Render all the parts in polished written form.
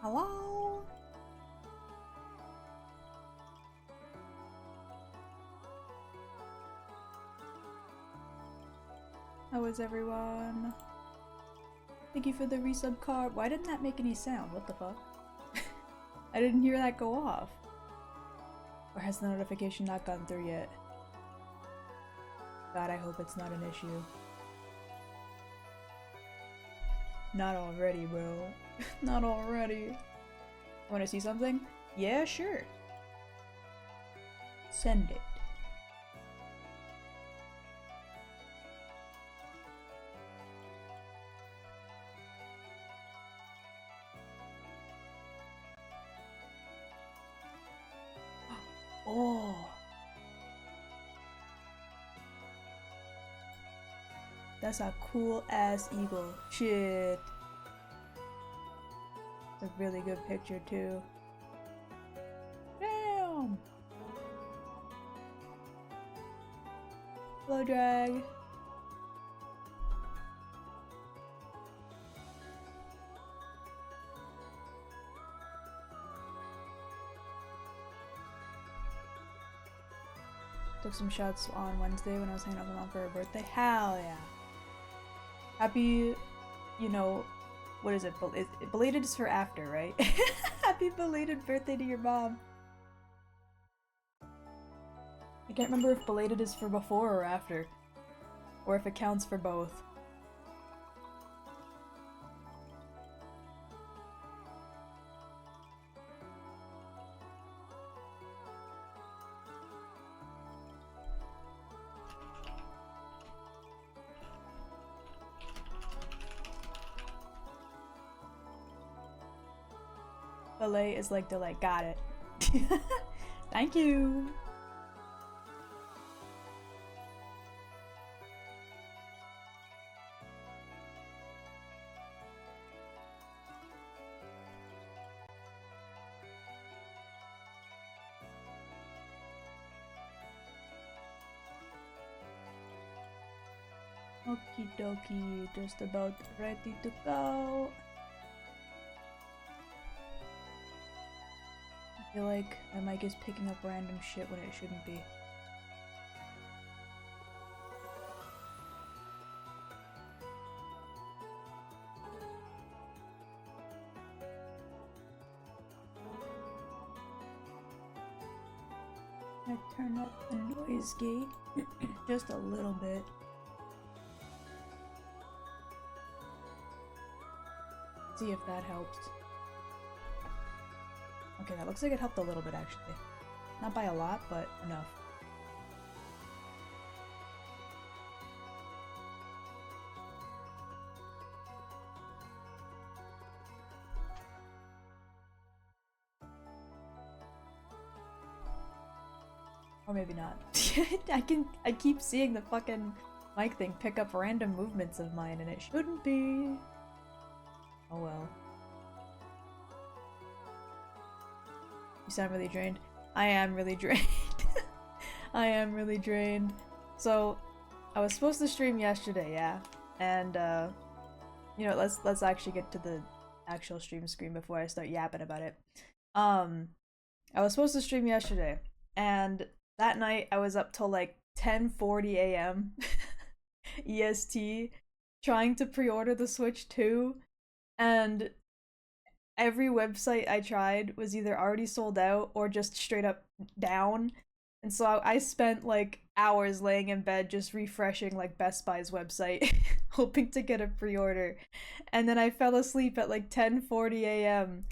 Hello? How is everyone? Thank you for the resub card. Why didn't that make any sound? What the fuck? I didn't hear that go off. Or has the notification not gone through yet? God, I hope it's not an issue. Not already, bro. Not already. Wanna see something? Yeah, sure. Send it. Oh. That's a cool ass eagle. Shit. It's a really good picture too. Damn. Hello, drag. Took some shots on Wednesday when I was hanging out with my mom for her birthday. Hell yeah. Happy, you know, what is it? Belated is for after, right? Happy belated birthday to your mom. I can't remember if belated is for before or after. Or if it counts for both. Belay is like delay. Got it. Thank you. Okie dokie, just about ready to go. I feel like my mic is picking up random shit when it shouldn't be. I turn up the noise gate just a little bit. See if that helps. Okay, that looks like it helped a little bit actually. Not by a lot, but enough. Or maybe not. I keep seeing the fucking mic thing pick up random movements of mine and it shouldn't be. Oh well. You sound really drained. I am really drained. I am really drained. So, I was supposed to stream yesterday, yeah? And, you know, let's actually get to the actual stream screen before I start yapping about it. I was supposed to stream yesterday, and that night I was up till like 10:40 a.m. EST trying to pre-order the Switch 2, and every website I tried was either already sold out or just straight up down. And so I spent like hours laying in bed just refreshing like Best Buy's website hoping to get a pre-order. And then I fell asleep at like 10:40 a.m.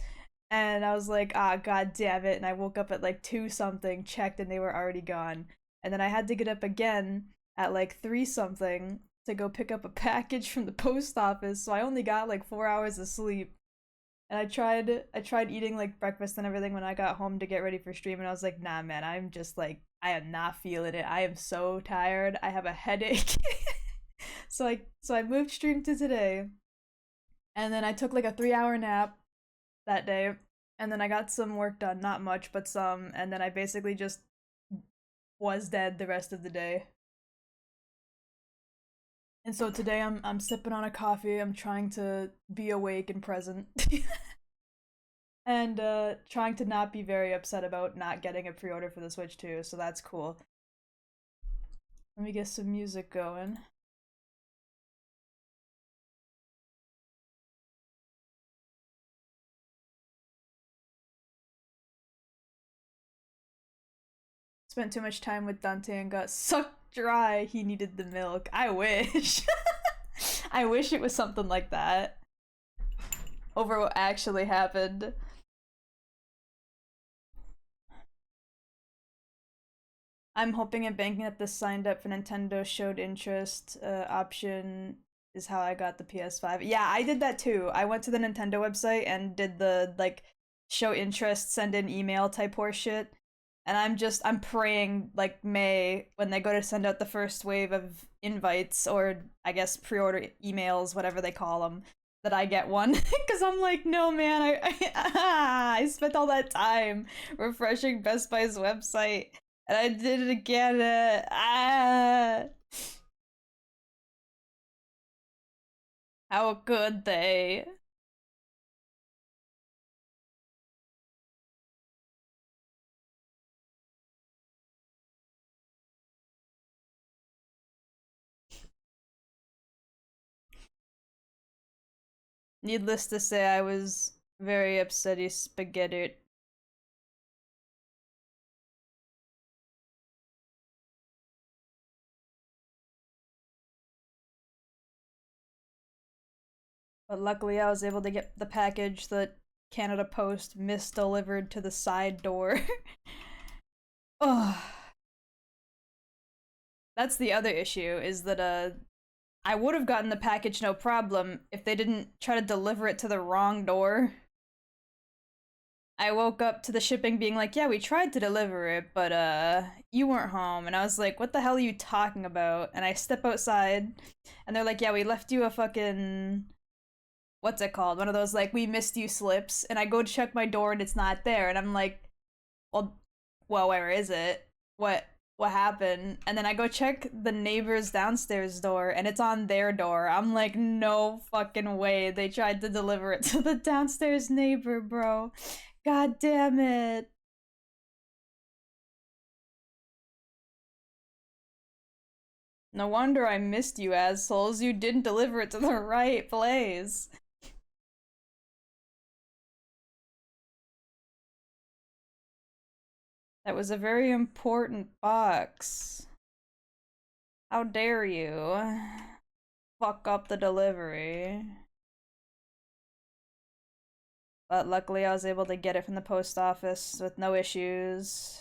and I was like, ah, god damn it. And I woke up at like 2 something, checked, and they were already gone. And then I had to get up again at like 3 something to go pick up a package from the post office. So I only got like 4 hours of sleep. And I tried eating like breakfast and everything when I got home to get ready for stream, and I was like, nah man, I'm just like, I am not feeling it. I am so tired. I have a headache. So I moved stream to today. And then I took like a 3-hour nap that day. And then I got some work done, not much, but some, and then I basically just was dead the rest of the day. And so today I'm sipping on a coffee. I'm trying to be awake and present. and trying to not be very upset about not getting a pre-order for the Switch too, so that's cool. Let me get some music going. Spent too much time with Dante and got sucked dry. He needed the milk. I wish. I wish it was something like that. Over what actually happened. I'm hoping and banking that this signed up for Nintendo showed interest option is how I got the PS5. Yeah, I did that too. I went to the Nintendo website and did the like show interest, send in email type horse shit. And I'm praying like May when they go to send out the first wave of invites or I guess pre-order emails, whatever they call them, that I get one because I'm like, no man, I spent all that time refreshing Best Buy's website and I didn't get it. How could they? Needless to say, I was very upsetty spaghetti. But luckily, I was able to get the package that Canada Post misdelivered to the side door. Oh, that's the other issue, is that I would have gotten the package no problem if they didn't try to deliver it to the wrong door. I woke up to the shipping being like, yeah, we tried to deliver it, but you weren't home. And I was like, what the hell are you talking about? And I step outside and they're like, yeah, we left you a fucking, what's it called? One of those like, we missed you slips. And I go to check my door and it's not there. And I'm like, well, where is it? What happened? And then I go check the neighbor's downstairs door and it's on their door. I'm like, no fucking way. They tried to deliver it to the downstairs neighbor, bro. God damn it. No wonder I missed you, assholes. You didn't deliver it to the right place. That was a very important box. How dare you fuck up the delivery. But luckily I was able to get it from the post office with no issues.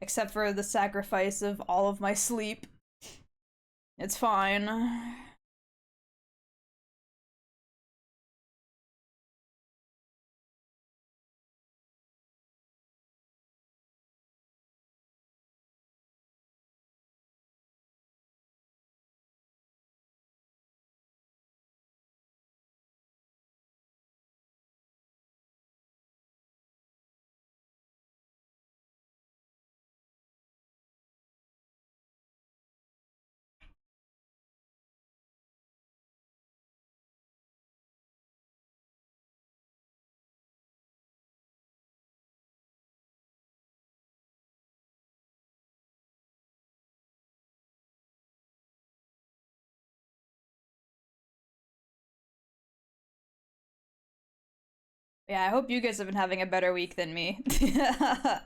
Except for the sacrifice of all of my sleep. It's fine. Yeah, I hope you guys have been having a better week than me. I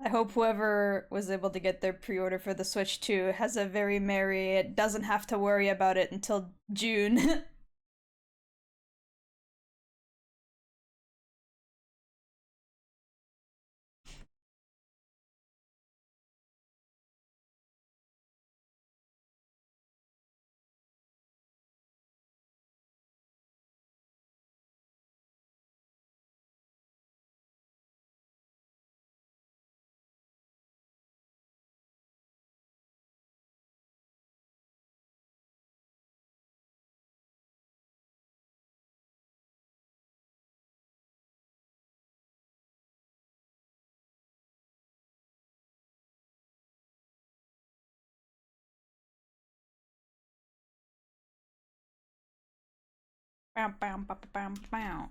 hope whoever was able to get their pre-order for the Switch 2 has a very merry, it doesn't have to worry about it until June. Bam, bam, bam, bam, bam.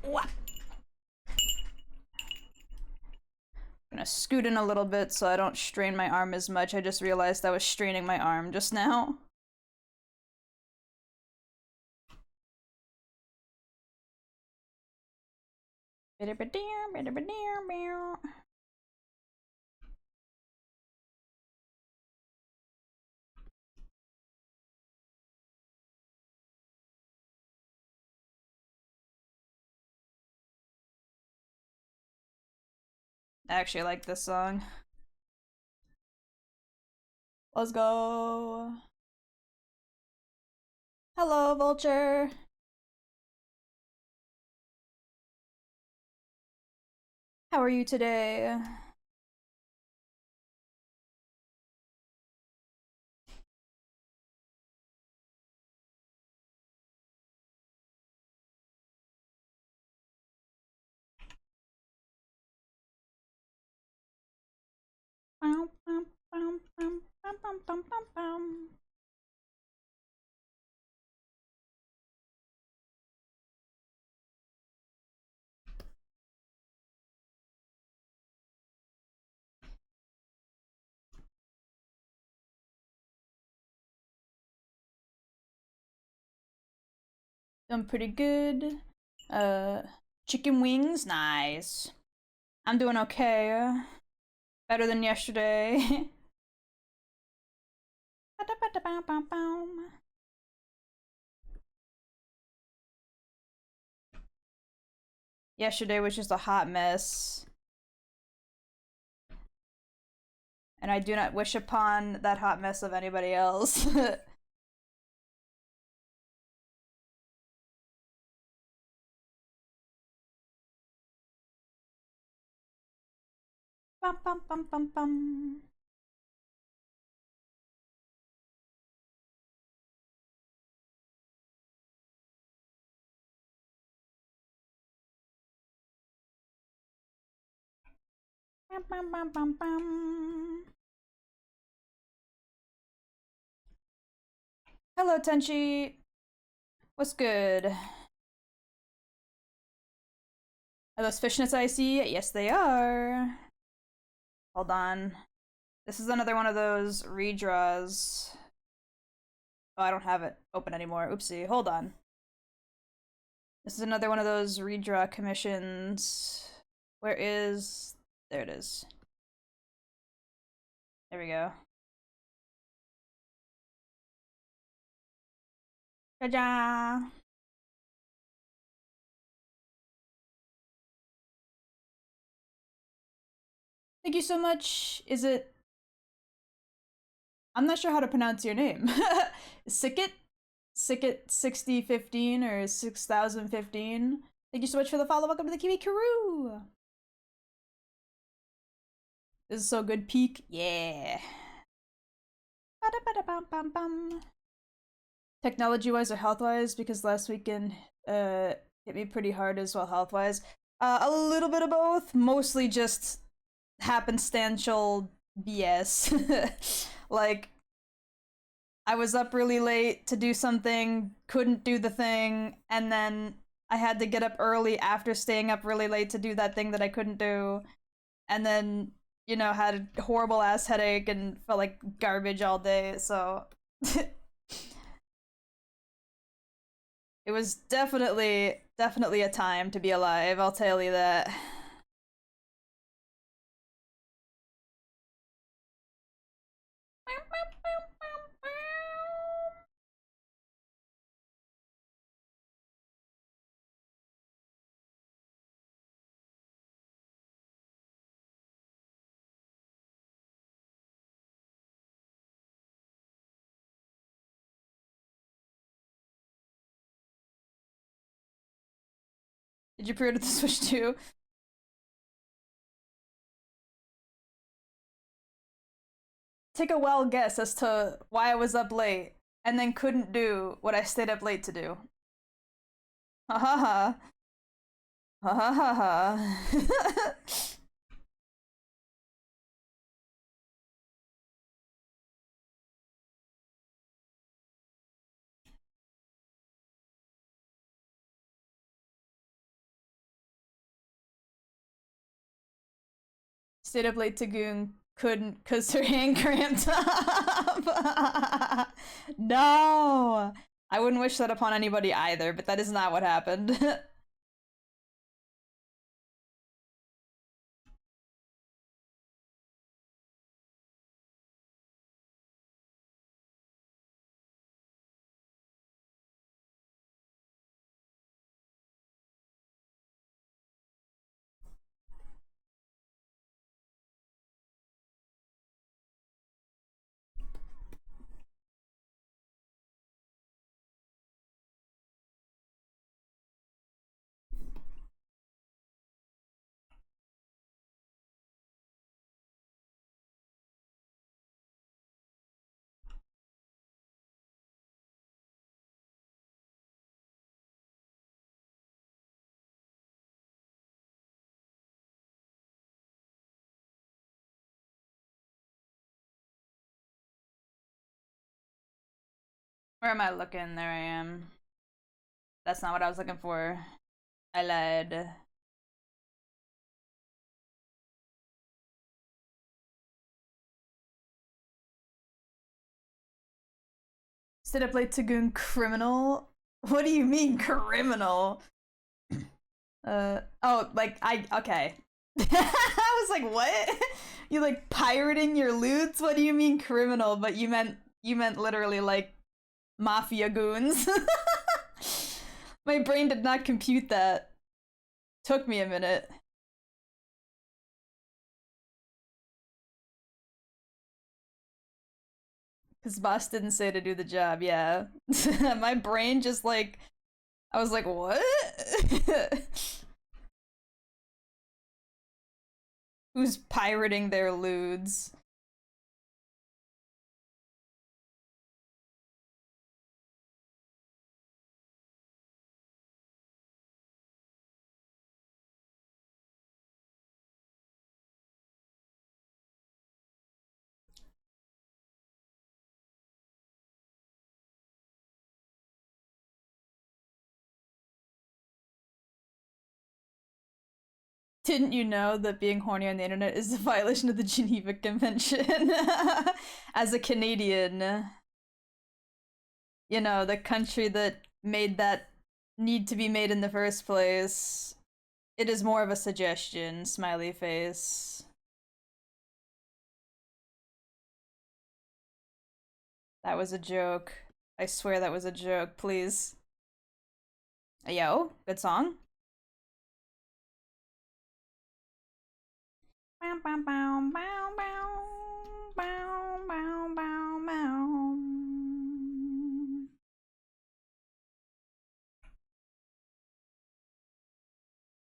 What? I'm gonna scoot in a little bit so I don't strain my arm as much. I just realized I was straining my arm just now. I actually like this song. Let's go. Hello, Vulture. How are you today? Doing pretty good. Chicken wings, nice. I'm doing okay. Better than yesterday. Yesterday was just a hot mess. And I do not wish upon that hot mess of anybody else. Bum, bum, bum, bum, bum. Bum, bum, bum, bum, bum. Hello, Tenchi. What's good? Are those fishnets I see? Yes, they are. Hold on. This is another one of those redraws. Oh, I don't have it open anymore. Oopsie. Hold on. This is another one of those redraw commissions. Where is... There it is. There we go. Ta-da! Thank you so much. Is it... I'm not sure how to pronounce your name. Sickit? Sickit 6015 or 6015. Thank you so much for the follow. Welcome to the Kiwi crew. This is so good. Peak. Yeah. Technology wise or health wise, because last weekend hit me pretty hard as well health wise. A little bit of both. Mostly just happenstantial BS. Like, I was up really late to do something, couldn't do the thing, and then I had to get up early after staying up really late to do that thing that I couldn't do, and then, you know, had a horrible ass headache and felt like garbage all day, so it was definitely a time to be alive, I'll tell you that. Did you pre-order the Switch too? Take a wild guess as to why I was up late and then couldn't do what I stayed up late to do. Ha ha ha. Ha ha ha ha. Stayed up late to goon, couldn't because her hand cramped up. No! I wouldn't wish that upon anybody either, but that is not what happened. Where am I looking? There I am. That's not what I was looking for. I lied. Stayed up late to goon criminal? What do you mean criminal? Oh, like, okay. I was like, what? You like pirating your loots? What do you mean criminal? But you meant literally like mafia goons. My brain did not compute that. Took me a minute. Cause boss didn't say to do the job, yeah. My brain just like, I was like, what? Who's pirating their lewds? Didn't you know that being horny on the internet is a violation of the Geneva Convention? As a Canadian, you know, the country that made that need to be made in the first place, it is more of a suggestion, smiley face. That was a joke. I swear that was a joke, please. Yo, good song. Bow, bow, bow, bow, bow, bow, bow, bow, bow.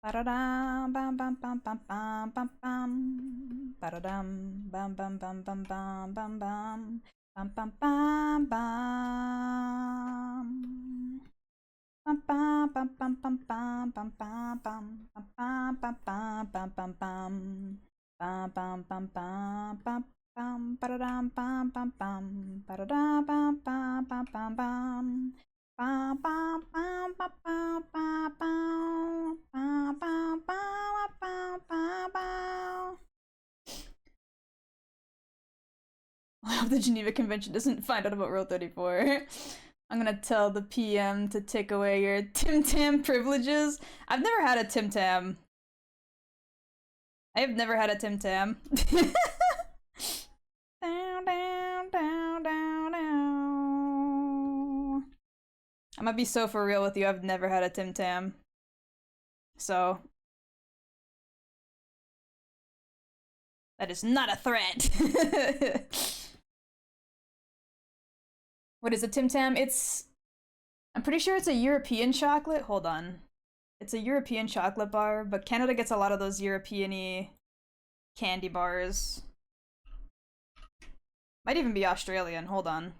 Ba-da-dum, bam, bam, bam, bam, bam, bam, bam. Ba-da-dum, bam, bam, bam, bam, bam, bam, bam. Bam, bam, bam, bam. Bam, bam, bam, bam, bam, bam, bam, bam, bam. Bam, bam, bam, bam, bam, bam. Bam, bam, bam, bam, bam, bam. Ba-da-dum, bam, bam, bam. Ba-da-dum, bam, bam, bam, bam, bam. Bam, bam, bam, bam, bam, bam, bam. Bam, bam, bam, bam, bam, bam. I hope the Geneva Convention doesn't find out about Rule 34. I'm gonna tell the PM to take away your Tim Tam privileges. I've never had a Tim Tam. I have never had a Tim Tam. Down, down, down, down, down. I'm gonna be so for real with you. I've never had a Tim Tam. So. That is not a threat. What is a Tim Tam? I'm pretty sure it's a European chocolate. Hold on. It's a European chocolate bar, but Canada gets a lot of those European-y candy bars. Might even be Australian. Hold on.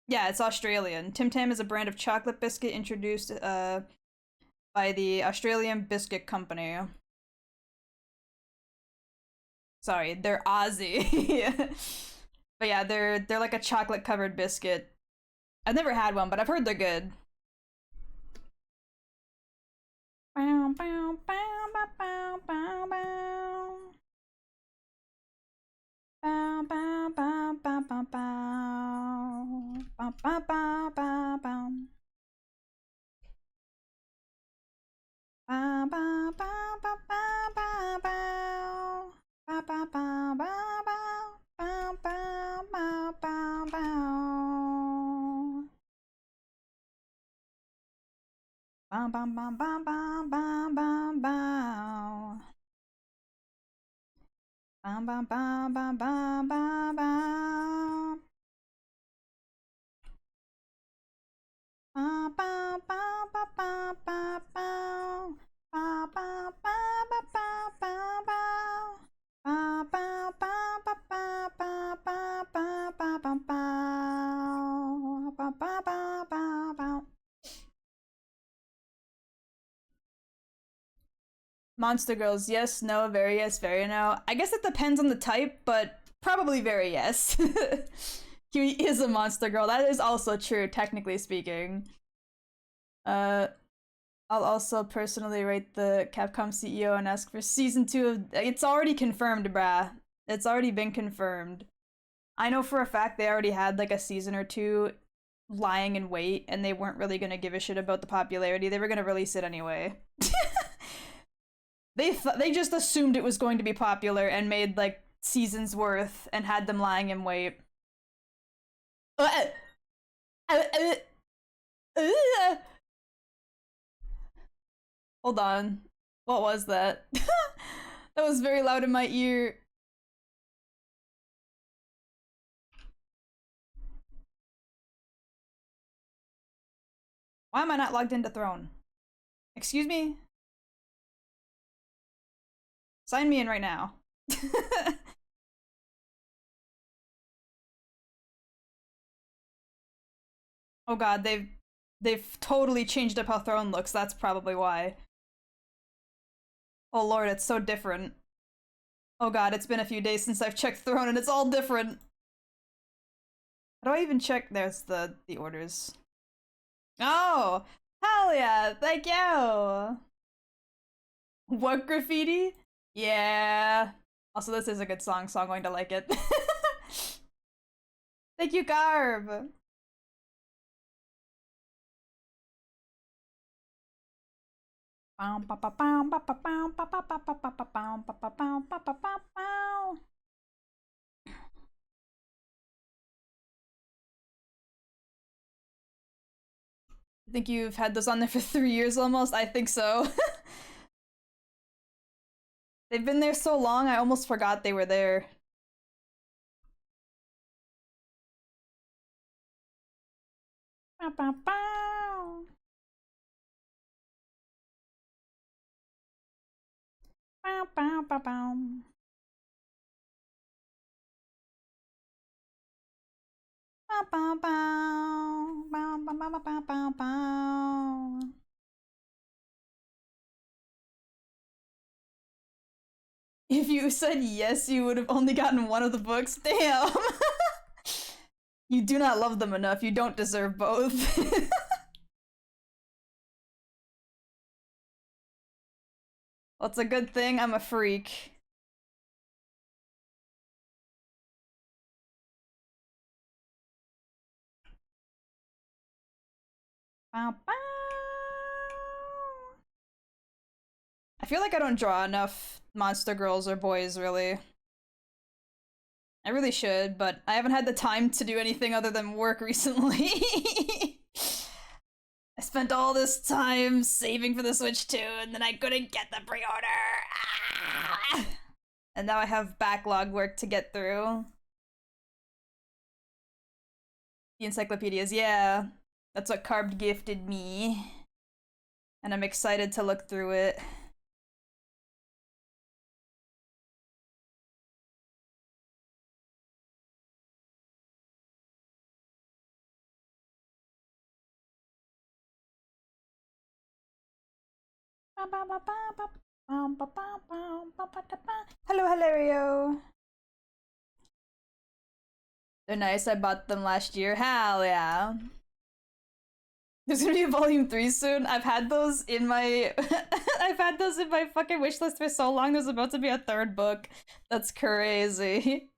Yeah, it's Australian. Tim Tam is a brand of chocolate biscuit introduced by the Australian Biscuit Company. Sorry, they're Aussie. But yeah, they're like a chocolate covered biscuit. I've never had one, but I've heard they're good. Bow, bow, bow, bow, bow, bow, bow. Bow, bow, bow, bow, bow, bow. Bow, bow, bow, bow, bow. Bow, bow, bow, bow, bow, bow, bow. Bow, bow, bow, bow, bow. Bow, bow, bow, bow, bow. Bow, bow, bow, bow, bow, bow, bow, bow. Bow, bow, bow, bow, bow, bow, bow. Bow, bow, bow, bow, bow, bow, bow. Bow, bow, bow, bow, bow, bow, bow. Bow, bow, bow, bow, bow, bow, bow, bow, bow, bow, bow. Bow, bow, bow, bow, bow. Monster Girls, yes, no, very yes, very no. I guess it depends on the type, but probably very yes. Kiwi is a monster girl. That is also true, technically speaking. I'll also personally rate the Capcom CEO and ask for season 2 of. It's already confirmed, brah. It's already been confirmed. I know for a fact they already had like a season or two lying in wait, and they weren't really gonna give a shit about the popularity. They were gonna release it anyway. They just assumed it was going to be popular and made like seasons worth and had them lying in wait. Hold on. What was that? That was very loud in my ear. Why am I not logged into Throne? Excuse me? Sign me in right now. Oh god, they've totally changed up how Throne looks. That's probably why. Oh lord, it's so different. Oh god, it's been a few days since I've checked Throne and it's all different. How do I even check? There's the orders. Oh! Hell yeah! Thank you! What graffiti? Yeah. Also, this is a good song, so I'm going to like it. Thank you, Garb! I think you've had those on there for 3 years almost? I think so. They've been there so long, I almost forgot they were there. Bow, bow, bow. Bow, bow, bow, bow. Bow, bow, bow. Bow, bow, bow, bow, bow, bow. If you said yes, you would have only gotten one of the books. Damn! You do not love them enough. You don't deserve both. Well, it's a good thing I'm a freak. Bow, bow. I feel like I don't draw enough monster girls or boys, really. I really should, but I haven't had the time to do anything other than work recently. I spent all this time saving for the Switch 2, and then I couldn't get the pre-order. Ah! And now I have backlog work to get through. The encyclopedias, yeah. That's what Carb gifted me. and I'm excited to look through it. Hello, Hilario. They're nice. I bought them last year. Hell yeah. There's gonna be a volume 3 soon. I've had those in my I've had those in my fucking wish list for so long. There's about to be a third book. That's crazy.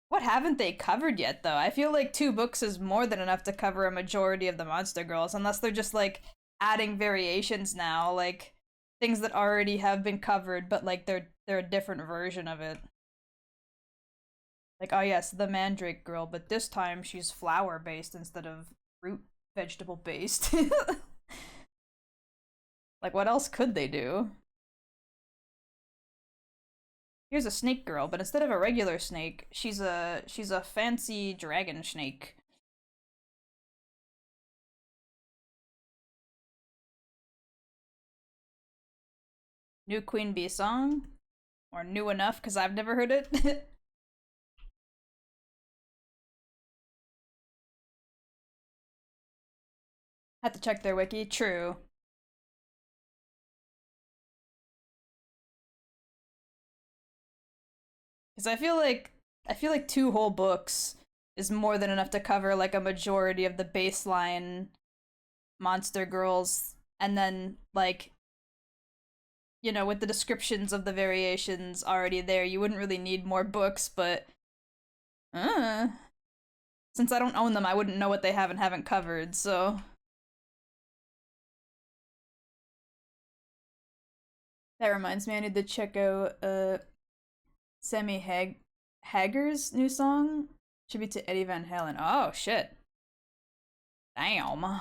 What haven't they covered yet though? I feel like 2 books is more than enough to cover a majority of the Monster Girls, unless they're just like adding variations now, like things that already have been covered, but like they're a different version of it. Like, oh yes, the Mandrake girl, but this time she's flower based instead of root vegetable based. Like, what else could they do? Here's a snake girl, but instead of a regular snake, she's a fancy dragon snake. New Queen Bee song? Or new enough, because I've never heard it. Had to check their wiki. True. Because I feel like 2 whole books is more than enough to cover like a majority of the baseline monster girls, and then like, with the descriptions of the variations already there, you wouldn't really need more books, but uh, since I don't own them, I wouldn't know what they have and haven't covered, so that reminds me, I need to check out Sammy Hager's new song. Tribute to Eddie Van Halen. Oh shit. Damn.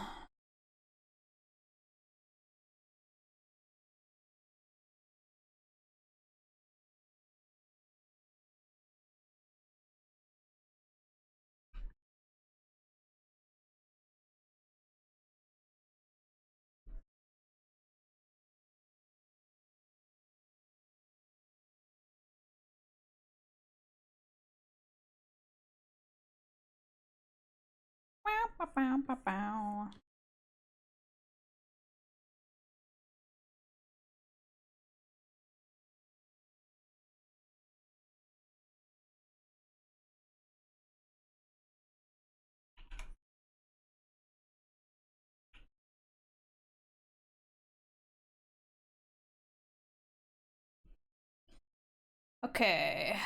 Okay.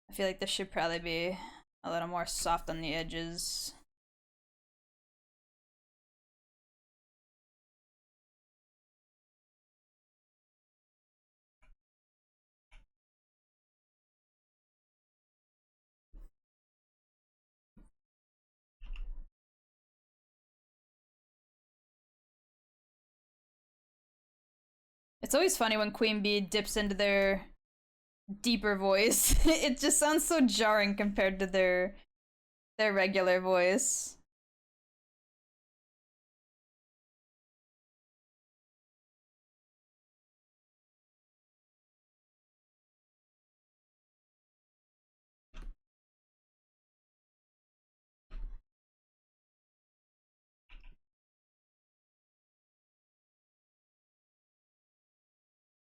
I feel like this should probably be a little more soft on the edges. It's always funny when Queen Bee dips into their deeper voice. It just sounds so jarring compared to their regular voice.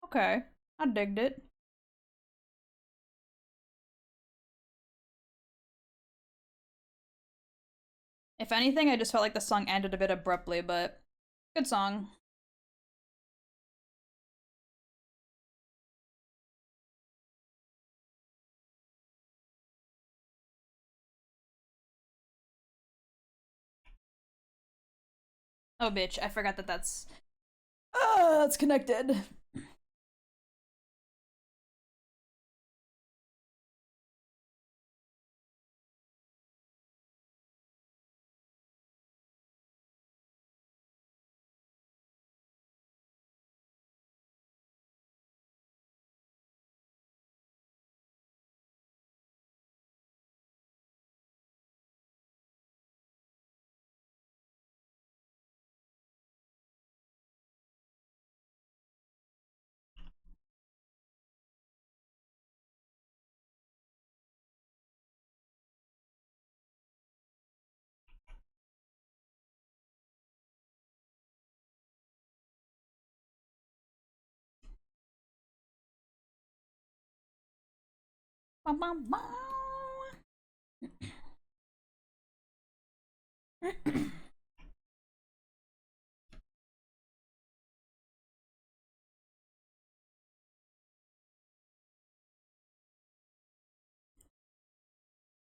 Okay, I digged it. If anything, I just felt like the song ended a bit abruptly, but good song. Oh, bitch, I forgot that that's. Oh, that's connected.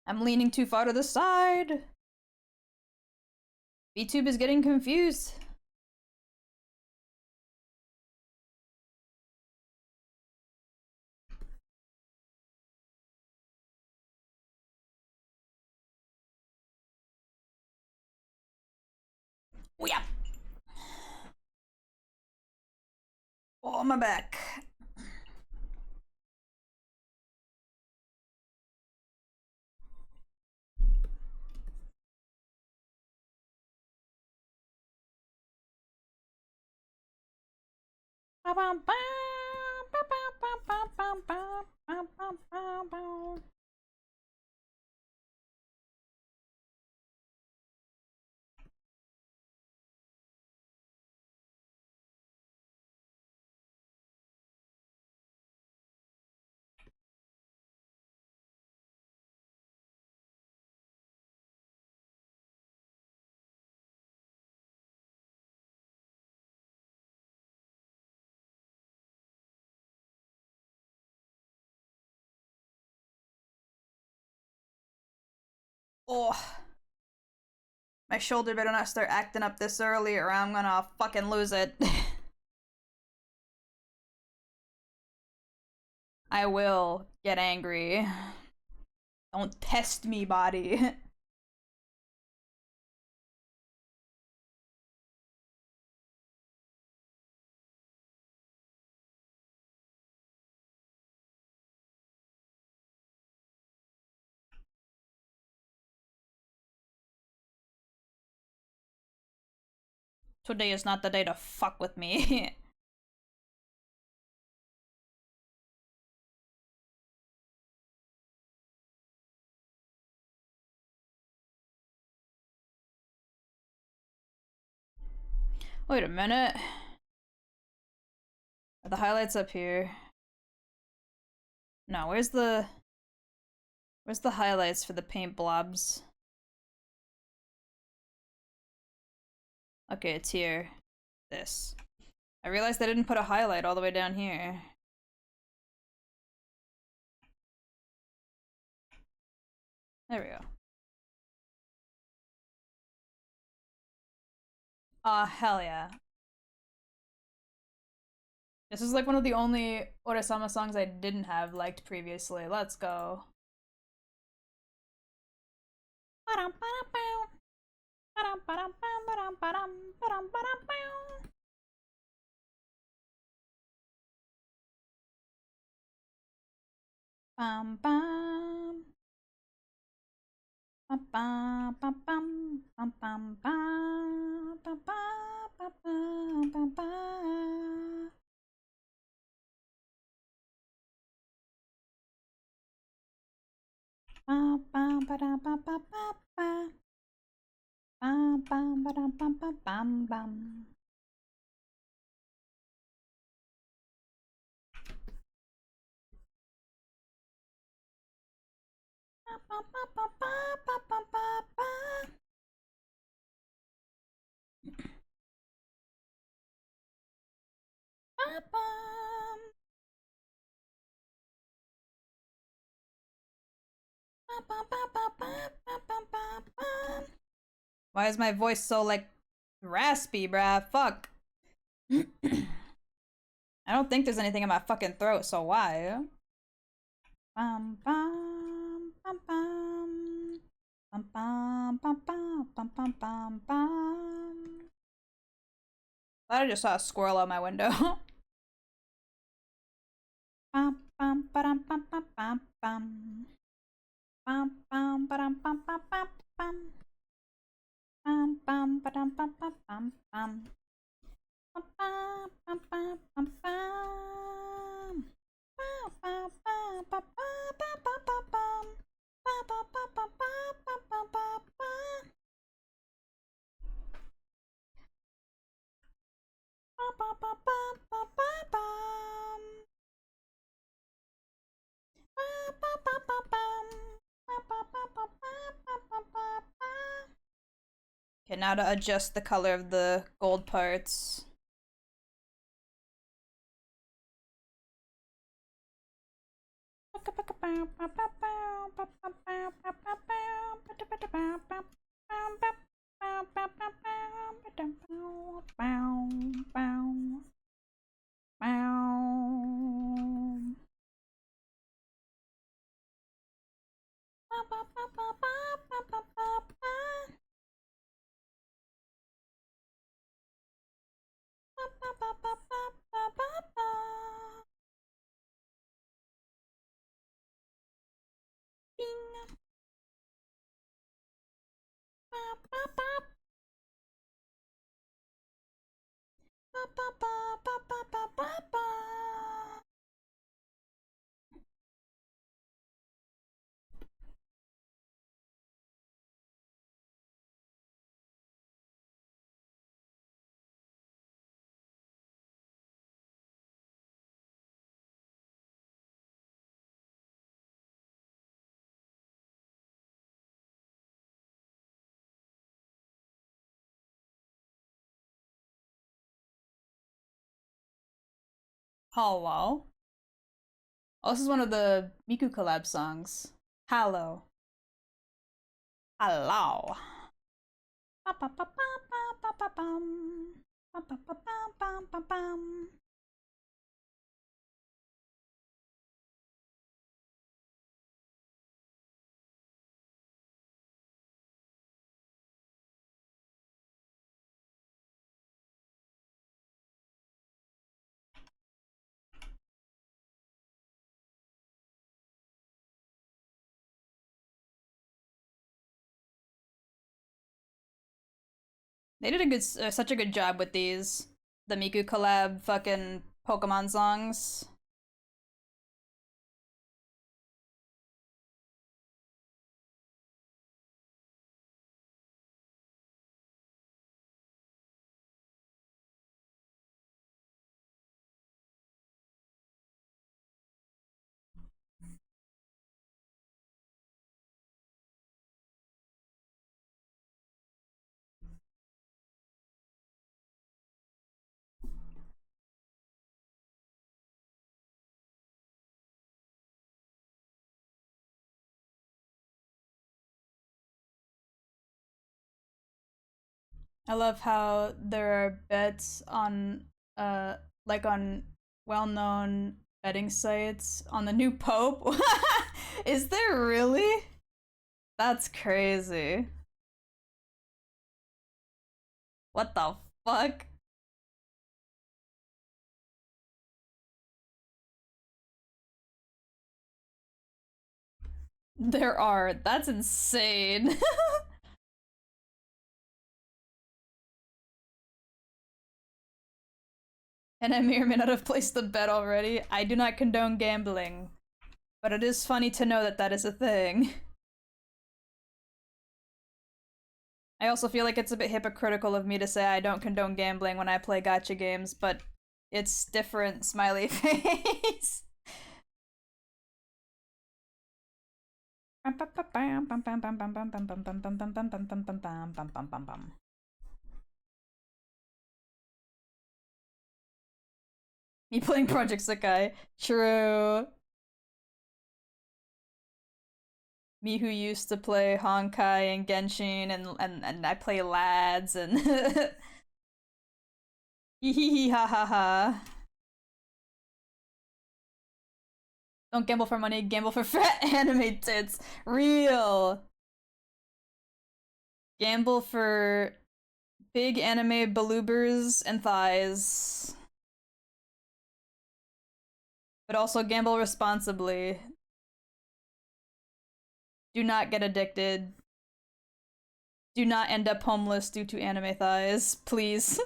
I'm leaning too far to the side. VTube is getting confused. Oh yeah. Oh, my back. Oh. My shoulder better not start acting up this early or I'm gonna fucking lose it. I will get angry. Don't test me, body. Today is not the day to fuck with me. Wait a minute. Are the highlights up here? No, where's the highlights for the paint blobs? Okay, it's here. This. I realized I didn't put a highlight all the way down here. There we go. Hell yeah. This is like one of the only Orasama songs I didn't have liked previously. Let's go. Bum bum. Bum bum bum bum bum bum bum bum bum bum bum bum. Bum bum ba dum bum bum bum bum. Bum bum ba dum bum bum bum bum. Bum bum bum bum bum bum bum bum. Bum bum. Why is my voice so, like, raspy, bruh? Fuck. I don't think there's anything in my fucking throat, so why? Bum bum bum bum. Bum bum bum bum bum bum bum bum. Thought I just saw a squirrel out my window. Bum bum ba-dum bum bum bum bum. Bum bum ba-dum bum bum bum bum. Bum bum ba-dum bum bum bum bum. Bum bum bum bum bum bum. Bum bum bum bum bum bum bum bum. Bum bum bum bum bum bum bum bum. Bum bum bum bum bum bum bum. Bum bum bum bum Okay, now to adjust the color of the gold parts. Hello. Oh, this is one of the Miku collab songs. Hello. Hello. They did a good, such a good job with these. The Miku collab fucking Pokemon songs. I love how there are bets on like on well-known betting sites on the new pope. Is there really? That's crazy. What the fuck? There are. That's insane. And I may or may not have placed the bet already. I do not condone gambling, but it is funny to know that that is a thing. I also feel like it's a bit hypocritical of me to say I don't condone gambling when I play gacha games, but it's different, smiley face. Me playing Project Sakai. True. Me who used to play Honkai and Genshin and I play lads and hee hee hee ha ha ha. Don't gamble for money, gamble for fat anime tits. Real. Gamble for big anime baloobers and thighs. But also gamble responsibly. Do not get addicted. Do not end up homeless due to anime thighs, please.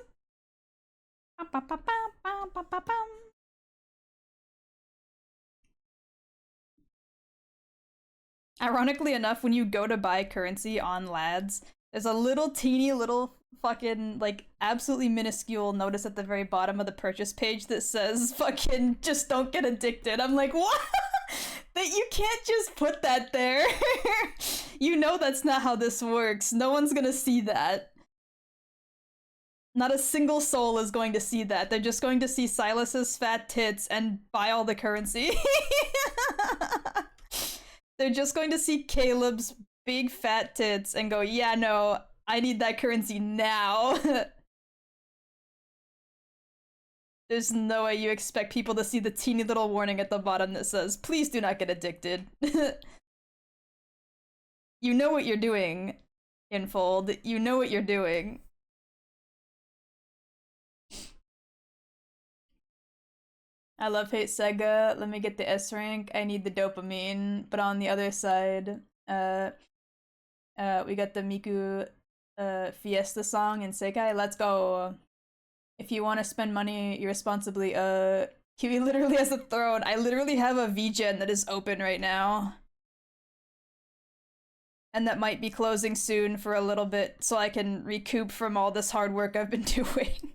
Ironically enough, when you go to buy currency on lads, there's a little teeny little fucking like absolutely minuscule notice at the very bottom of the purchase page that says fucking just don't get addicted. I'm like, what? That you can't just put that there. You know that's not how this works. No one's gonna see that. Not a single soul is going to see that. They're just going to see Silas's fat tits and buy all the currency. They're just going to see Caleb's big fat tits and go, yeah, no, I need that currency now. There's no way you expect people to see the teeny little warning at the bottom that says, please do not get addicted. You know what you're doing, Infold. You know what you're doing. I love hate Sega. Let me get the S rank. I need the dopamine. But on the other side, we got the Miku Fiesta song in Sekai. Let's go. If you want to spend money irresponsibly, Kiwi literally has a throne. I literally have a VGen that is open right now. And that might be closing soon for a little bit so I can recoup from all this hard work I've been doing.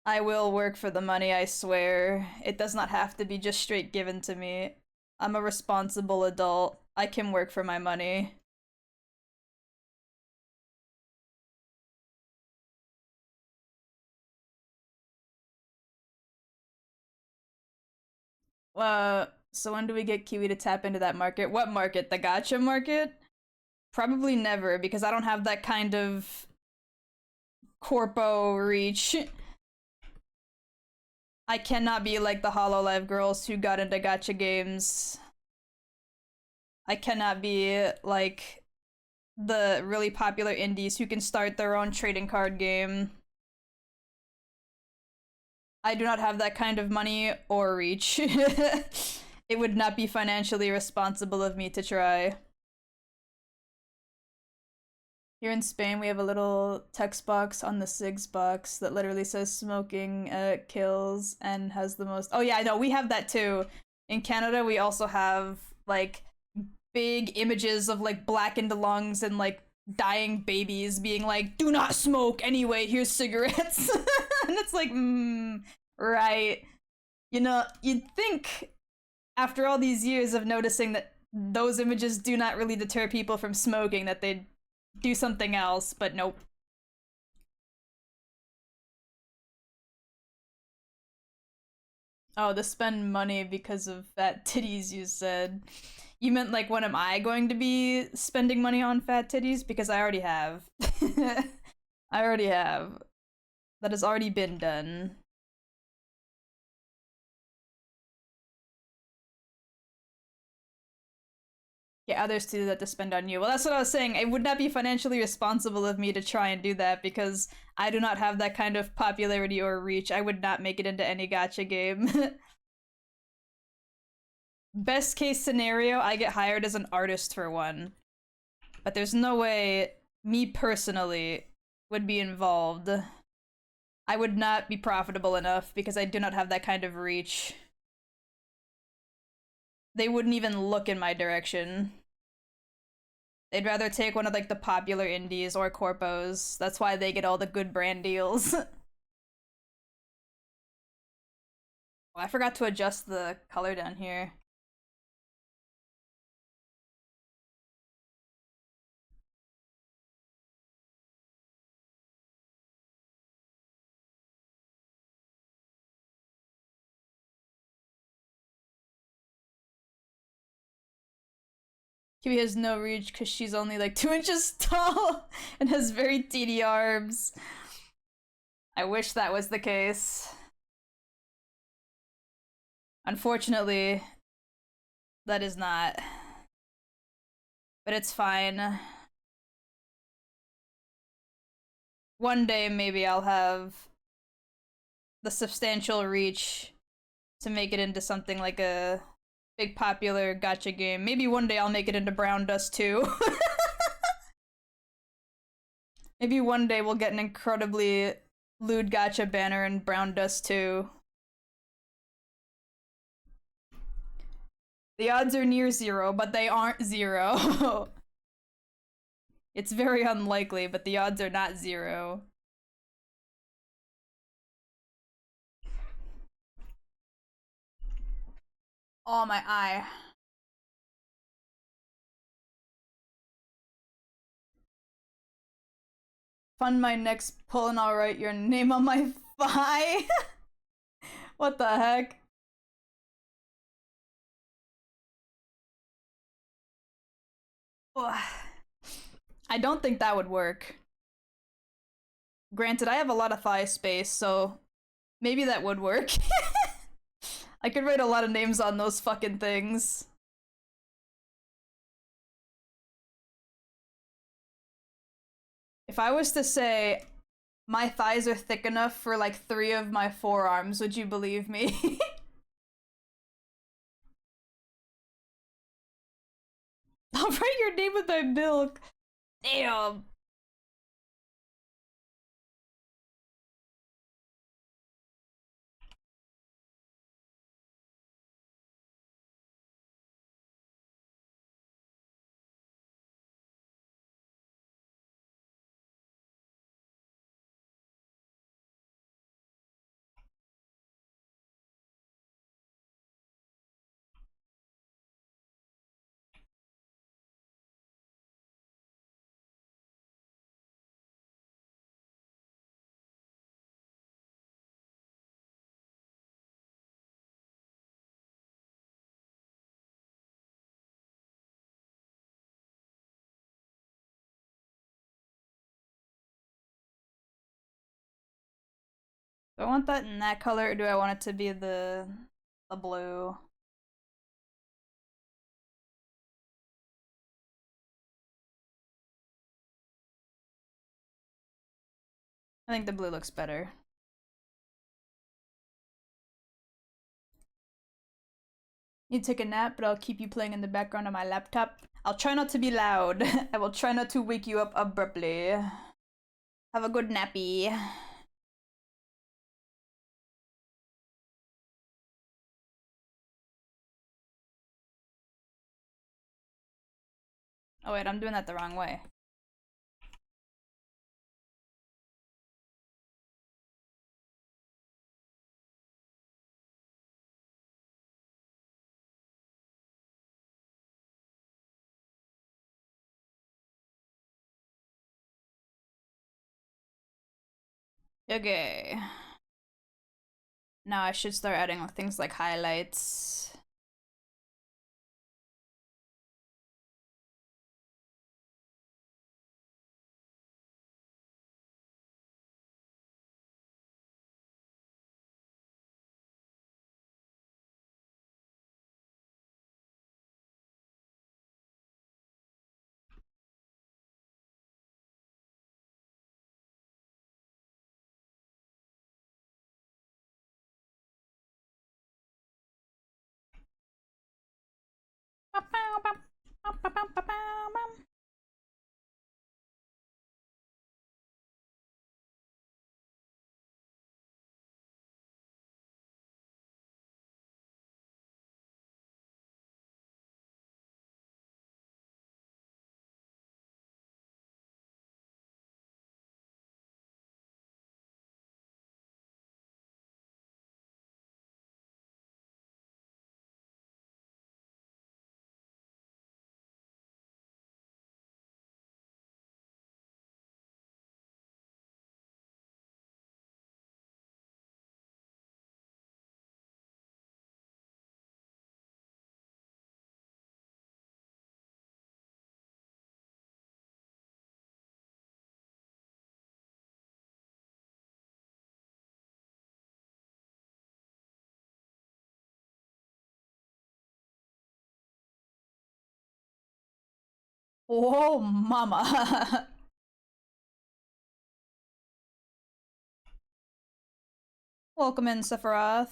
I will work for the money, I swear. It does not have to be just straight given to me. I'm a responsible adult. I can work for my money. So when do we get Kiwi to tap into that market? What market? The gacha market? Probably never, because I don't have that kind of corpo reach. I cannot be like the Hololive girls who got into gacha games. I cannot be like the really popular indies who can start their own trading card game. I do not have that kind of money or reach. It would not be financially responsible of me to try. Here in Spain, we have a little text box on the SIGs box that literally says smoking kills and has the most. Oh, yeah, I know, we have that too. In Canada, we also have like big images of like blackened lungs and like dying babies being like, do not smoke anyway, here's cigarettes. And it's like, right. You know, you'd think after all these years of noticing that those images do not really deter people from smoking, that they'd do something else, but nope. Oh, to spend money because of fat titties, you said. You meant like, when am I going to be spending money on fat titties? Because I already have. I already have. That has already been done. Yeah, others to do that to spend on you. Well, that's what I was saying. It would not be financially responsible of me to try and do that because I do not have that kind of popularity or reach. I would not make it into any gacha game. Best case scenario, I get hired as an artist for one. But there's no way me personally would be involved. I would not be profitable enough because I do not have that kind of reach. They wouldn't even look in my direction. They'd rather take one of like the popular indies or corpos. That's why they get all the good brand deals. Oh, I forgot to adjust the color down here. Kiwi has no reach because she's only like 2 inches tall and has very teeny arms. I wish that was the case. Unfortunately, that is not. But it's fine. One day maybe I'll have the substantial reach to make it into something like a big popular gacha game. Maybe one day I'll make it into Brown Dust too. Maybe one day we'll get an incredibly lewd gacha banner in Brown Dust 2. The odds are near zero, but they aren't zero. It's very unlikely, but the odds are not zero. Oh, my eye. Fund my next pull and I'll write your name on my thigh. What the heck? I don't think that would work. Granted, I have a lot of thigh space, so maybe that would work. I could write a lot of names on those fucking things. If I was to say my thighs are thick enough for like 3 of my forearms, would you believe me? I'll write your name with my milk. Damn. Do I want that in that color or do I want it to be the blue? I think the blue looks better. You take a nap, but I'll keep you playing in the background on my laptop. I'll try not to be loud. I will try not to wake you up abruptly. Have a good nappy. Oh wait, I'm doing that the wrong way. Okay. Now I should start adding things like highlights. Whoa, mama. Welcome in, Sephiroth.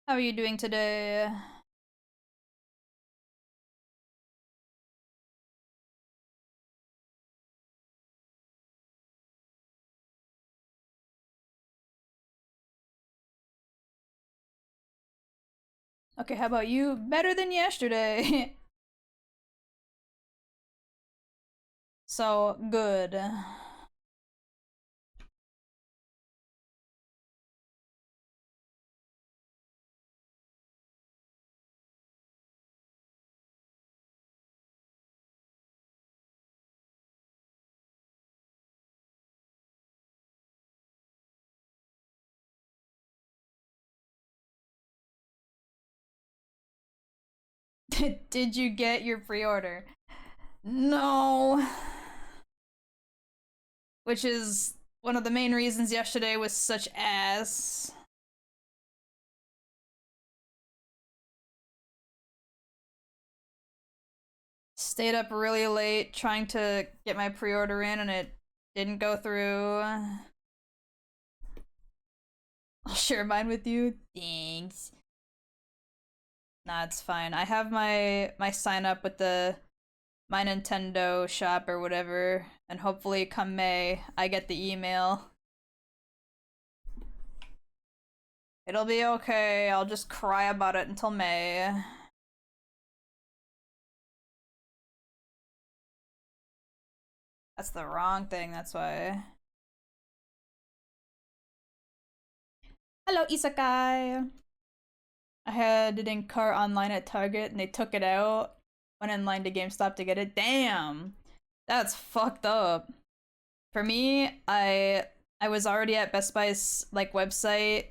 How are you doing today? Okay, how about you? Better than yesterday. So good. Did you get your pre-order? No. Which is one of the main reasons yesterday was such ass. Stayed up really late trying to get my pre-order in and it didn't go through. I'll share mine with you. Thanks. Nah, it's fine. I have my sign up with the my Nintendo shop or whatever, and hopefully come May, I get the email. It'll be okay. I'll just cry about it until May. That's the wrong thing, that's why. Hello, Isekai! I had it in cart online at Target and they took it out. Went in line to GameStop to get it. Damn! That's fucked up. For me, I was already at Best Buy's like website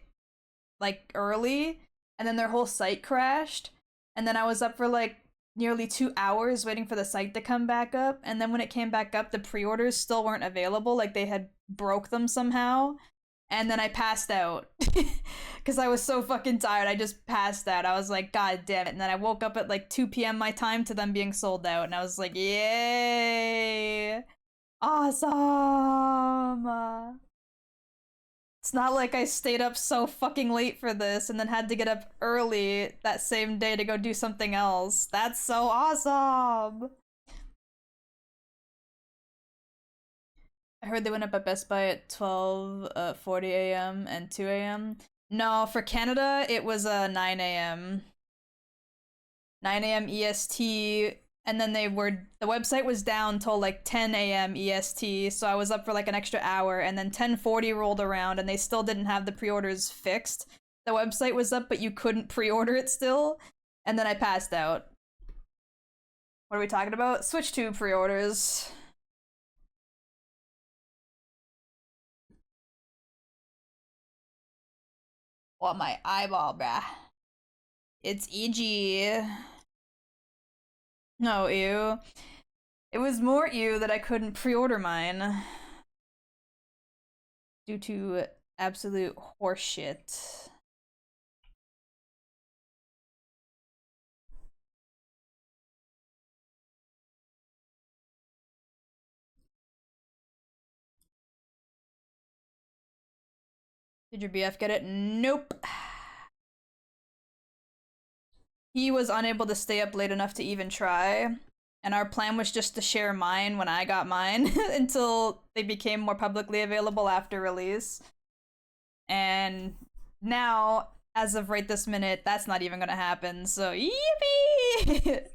like early, and then their whole site crashed, and then I was up for like nearly 2 hours waiting for the site to come back up, and then when it came back up, the pre-orders still weren't available, like they had broke them somehow, and then I passed out because I was so fucking tired. I just passed out. I was like, God damn it! And then I woke up at like 2 p.m. my time to them being sold out, and I was like, yay! Awesome! It's not like I stayed up so fucking late for this and then had to get up early that same day to go do something else. That's so awesome! I heard they went up at Best Buy at 12:40 a.m. and 2 a.m. No, for Canada, it was 9 a.m. 9 a.m. EST, and then the website was down till like 10 a.m. EST, so I was up for like an extra hour, and then 10:40 rolled around and they still didn't have the pre-orders fixed. The website was up, but you couldn't pre-order it still, and then I passed out. What are we talking about? Switch to pre-orders. What, my eyeball, bruh? It's EG. No, ew. It was more ew that I couldn't pre-order mine. Due to absolute horseshit. Did your BF get it? Nope. He was unable to stay up late enough to even try. And our plan was just to share mine when I got mine until they became more publicly available after release. And now, as of right this minute, that's not even gonna happen, so yippee!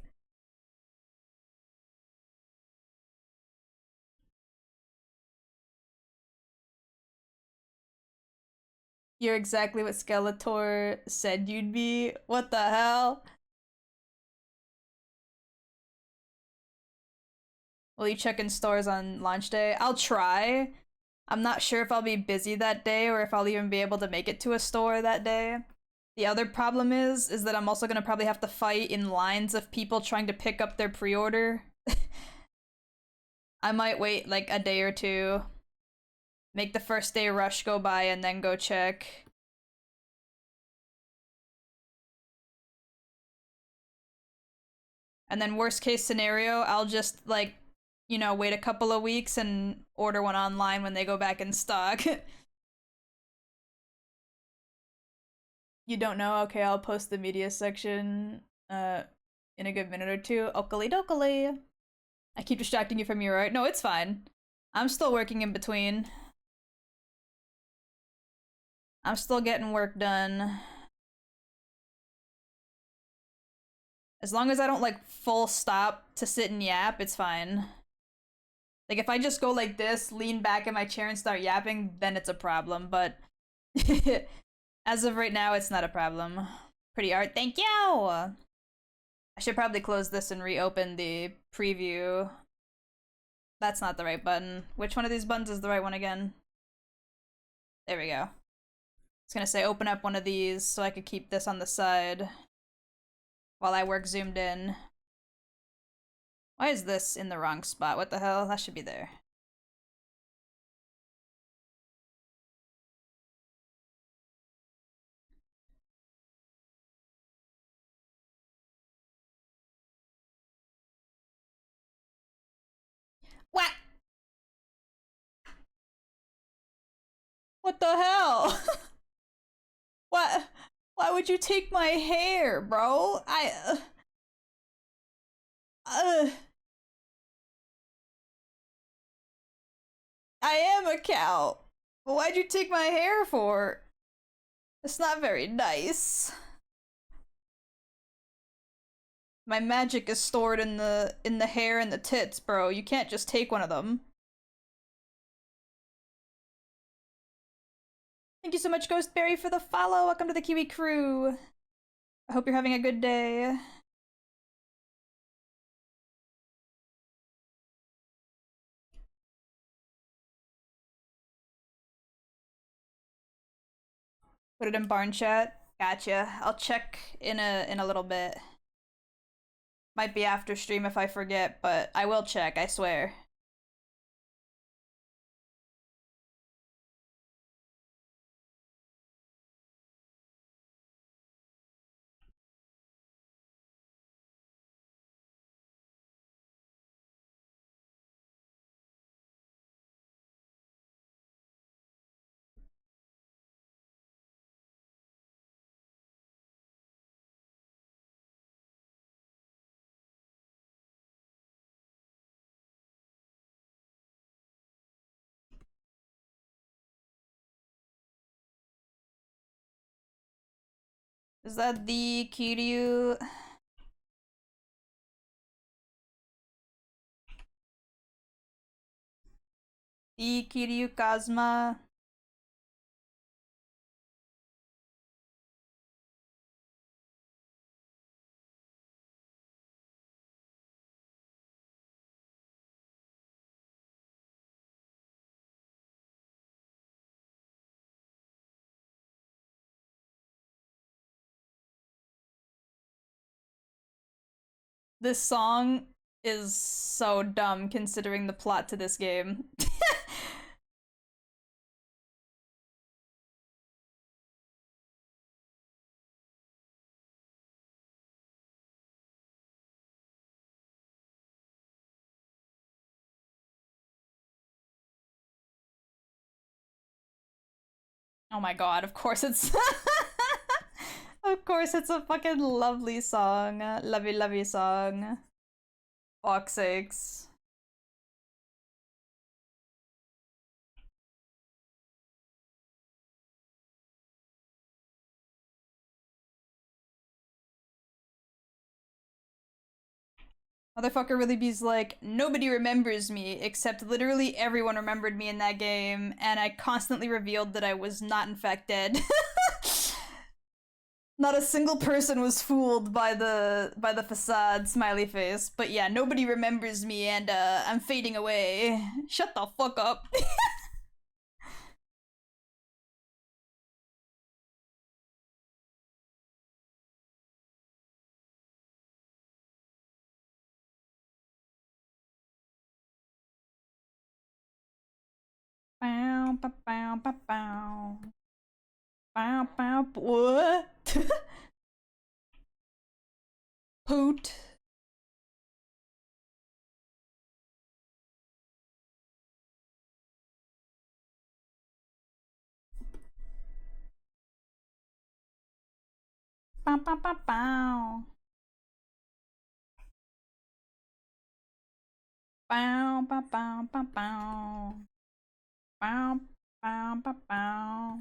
You're exactly what Skeletor said you'd be. What the hell? Will you check in stores on launch day? I'll try. I'm not sure if I'll be busy that day or if I'll even be able to make it to a store that day. The other problem is that I'm also gonna probably have to fight in lines of people trying to pick up their pre-order. I might wait like a day or two. Make the first day rush go by and then go check. And then worst case scenario, I'll just like, you know, wait a couple of weeks and order one online when they go back in stock. You don't know? Okay, I'll post the media section in a good minute or two. Oakley dokley. I keep distracting you from your art. No, it's fine. I'm still working in between. I'm still getting work done. As long as I don't like full stop to sit and yap, it's fine. Like if I just go like this, lean back in my chair and start yapping, then it's a problem, but as of right now, it's not a problem. Pretty art, thank you! I should probably close this and reopen the preview. That's not the right button. Which one of these buttons is the right one again? There we go. It's gonna say open up one of these so I could keep this on the side while I work zoomed in. Why is this in the wrong spot? What the hell? That should be there. What? What the hell? What? Why would you take my hair, bro? Uh, I am a cow. But why'd you take my hair for? It's not very nice. My magic is stored in the hair and the tits, bro. You can't just take one of them. Thank you so much, Ghostberry, for the follow. Welcome to the Kiwi crew. I hope you're having a good day. Put it in barn chat. Gotcha. I'll check in a little bit. Might be after stream if I forget, but I will check, I swear. Is that the Kiryu? The Kiryu Kazuma? This song is so dumb considering the plot to this game. Oh my god, of course it's of course it's a fucking lovely song. Lovey lovey song. Fuck's sakes. Motherfucker really be's like, nobody remembers me, except literally everyone remembered me in that game, and I constantly revealed that I was not in fact dead. Not a single person was fooled by the facade smiley face. But yeah, nobody remembers me and I'm fading away. Shut the fuck up. Bow, bow, bow, bow, bow. Bow, bow, what? Poot. Bow, bow, bow, bow. Bow, bow, bow, bow, bow. Bow, bow, bow, bow.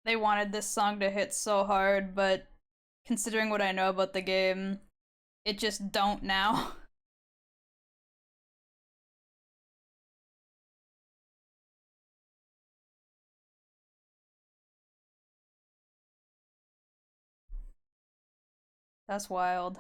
They wanted this song to hit so hard, but considering what I know about the game, it just don't now. That's wild.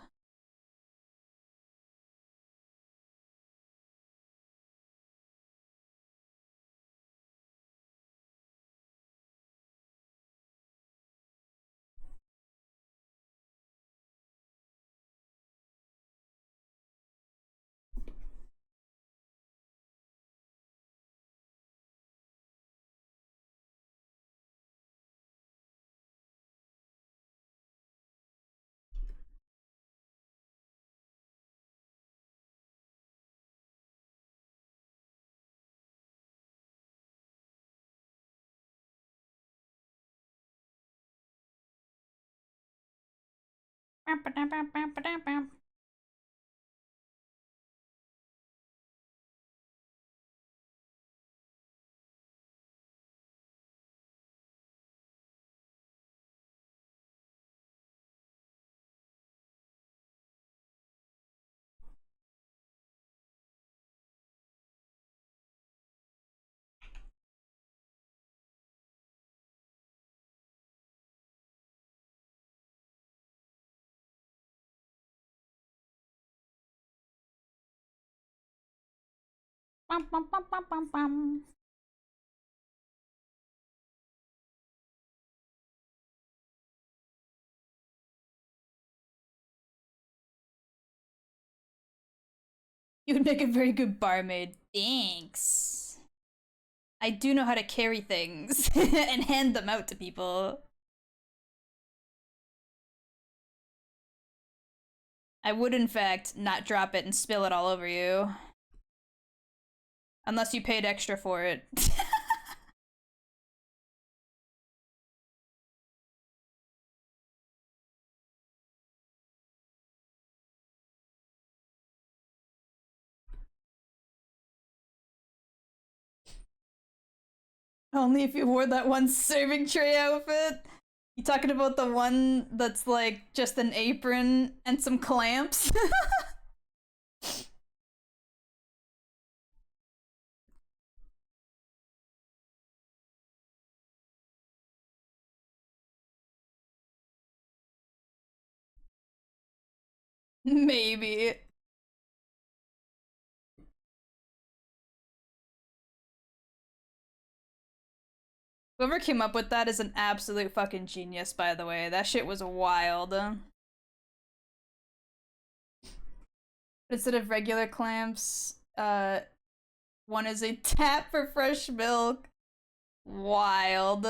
You would make a very good barmaid. Thanks. I do know how to carry things and hand them out to people. I would, in fact, not drop it and spill it all over you. Unless you paid extra for it. Only if you wore that one serving tray outfit. You talking about the one that's like just an apron and some clamps? Maybe. Whoever came up with that is an absolute fucking genius, by the way. That shit was wild. Instead of regular clamps, one is a tap for fresh milk. Wild.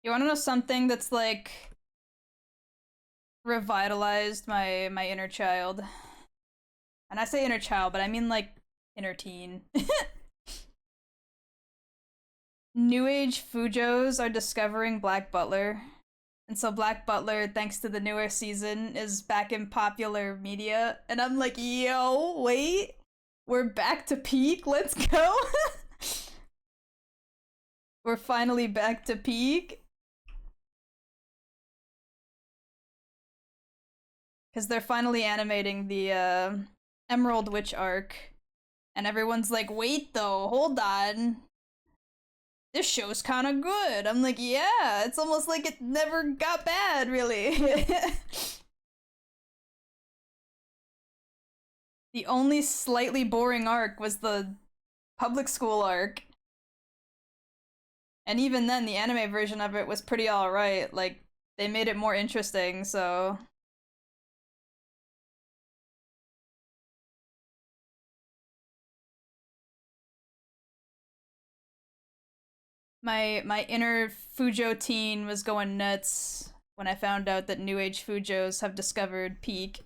You wanna know something that's like revitalized my inner child? And I say inner child, but I mean like inner teen. New age Fujos are discovering Black Butler. And so Black Butler, thanks to the newer season, is back in popular media. And I'm like, yo, wait. We're back to peak. Let's go. We're finally back to peak. Because they're finally animating the Emerald Witch arc. And everyone's like, wait though, hold on. This show's kind of good. I'm like, yeah, it's almost like it never got bad, really. The only slightly boring arc was the public school arc. And even then, the anime version of it was pretty alright. Like, they made it more interesting, so. My inner Fujo teen was going nuts when I found out that New Age Fujos have discovered Peak.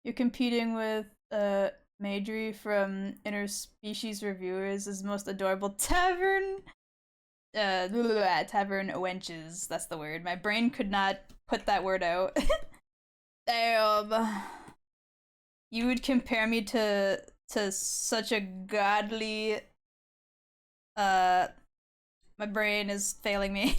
You're competing with Majorie from Interspecies Reviewers as most adorable tavern tavern wenches. That's the word. My brain could not put that word out. Damn. You would compare me to such a godly my brain is failing me.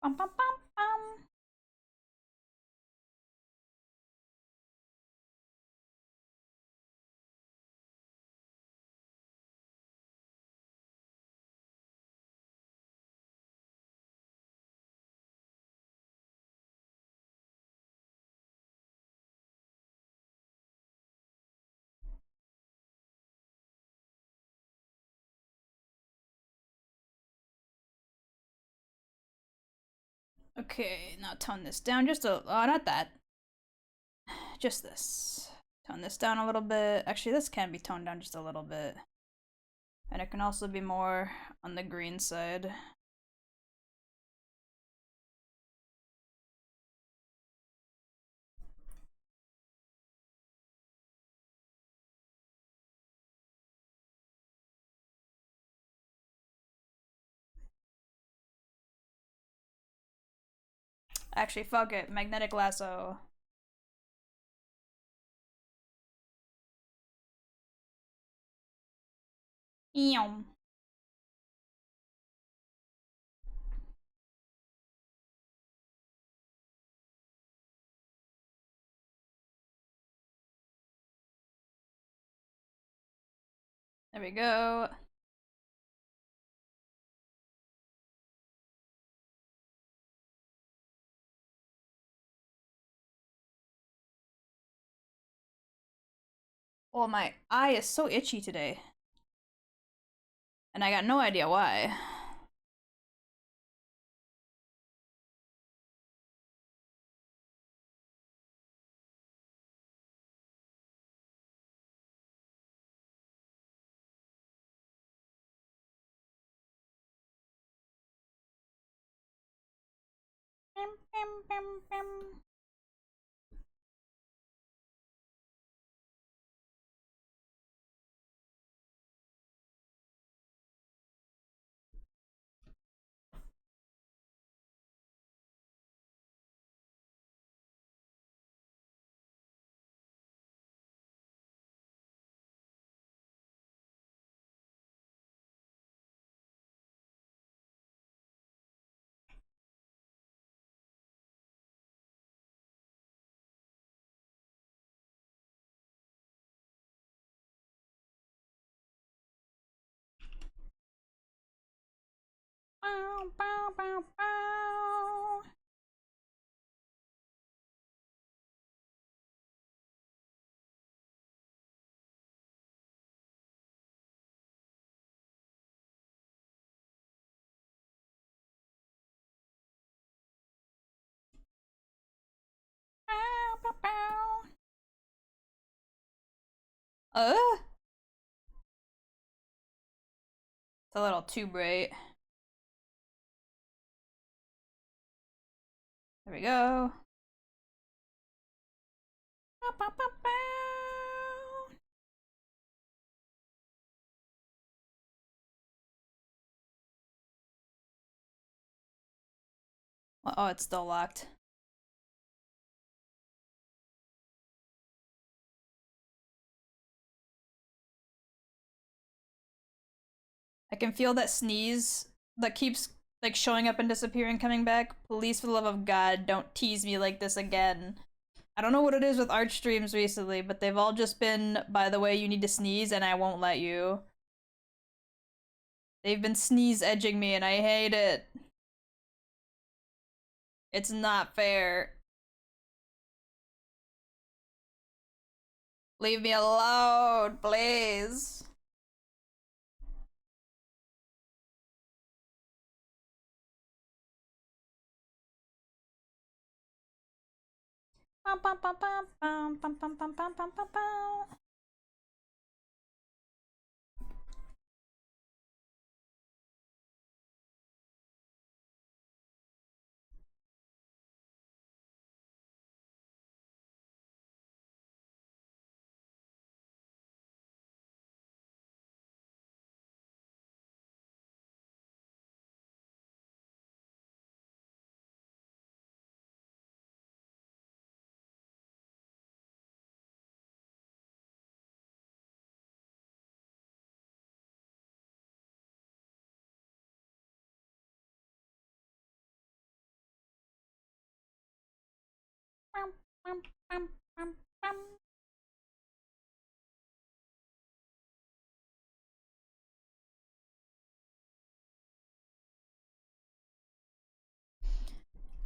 Bum, bum, bum, bum. Okay, now tone this down just a not that. Just this. Tone this down a little bit. Actually, this can be toned down just a little bit. And it can also be more on the green side. Actually, fuck it. Magnetic lasso. Eom. There we go. Oh, my eye is so itchy today. And I got no idea why. Bim, bim, bim, bim. Bow, bow, bow, bow. Bow, bow, bow. It's a little too bright. There we go. Bow, bow, bow, bow. Oh, it's still locked. can feel that sneeze that keeps like showing up and disappearing, coming back. Please, for the love of God, don't tease me like this again. I don't know what it is with art streams recently, but they've all just been, by the way, you need to sneeze and I won't let you. They've been sneeze edging me and I hate it. It's not fair. Leave me alone, please.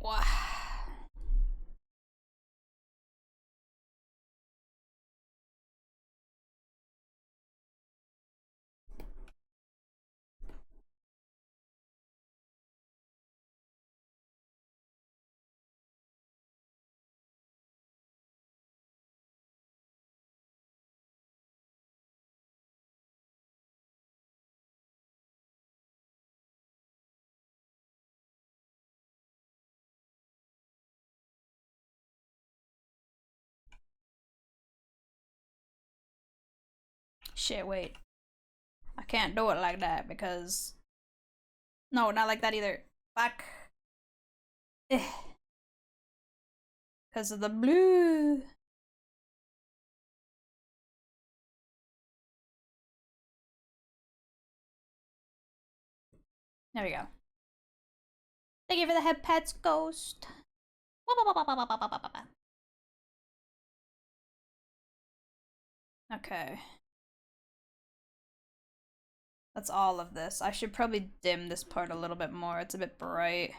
Wow. Shit, wait. I can't do it like that because... No, not like that either. Fuck. Because of the blue. There we go. Thank you for the head pets, Ghost. Okay. That's all of this. I should probably dim this part a little bit more. It's a bit bright.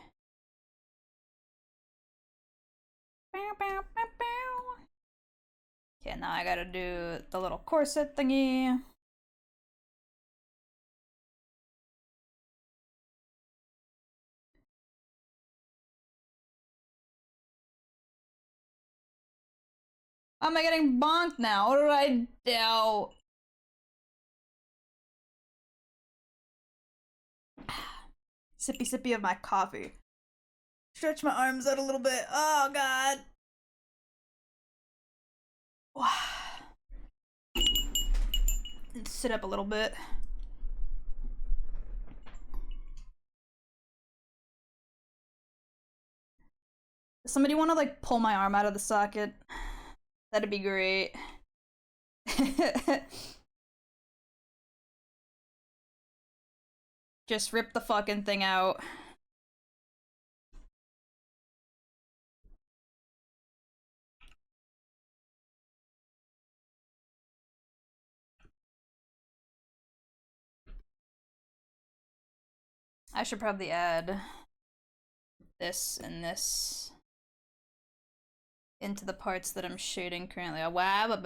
Okay, now I gotta do the little corset thingy. How am I getting bonked now? What did I do? Sippy sippy of my coffee. Stretch my arms out a little bit. Oh god. And sit up a little bit. Does somebody want to like pull my arm out of the socket? That'd be great. Just rip the fucking thing out. I should probably add this and this into the parts that I'm shading currently. Wow,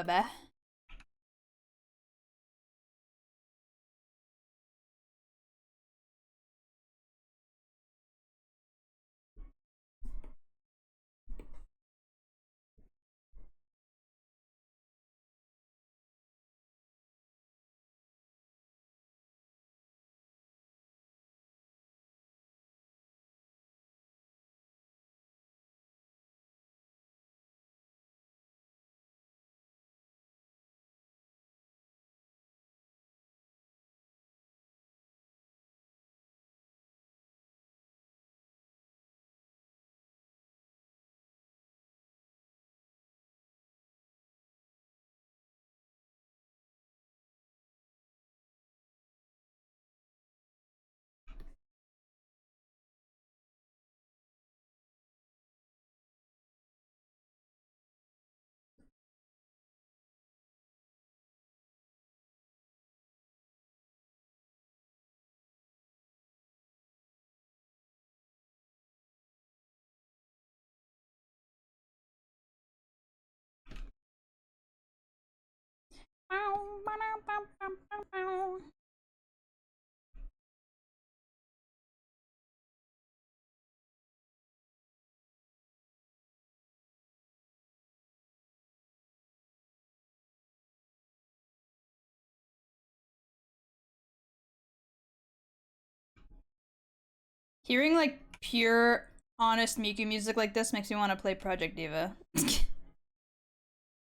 Hearing like pure, honest Miku music like this makes me want to play Project Diva.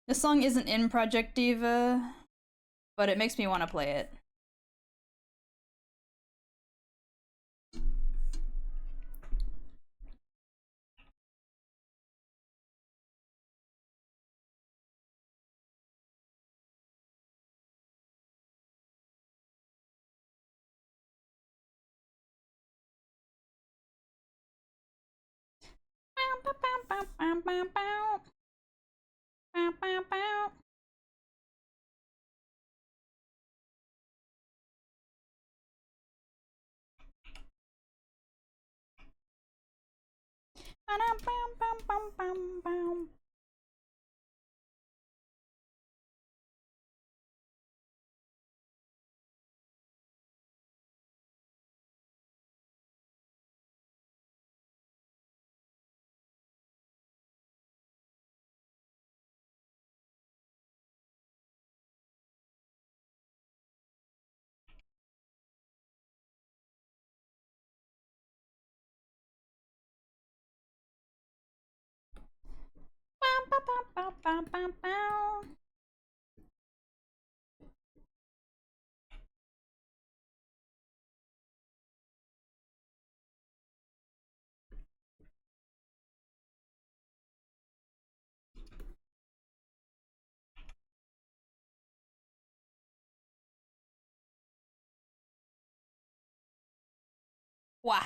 This song isn't in Project Diva, but it makes me want to play it. Wow.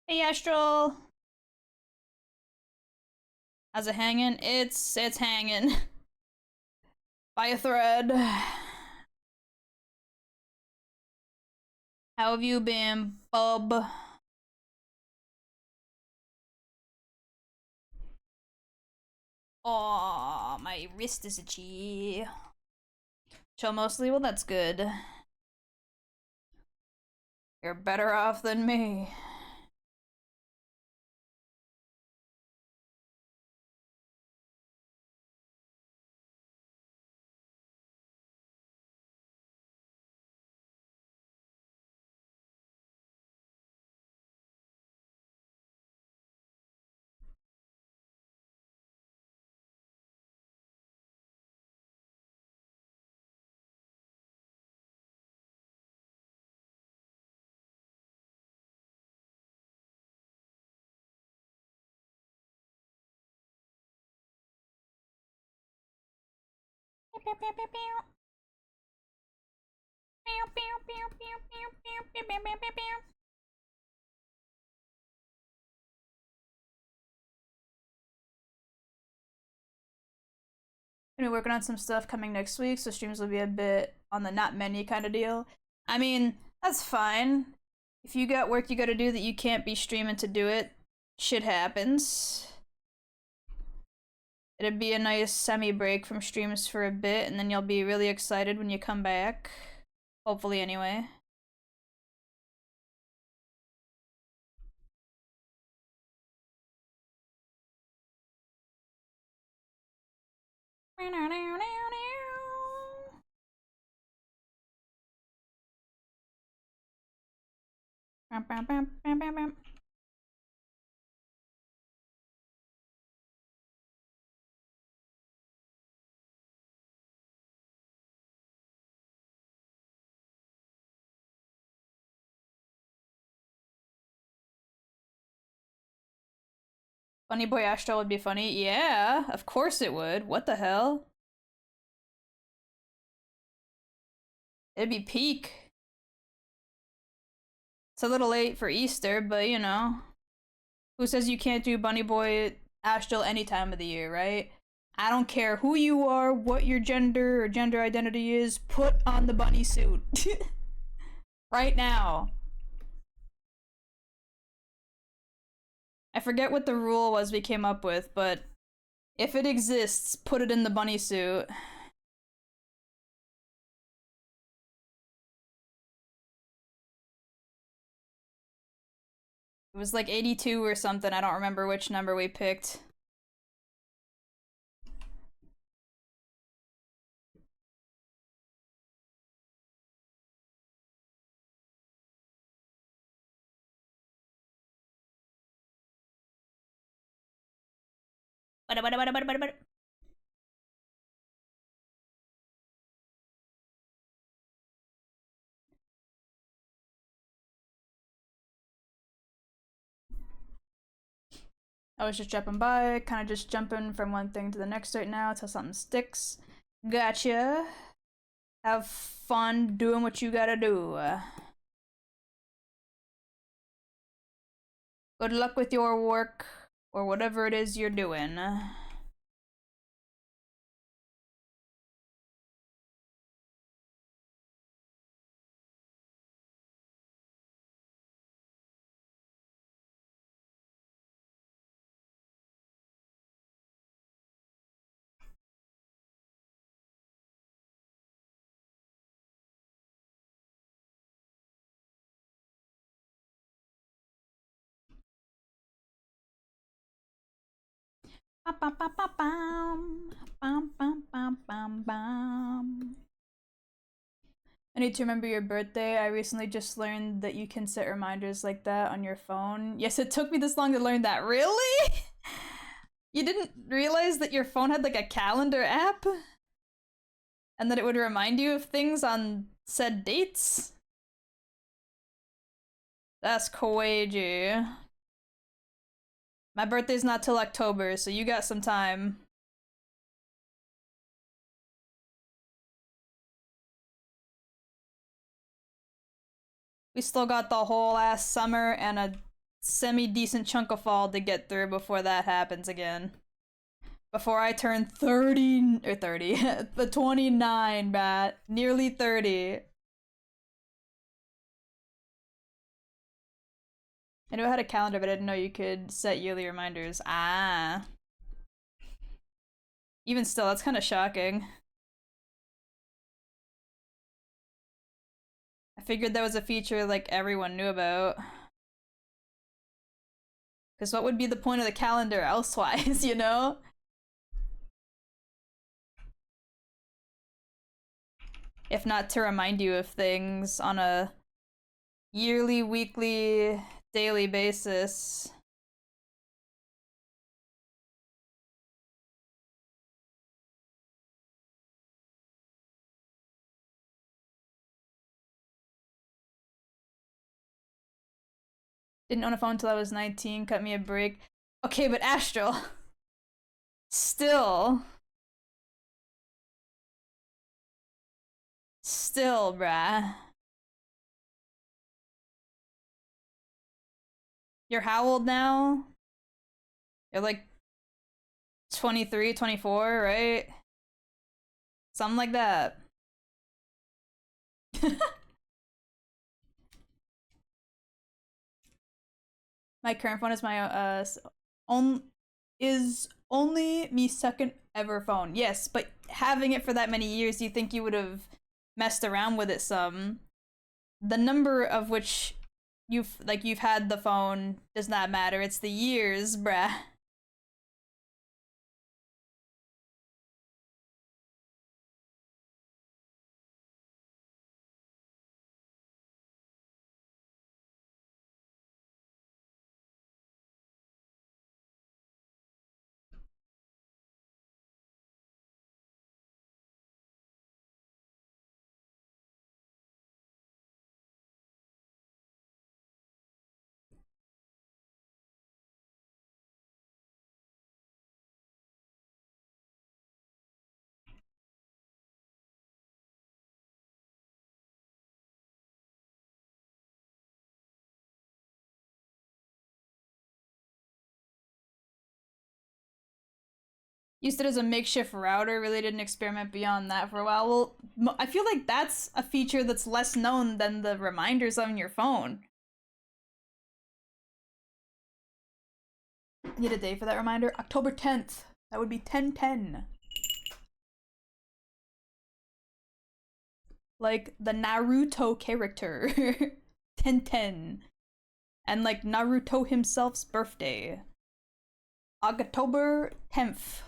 Hey Astral, how's it hanging? It's hanging by a thread. How have you been, bub? Oh, my wrist is itchy. Chill mostly? Well, that's good. You're better off than me. Gonna be working on some stuff coming next week, so streams will be a bit on the not many kind of deal. I mean, that's fine. If you got work you gotta do that you can't be streaming to do it, shit happens. It'd be a nice semi-break from streams for a bit, and then you'll be really excited when you come back. Hopefully, anyway. Funny Boy Astral would be funny. Yeah, of course it would. What the hell? It'd be peak. It's a little late for Easter, but you know. Who says you can't do Bunny Boy Astral any time of the year, right? I don't care who you are, what your gender or gender identity is, put on the bunny suit. Right now. I forget what the rule was we came up with, but if it exists, put it in the bunny suit. It was like 82 or something, I don't remember which number we picked. I was just jumping by, kind of just jumping from one thing to the next right now until something sticks. Gotcha. Have fun doing what you gotta do. Good luck with your work, or whatever it is you're doing. I need to remember your birthday. I recently just learned that you can set reminders like that on your phone. Yes, it took me this long to learn that. Really? You didn't realize that your phone had like a calendar app? And that it would remind you of things on said dates? That's crazy. My birthday's not till October, so you got some time. We still got the whole ass summer and a semi-decent chunk of fall to get through before that happens again. Before I turn 30, or 30, the 29, Matt. Nearly 30. I knew I had a calendar, but I didn't know you could set yearly reminders. Ah. Even still, that's kind of shocking. I figured that was a feature like everyone knew about. Because what would be the point of the calendar elsewise, you know? If not to remind you of things on a yearly, weekly, daily basis. Didn't own a phone until I was 19, cut me a break. Okay, but Astral. Still. still, bruh. You're how old now? You're like 23, 24, right? Something like that. My current phone is my on is only me second ever phone. Yes, but having it for that many years, you think you would have messed around with it some. The number of which you've had the phone does not matter. It's the years, bruh. Used it as a makeshift router, really didn't experiment beyond that for a while. Well, I feel like that's a feature that's less known than the reminders on your phone. Need a day for that reminder? October 10th. That would be 10/10. Like the Naruto character. 10/10. And like Naruto himself's birthday. October 10th.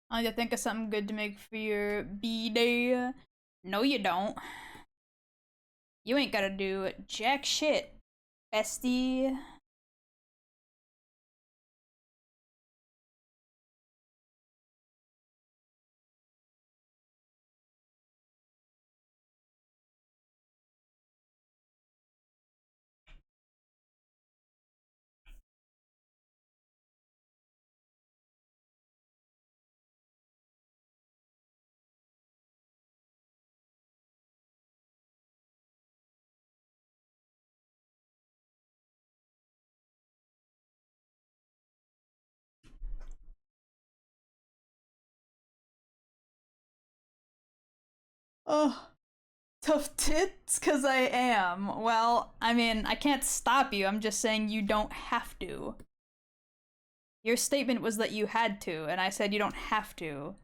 I need to think of something good to make for your B-day. No, you don't. You ain't gotta do jack shit, bestie. Oh, tough tits? Cause I am. Well, I mean, I can't stop you. I'm just saying you don't have to. Your statement was that you had to, and I said you don't have to.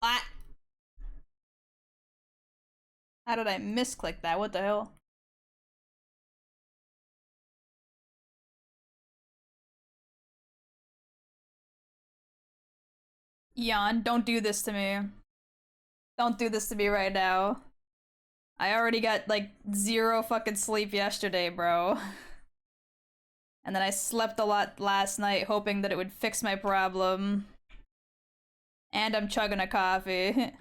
Ah! How did I misclick that? What the hell? Jan, don't do this to me. Don't do this to me right now. I already got like 0 fucking sleep yesterday, bro. And then I slept a lot last night hoping that it would fix my problem. And I'm chugging a coffee.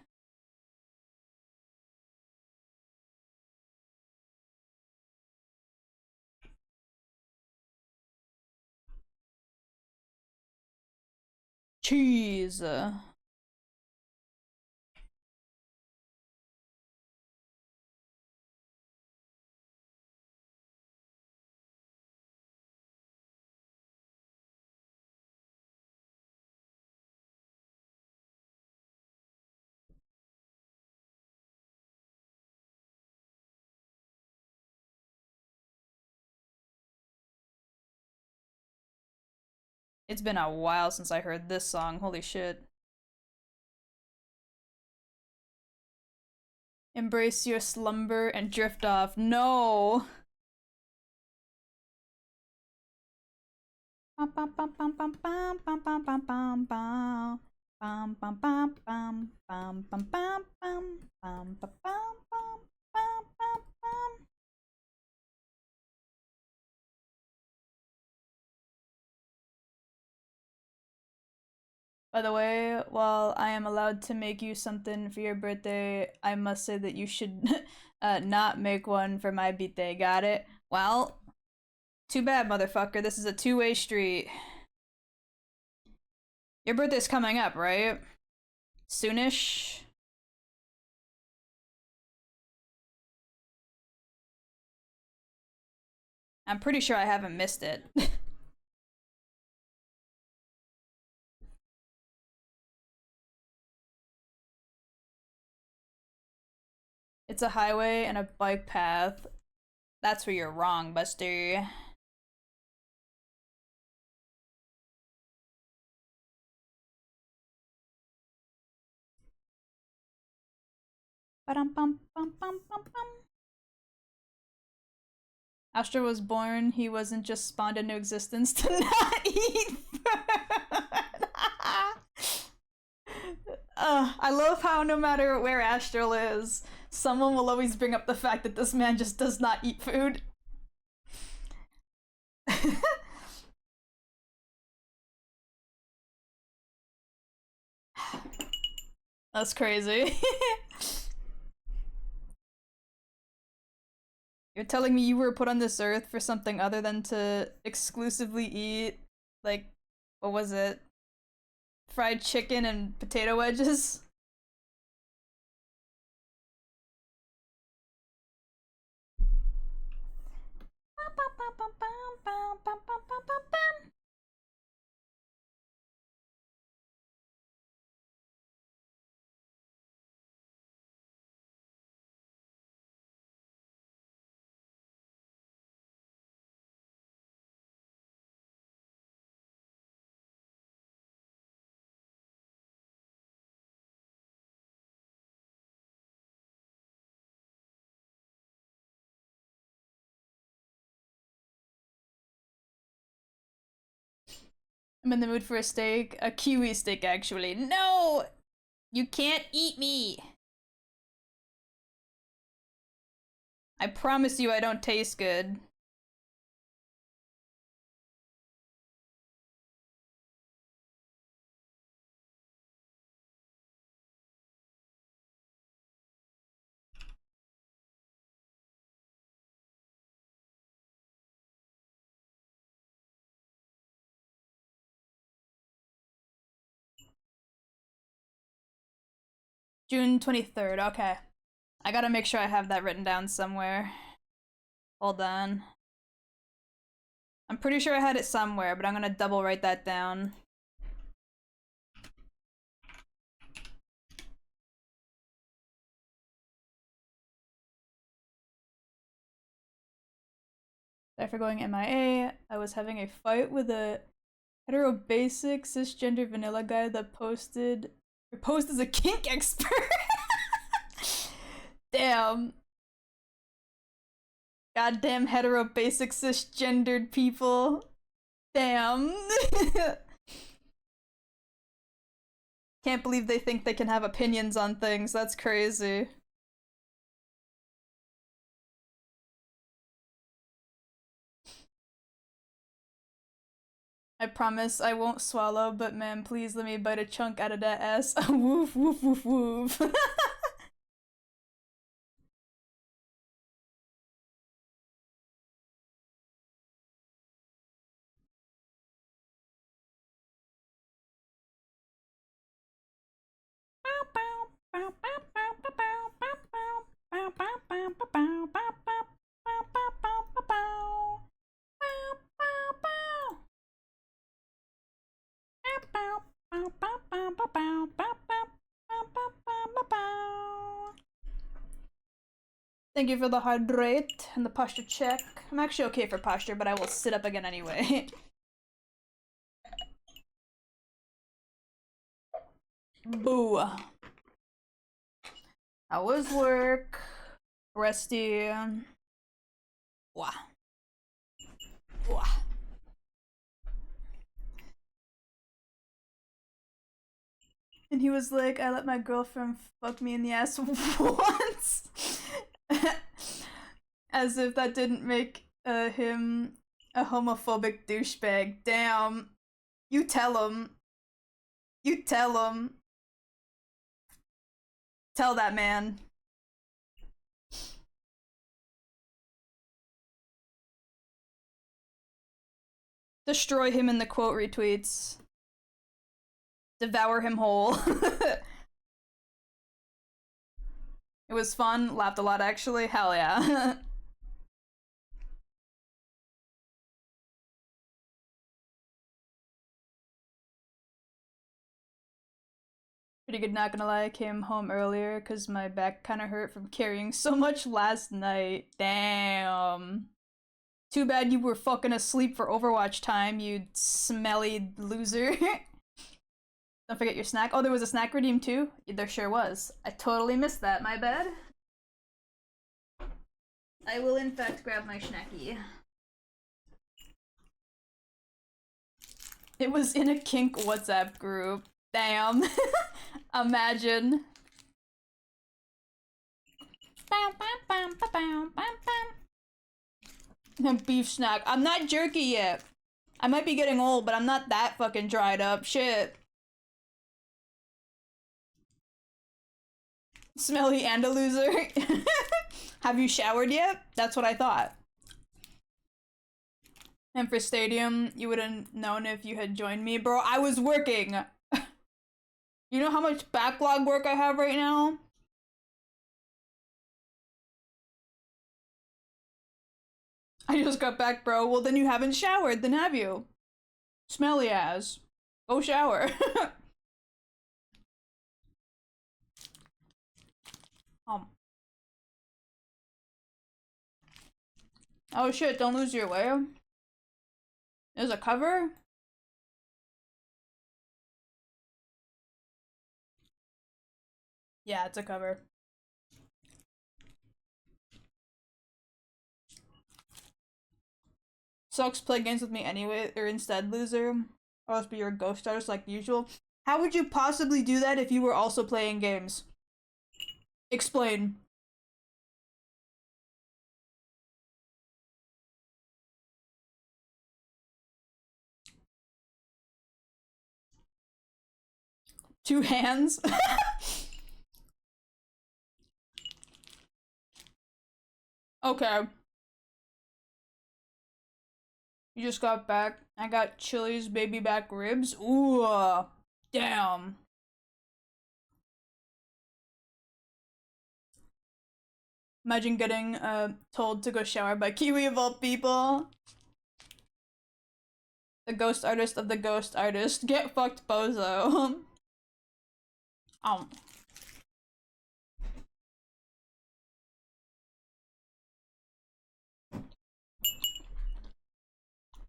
Cheese. It's been a while since I heard this song. Holy shit. Embrace your slumber and drift off. No! Bum bum bum bum bum bum bum bum bum bum bum. Bum bum bum bum bum bum bum bum bum bum bum bum bum bum. By the way, while I am allowed to make you something for your birthday, I must say that you should not make one for my birthday, got it? Well, too bad, motherfucker. This is a two-way street. Your birthday's coming up, right? Soonish? I'm pretty sure I haven't missed it. It's a highway and a bike path. That's where you're wrong, Buster. Astra was born, he wasn't just spawned into existence to not eat food. I love how no matter where Astral is, someone will always bring up the fact that this man just does not eat food. That's crazy. You're telling me you were put on this earth for something other than to exclusively eat, like, what was it? Fried chicken and potato wedges? I'm in the mood for a steak. A kiwi steak, actually. No! You can't eat me! I promise you I don't taste good. June 23rd, okay. I gotta make sure I have that written down somewhere. Hold on. I'm pretty sure I had it somewhere, but I'm gonna double write that down. Sorry for going MIA. I was having a fight with a hetero basic cisgender vanilla guy that posed as a kink expert. Damn. Goddamn hetero basic cisgendered people. Damn. Can't believe they think they can have opinions on things. That's crazy. I promise I won't swallow, but man, please let me bite a chunk out of that ass. Woof, woof, woof, woof. Thank you for the hydrate and the posture check. I'm actually okay for posture, but I will sit up again anyway. Boo. How was work? Resty. Wah. Wah. And he was like, I let my girlfriend fuck me in the ass once. As if that didn't make him a homophobic douchebag. Damn. You tell him. You tell him. Tell that man. Destroy him in the quote retweets. Devour him whole. It was fun. Laughed a lot, actually. Hell yeah. Pretty good, not gonna lie. I came home earlier because my back kind of hurt from carrying so much last night. Damn. Too bad you were fucking asleep for Overwatch time, you smelly loser. Don't forget your snack. Oh, there was a snack redeem too? There sure was. I totally missed that, my bad. I will in fact grab my snacky. It was in a kink WhatsApp group. Damn. Imagine. Beef snack. I'm not jerky yet. I might be getting old, but I'm not that fucking dried up. Shit. Smelly and a loser. Have you showered yet? That's what I thought. And for Stadium, you would have known if you had joined me. Bro, I was working. You know how much backlog work I have right now? I just got back, bro. Well, then you haven't showered, then have you? Smelly ass. Go shower. Oh shit, don't lose your way. There's a cover? Yeah, it's a cover. Sucks, play games with me anyway, or instead, loser. Or else be your ghost artist like usual. How would you possibly do that if you were also playing games? Explain. Two hands? Okay. You just got back. I got Chili's baby back ribs. Ooh, damn. Imagine getting told to go shower by Kiwi of all people. The ghost artist of the ghost artist. Get fucked, bozo.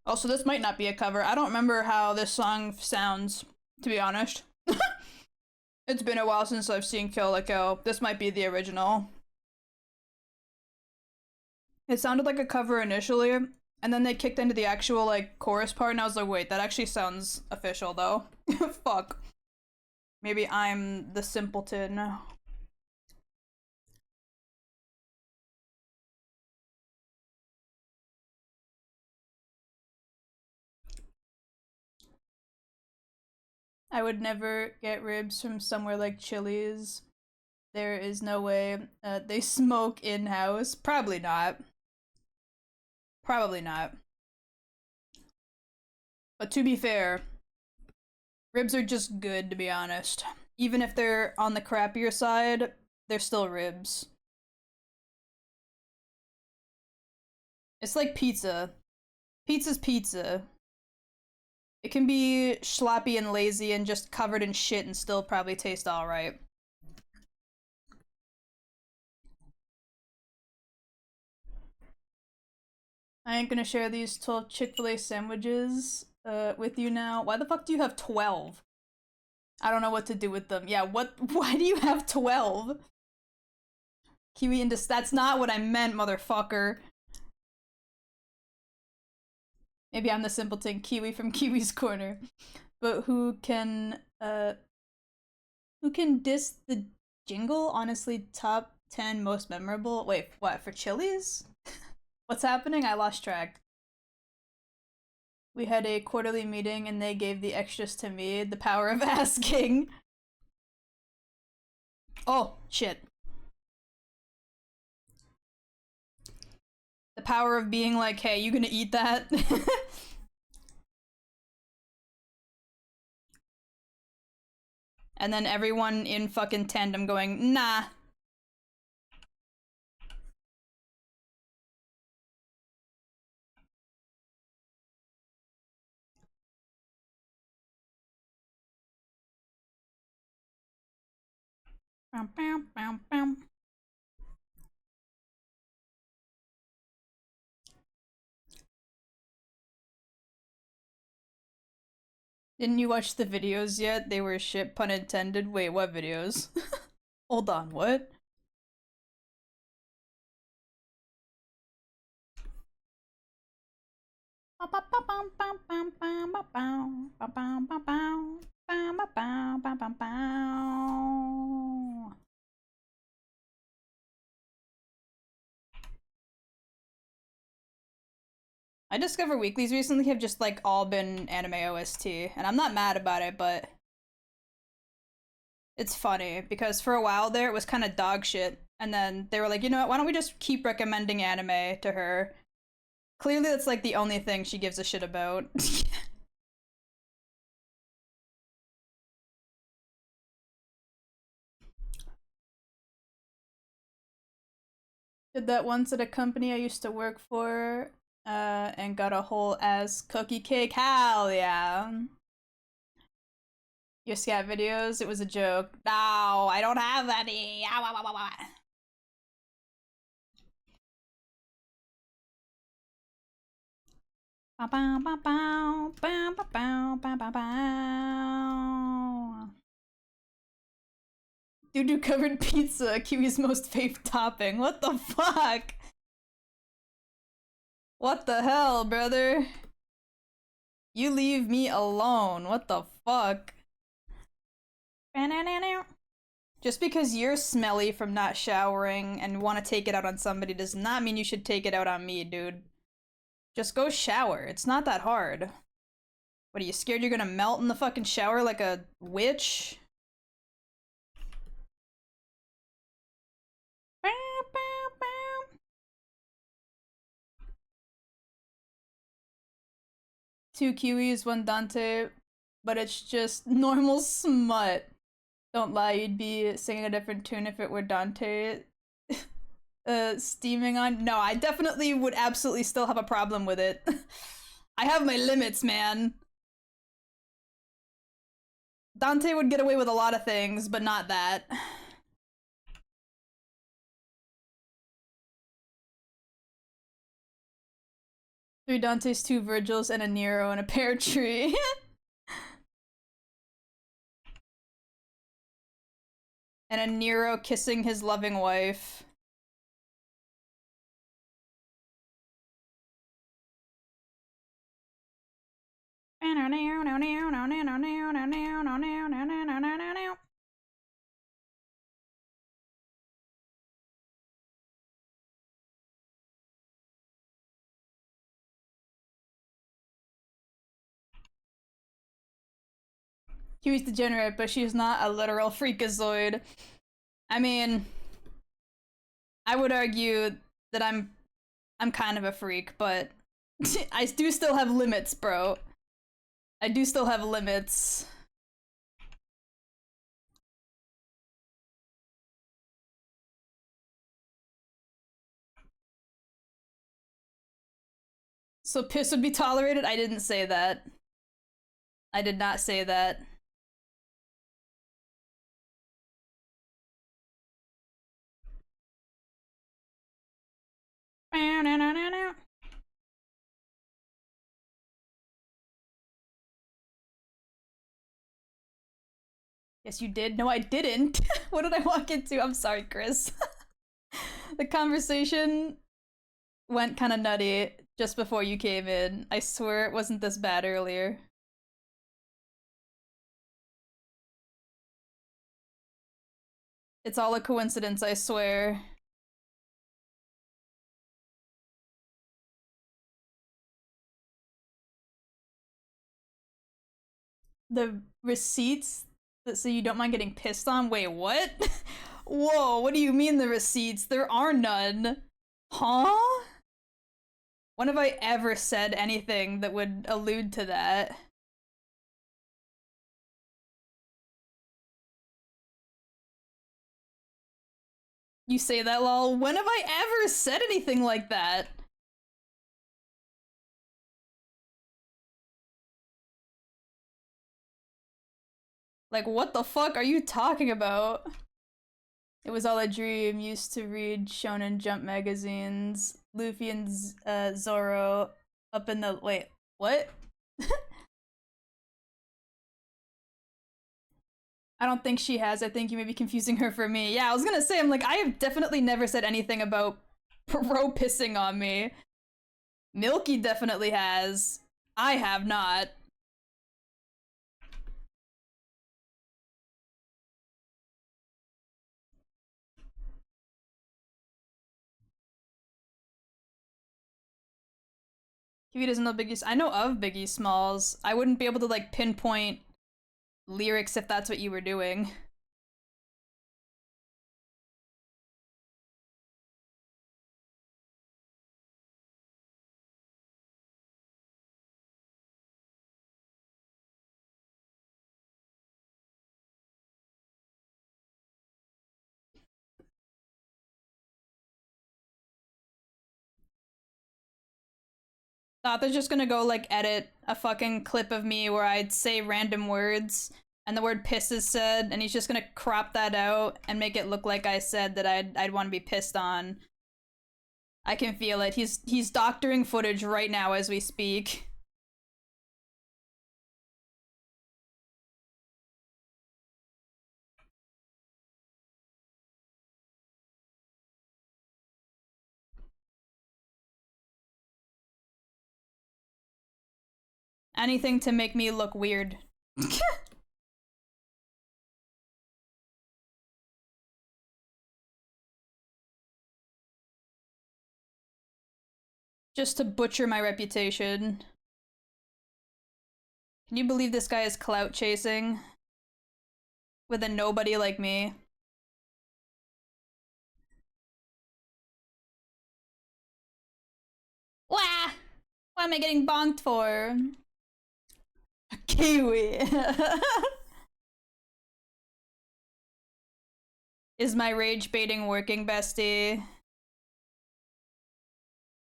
Also, this might not be a cover. I don't remember how this song sounds, to be honest. It's been a while since I've seen Kill La Kill. This might be the original. It sounded like a cover initially, and then they kicked into the actual, like, chorus part, and I was like, wait, that actually sounds official, though. Fuck. Maybe I'm the simpleton. I would never get ribs from somewhere like Chili's. There is no way. They smoke in-house. Probably not. Probably not. But to be fair, ribs are just good, to be honest. Even if they're on the crappier side, they're still ribs. It's like pizza. Pizza's pizza. It can be sloppy and lazy and just covered in shit and still probably taste alright. I ain't gonna share these 12 Chick-fil-A sandwiches with you now. Why the fuck do you have 12? I don't know what to do with them. Yeah, what? Why do you have 12? Kiwi into. That's not what I meant, motherfucker. Maybe I'm the simpleton Kiwi from Kiwi's Corner. But who can diss the jingle? Honestly, top 10 most memorable. Wait, what, for Chili's? What's happening? I lost track. We had a quarterly meeting and they gave the extras to me. The power of asking. Oh, shit. The power of being like, hey, you gonna eat that? And then everyone in fucking tandem going, nah. Bam, bam, bam, bam. Didn't you watch the videos yet? They were shit, pun intended. Wait, what videos? Hold on, what? I discover weeklies recently have just like all been anime OST, and I'm not mad about it, but it's funny because for a while there it was kind of dog shit, and then they were like, you know what, why don't we just keep recommending anime to her? Clearly that's like the only thing she gives a shit about. Did that once at a company I used to work for, and got a whole ass cookie cake. Hell yeah. Your scat videos, it was a joke. No, I don't have any. Ow, ow, ow, ow, ow. Doo-doo covered pizza, Kiwi's most fave topping. What the fuck? What the hell, brother? You leave me alone. What the fuck? Just because you're smelly from not showering and want to take it out on somebody does not mean you should take it out on me, dude. Just go shower. It's not that hard. What, are you scared you're gonna melt in the fucking shower like a witch? Two Kiwis, one Dante, but it's just normal smut. Don't lie, you'd be singing a different tune if it were Dante steaming on. No, I definitely would absolutely still have a problem with it. I have my limits, man. Dante would get away with a lot of things, but not that. Three Dantes, two Virgils, and a Nero, and a pear tree. And a Nero kissing his loving wife. Kiwi's degenerate, but she's not a literal freakazoid. I mean, I would argue that I'm kind of a freak, but I do still have limits, bro. I do still have limits. So piss would be tolerated? I didn't say that. I did not say that. Yes, you did. No, I didn't. What did I walk into? I'm sorry, Chris. The conversation went kind of nutty just before you came in. I swear it wasn't this bad earlier. It's all a coincidence, I swear. The receipts that say you don't mind getting pissed on? Wait, what? Whoa, what do you mean the receipts? There are none. Huh? When have I ever said anything that would allude to that? You say that, lol. When have I ever said anything like that? Like, what the fuck are you talking about? It was all a dream. Used to read Shonen Jump magazines. Luffy and Zoro up in the. Wait, what? I don't think she has. I think you may be confusing her for me. Yeah, I was gonna say, I'm like, I have definitely never said anything about Pro pissing on me. Milky definitely has. I have not. Kiwi doesn't know Biggie. I know of Biggie Smalls. I wouldn't be able to like pinpoint lyrics if that's what you were doing. Thought they're just gonna go like edit a fucking clip of me where I'd say random words and the word piss is said, and he's just gonna crop that out and make it look like I said that I'd want to be pissed on. I can feel it. He's doctoring footage right now as we speak. Anything to make me look weird. Just to butcher my reputation. Can you believe this guy is clout chasing? With a nobody like me. Wah! What am I getting bonked for? A Kiwi! Is my rage baiting working, bestie?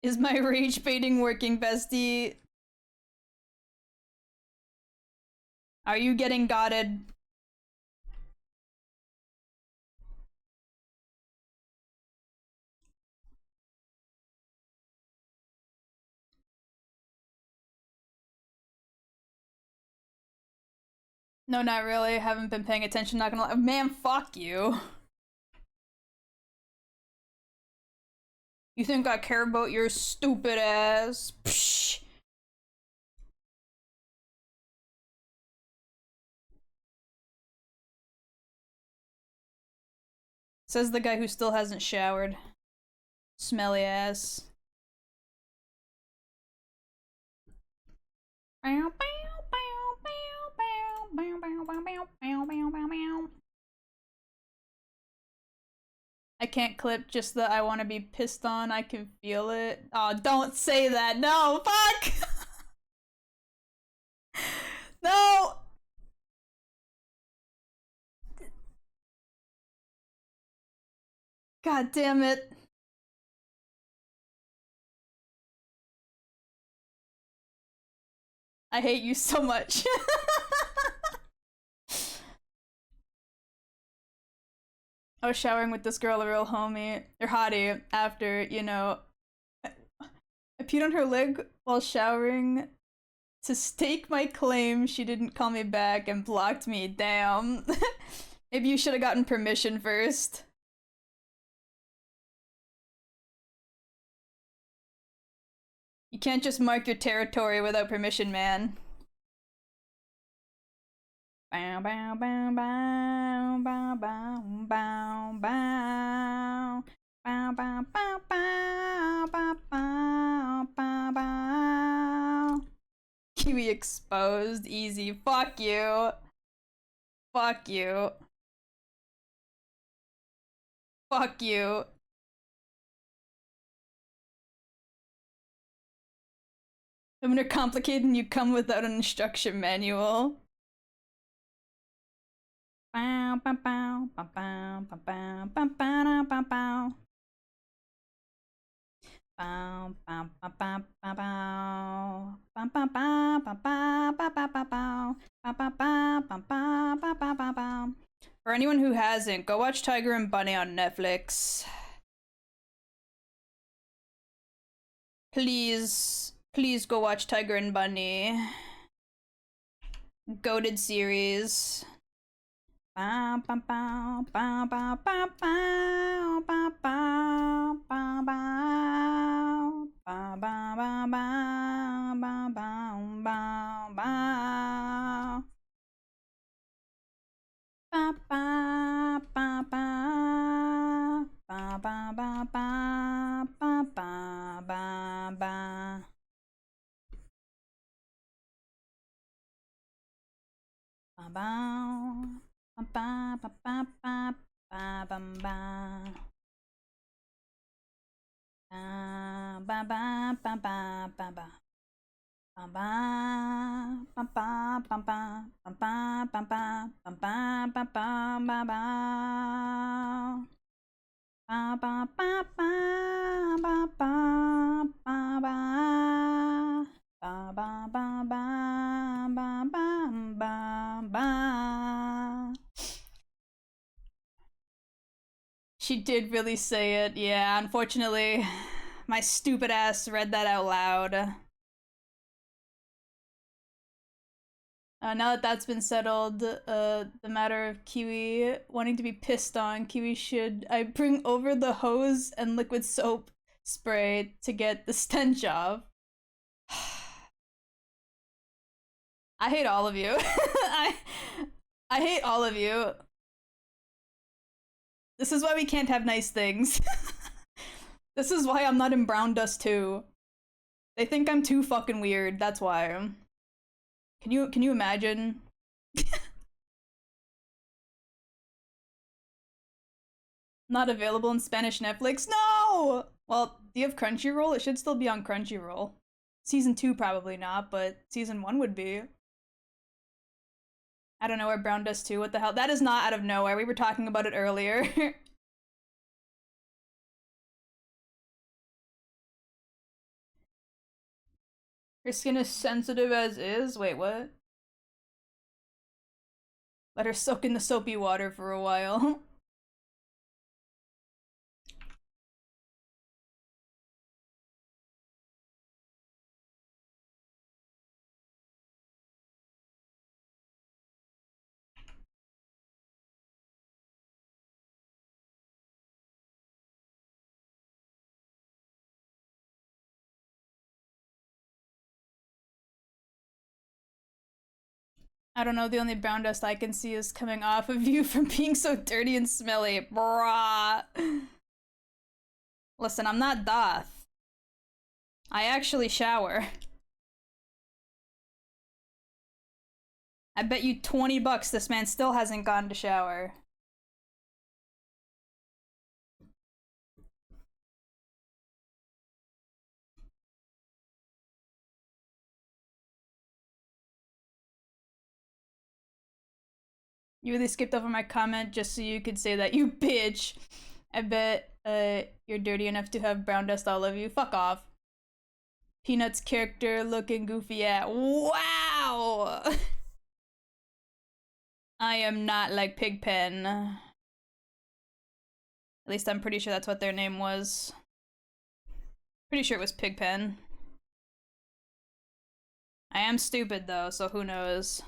Is my rage baiting working, bestie? Are you getting gotted? No, not really. Haven't been paying attention, not gonna lie. Man, fuck you. You think I care about your stupid ass? Psh. Says the guy who still hasn't showered. Smelly ass. I can't clip just the I want to be pissed on. I can feel it. Oh, don't say that. No, fuck. No. God damn it. I hate you so much. I was showering with this girl, a real homie, or hottie, after, you know, I peed on her leg while showering To stake my claim, she didn't call me back and blocked me. Damn. Maybe you should have gotten permission first. You can't just mark your territory without permission, man. Bow, bow, bow, bow, bow, bow, bow, bow. Bow, bow, bow, bow, bow, bow, bow, bow. Kiwi exposed. Easy. Fuck you. Fuck you. Fuck you. I'm gonna complicate and you come without an instruction manual. Bow, bow, bow, bow, bow, bow, bow, bow, bow, bow, bow. Bow, bow, bow, bow, bow, bow. Bow, bow, bow, bow, bow, bow, bow, bow, bow. Bow, bow, bow, bow, bow, bow, bow, bow, bow. For anyone who hasn't, go watch Tiger and Bunny on Netflix. Please, please go watch Tiger and Bunny. Goated series. Bow, bow, bow, bow, bow, bow, bow, bow, bow, bow, bow. Bow, bow, bow, bow, bow, bow, bow, bow. Ba ba ba ba ba ba ba ba ba ba ba ba. Ba ba ba ba ba ba ba ba ba ba. Ba ba ba ba ba ba. Ba ba ba ba ba ba ba ba ba ba ba ba ba ba ba ba. Ba ba ba ba ba ba ba ba. Ba ba ba ba ba ba ba ba. She did really say it. Yeah, unfortunately, my stupid ass read that out loud. Now that that's been settled, the matter of Kiwi wanting to be pissed on, Kiwi should I bring over the hose and liquid soap spray to get the stench off. I hate all of you. I hate all of you. This is why we can't have nice things. This is why I'm not in Brown Dust 2. They think I'm too fucking weird, that's why. Can you imagine? Not available in Spanish Netflix? No! Well, do you have Crunchyroll? It should still be on Crunchyroll. Season 2 probably not, but Season 1 would be. I don't know where Brown Dust 2, what the hell? That is not out of nowhere, we were talking about it earlier. Her skin is sensitive as is? Wait, what? Let her soak in the soapy water for a while. I don't know, the only brown dust I can see is coming off of you from being so dirty and smelly. Brah. Listen, I'm not Doth. I actually shower. I bet you 20 bucks this man still hasn't gone to shower. You really skipped over my comment just so you could say that, you bitch. I bet you're dirty enough to have brown dust all over you. Fuck off. Peanut's character looking goofy at. Wow! I am not like Pigpen. At least I'm pretty sure that's what their name was. Pretty sure it was Pigpen. I am stupid though, so who knows?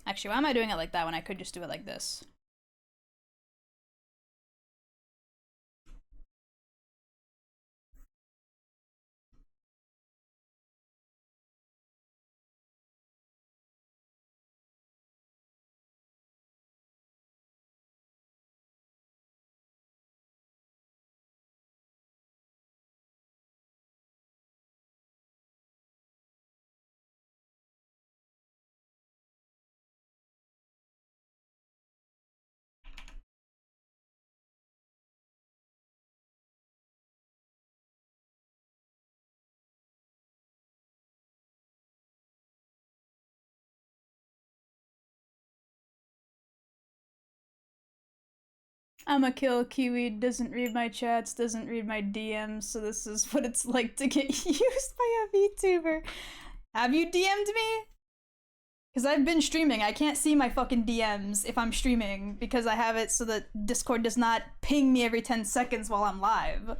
Actually, why am I doing it like that when I could just do it like this? I'ma kill Kiwi, doesn't read my chats, doesn't read my DMs, so this is what it's like to get used by a VTuber. Have you DM'd me? Because I've been streaming. I can't see my fucking DMs if I'm streaming because I have it so that Discord does not ping me every 10 seconds while I'm live.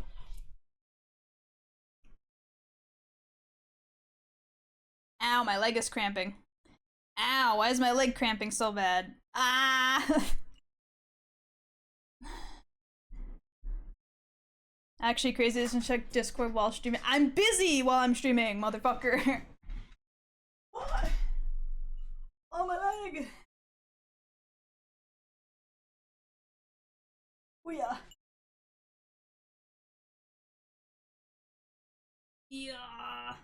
Ow, my leg is cramping. Ow, why is my leg cramping so bad? Ah! Actually, crazy doesn't check Discord while streaming. I'm busy while I'm streaming, motherfucker. What? Oh, my leg. Oh, yeah. Yeah.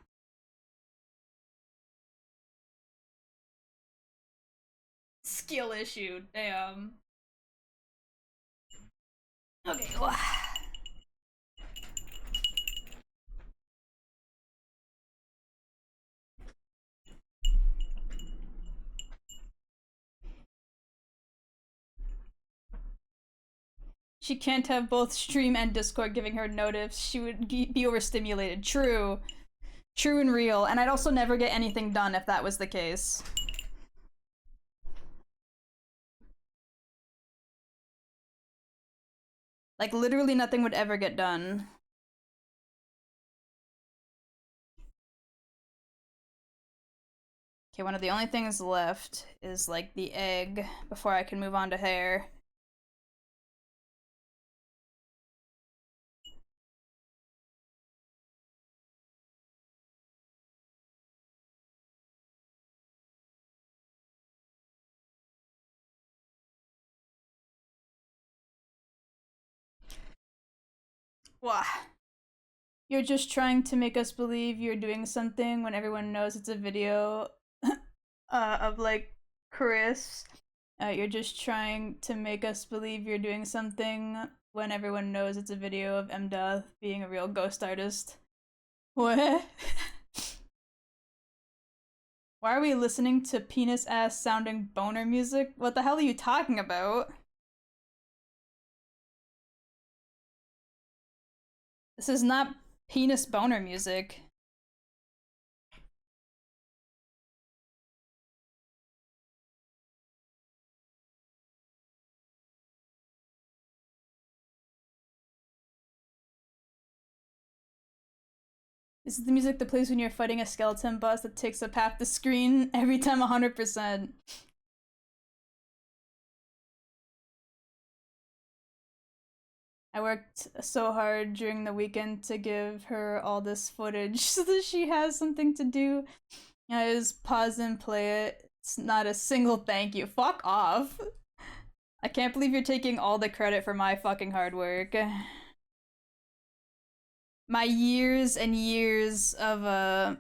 Skill issue, damn. Okay. She can't have both stream and Discord giving her notifs. She would be overstimulated. True. True and real. And I'd also never get anything done if that was the case. Like, literally nothing would ever get done. Okay, one of the only things left is, like, the egg before I can move on to hair. Wah. You're just trying to make us believe you're doing something when everyone knows it's a video of, like, Chris. You're just trying to make us believe you're doing something when everyone knows it's a video of Mduth being a real ghost artist. What? Why are we listening to penis ass sounding boner music? What the hell are you talking about? This is not penis boner music. This is the music that plays when you're fighting a skeleton boss that takes up half the screen every time 100%. I worked so hard during the weekend to give her all this footage so that she has something to do. I just pause and play it. It's not a single thank you. Fuck off. I can't believe you're taking all the credit for my fucking hard work. My years and years of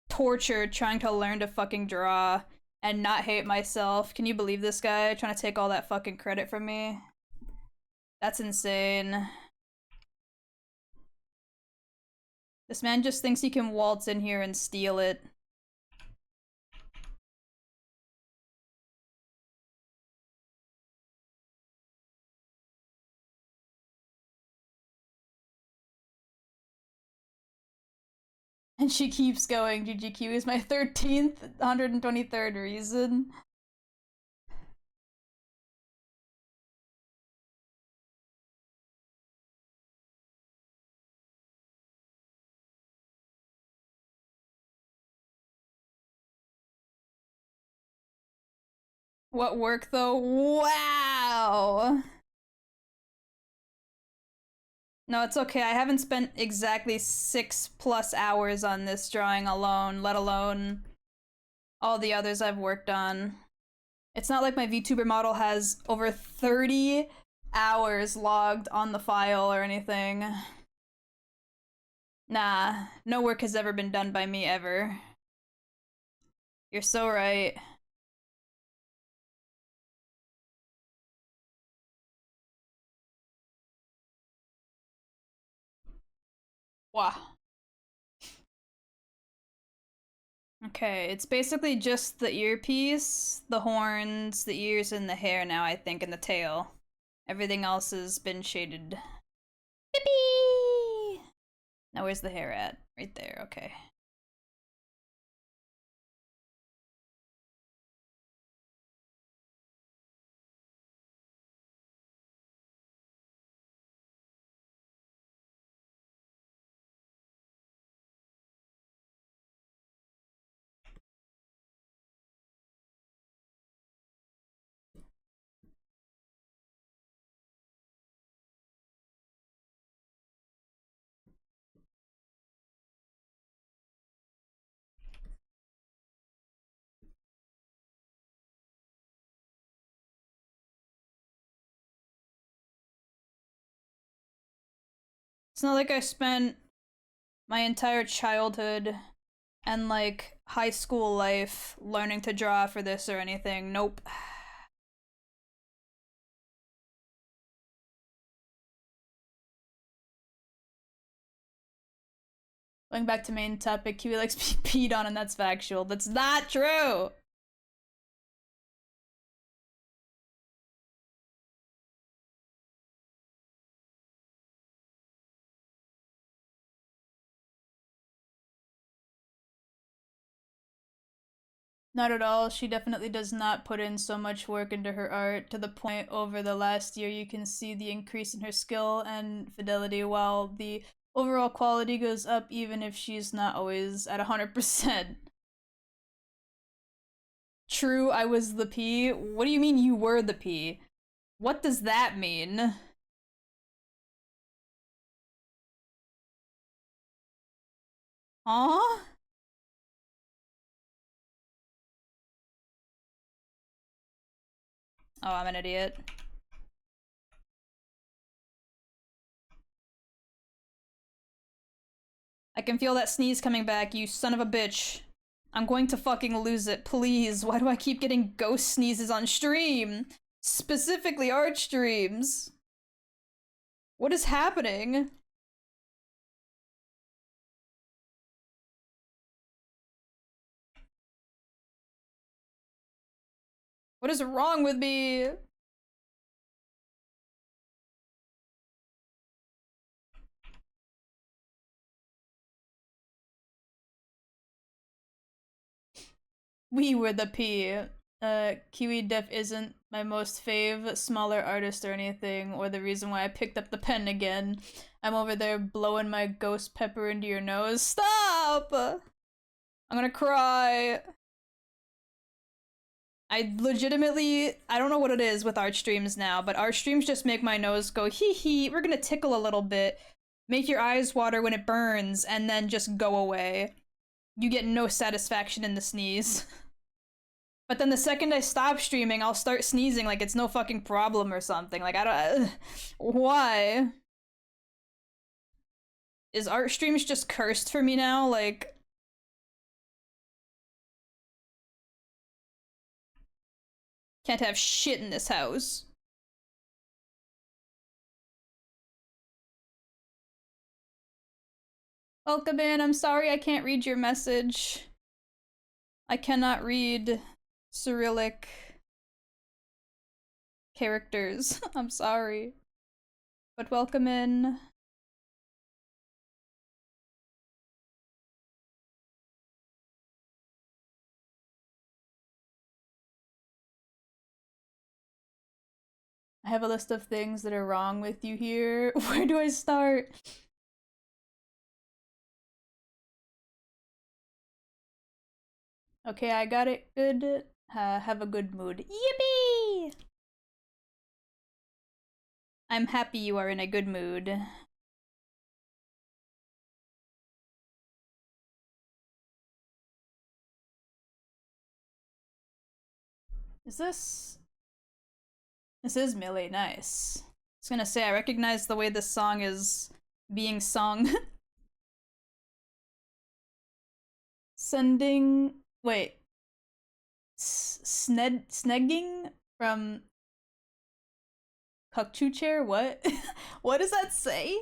torture trying to learn to fucking draw and not hate myself. Can you believe this guy trying to take all that fucking credit from me? That's insane. This man just thinks he can waltz in here and steal it. And she keeps going. GG Kiwi is my 13th, 123rd reason. What work though? Wow! No, it's okay. I haven't spent exactly 6+ hours on this drawing alone, let alone all the others I've worked on. It's not like my VTuber model has over 30 hours logged on the file or anything. Nah, no work has ever been done by me ever. You're so right. Wow. Okay, it's basically just the earpiece, the horns, the ears, and the hair now, I think, and the tail. Everything else has been shaded. Yippee! Now where's the hair at? Right there, okay. It's not like I spent my entire childhood and like high school life learning to draw for this or anything. Nope. Going back to main topic, Kiwi likes being peed on, and that's factual. That's not true! Not at all. She definitely does not put in so much work into her art to the point over the last year you can see the increase in her skill and fidelity while the overall quality goes up even if she's not always at 100%. True, I was the P. What do you mean you were the P? What does that mean? Huh? Oh, I'm an idiot. I can feel that sneeze coming back, you son of a bitch. I'm going to fucking lose it, please. Why do I keep getting ghost sneezes on stream? Specifically art streams. What is happening? What is wrong with me? We were the P. Kiwi Def isn't my most fave smaller artist or anything, or the reason why I picked up the pen again. I'm over there blowing my ghost pepper into your nose. Stop! I'm gonna cry. I legitimately, I don't know what it is with art streams now, but art streams just make my nose go hee hee. We're gonna tickle a little bit, make your eyes water when it burns, and then just go away. You get no satisfaction in the sneeze. But then the second I stop streaming, I'll start sneezing like it's no fucking problem or something. Like, I don't. Why? Is art streams just cursed for me now? Like. Can't have shit in this house. Welcome in, I'm sorry I can't read your message. I cannot read Cyrillic characters. I'm sorry. But welcome in. I have a list of things that are wrong with you here. Where do I start? Okay, I got it. Good. Have a good mood. Yippee! I'm happy you are in a good mood. Is this... This is Millie, nice. I was gonna say, I recognize the way this song is being sung. Sending... Wait. Snegging from Kukchu chair? What? What does that say?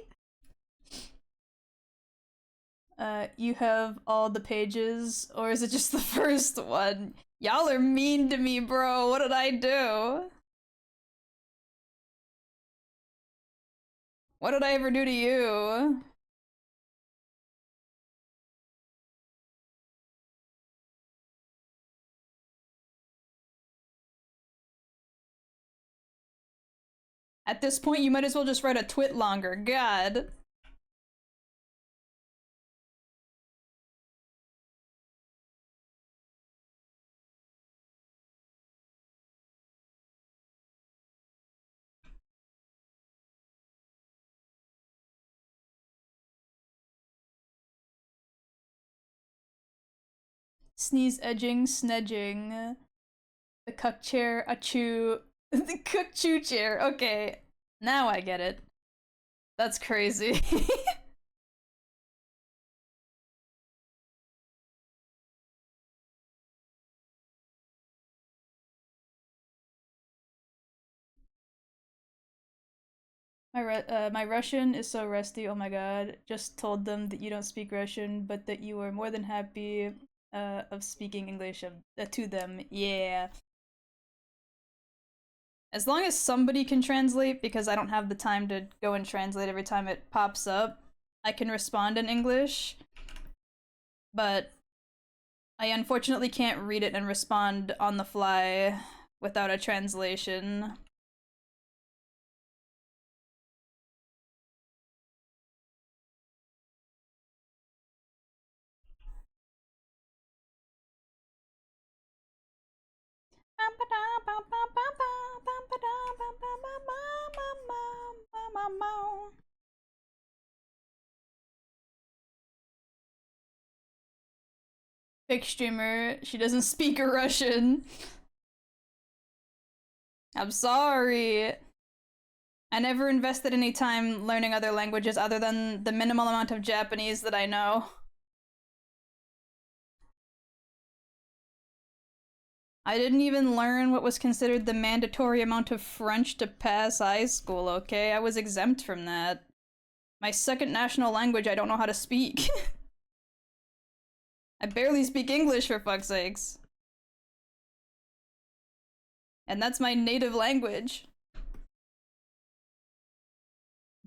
You have all the pages, or is it just the first one? Y'all are mean to me, bro. What did I do? What did I ever do to you? At this point, you might as well just write a twit longer. God. Sneeze edging, snedging. The cuck chair, a chew. The cook chew chair. Okay. Now I get it. That's crazy. My Russian is so rusty. Oh my god. Just told them that you don't speak Russian, but that you are more than happy of speaking English to them. Yeah. As long as somebody can translate, because I don't have the time to go and translate every time it pops up, I can respond in English. But I unfortunately can't read it and respond on the fly without a translation. Fake streamer, she doesn't speak Russian. I'm sorry. I never invested any time learning other languages other than the minimal amount of Japanese that I know. I didn't even learn what was considered the mandatory amount of French to pass high school, okay? I was exempt from that. My second national language I don't know how to speak. I barely speak English, for fuck's sakes. And that's my native language.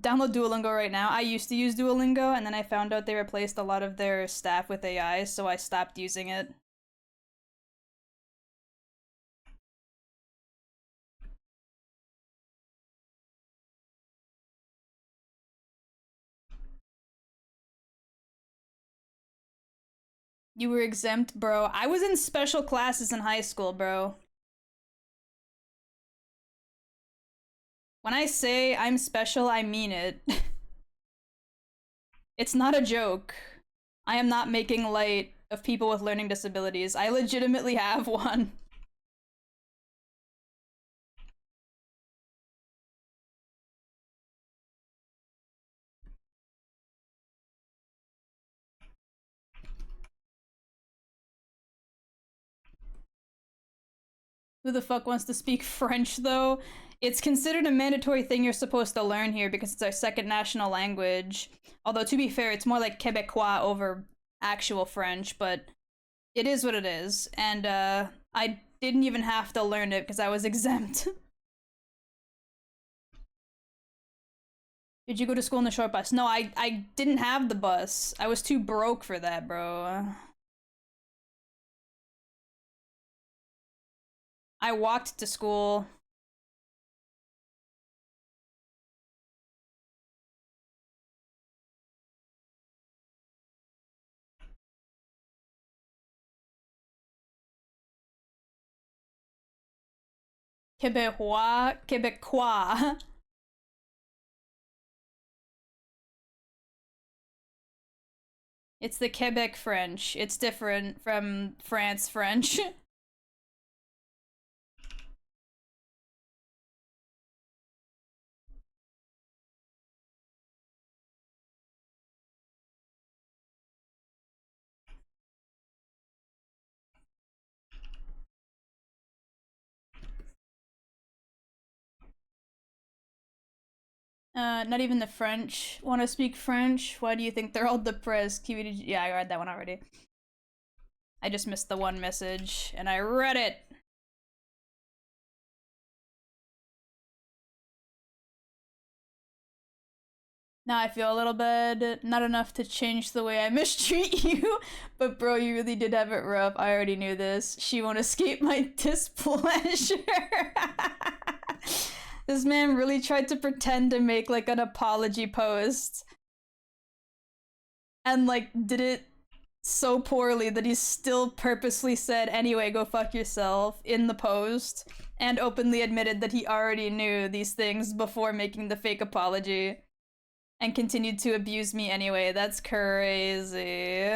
Download Duolingo right now. I used to use Duolingo, and then I found out they replaced a lot of their staff with AI, so I stopped using it. You were exempt, bro. I was in special classes in high school, bro. When I say I'm special, I mean it. It's not a joke. I am not making light of people with learning disabilities. I legitimately have one. Who the fuck wants to speak French, though? It's considered a mandatory thing you're supposed to learn here because it's our second national language. Although, to be fair, it's more like Quebecois over actual French, but it is what it is. And, I didn't even have to learn it because I was exempt. Did you go to school in the short bus? No, I didn't have the bus. I was too broke for that, bro. I walked to school. Québécois, Québécois. It's the Quebec French. It's different from France French. Not even the French want to speak French. Why do you think they're all depressed? Kiwi, yeah, I read that one already. I just missed the one message, and I read it! Now I feel a little bad. Not enough to change the way I mistreat you, but bro, you really did have it rough. I already knew this. She won't escape my displeasure. This man really tried to pretend to make like an apology post. And like did it so poorly that he still purposely said, anyway, go fuck yourself in the post, and openly admitted that he already knew these things before making the fake apology. And continued to abuse me anyway. That's crazy.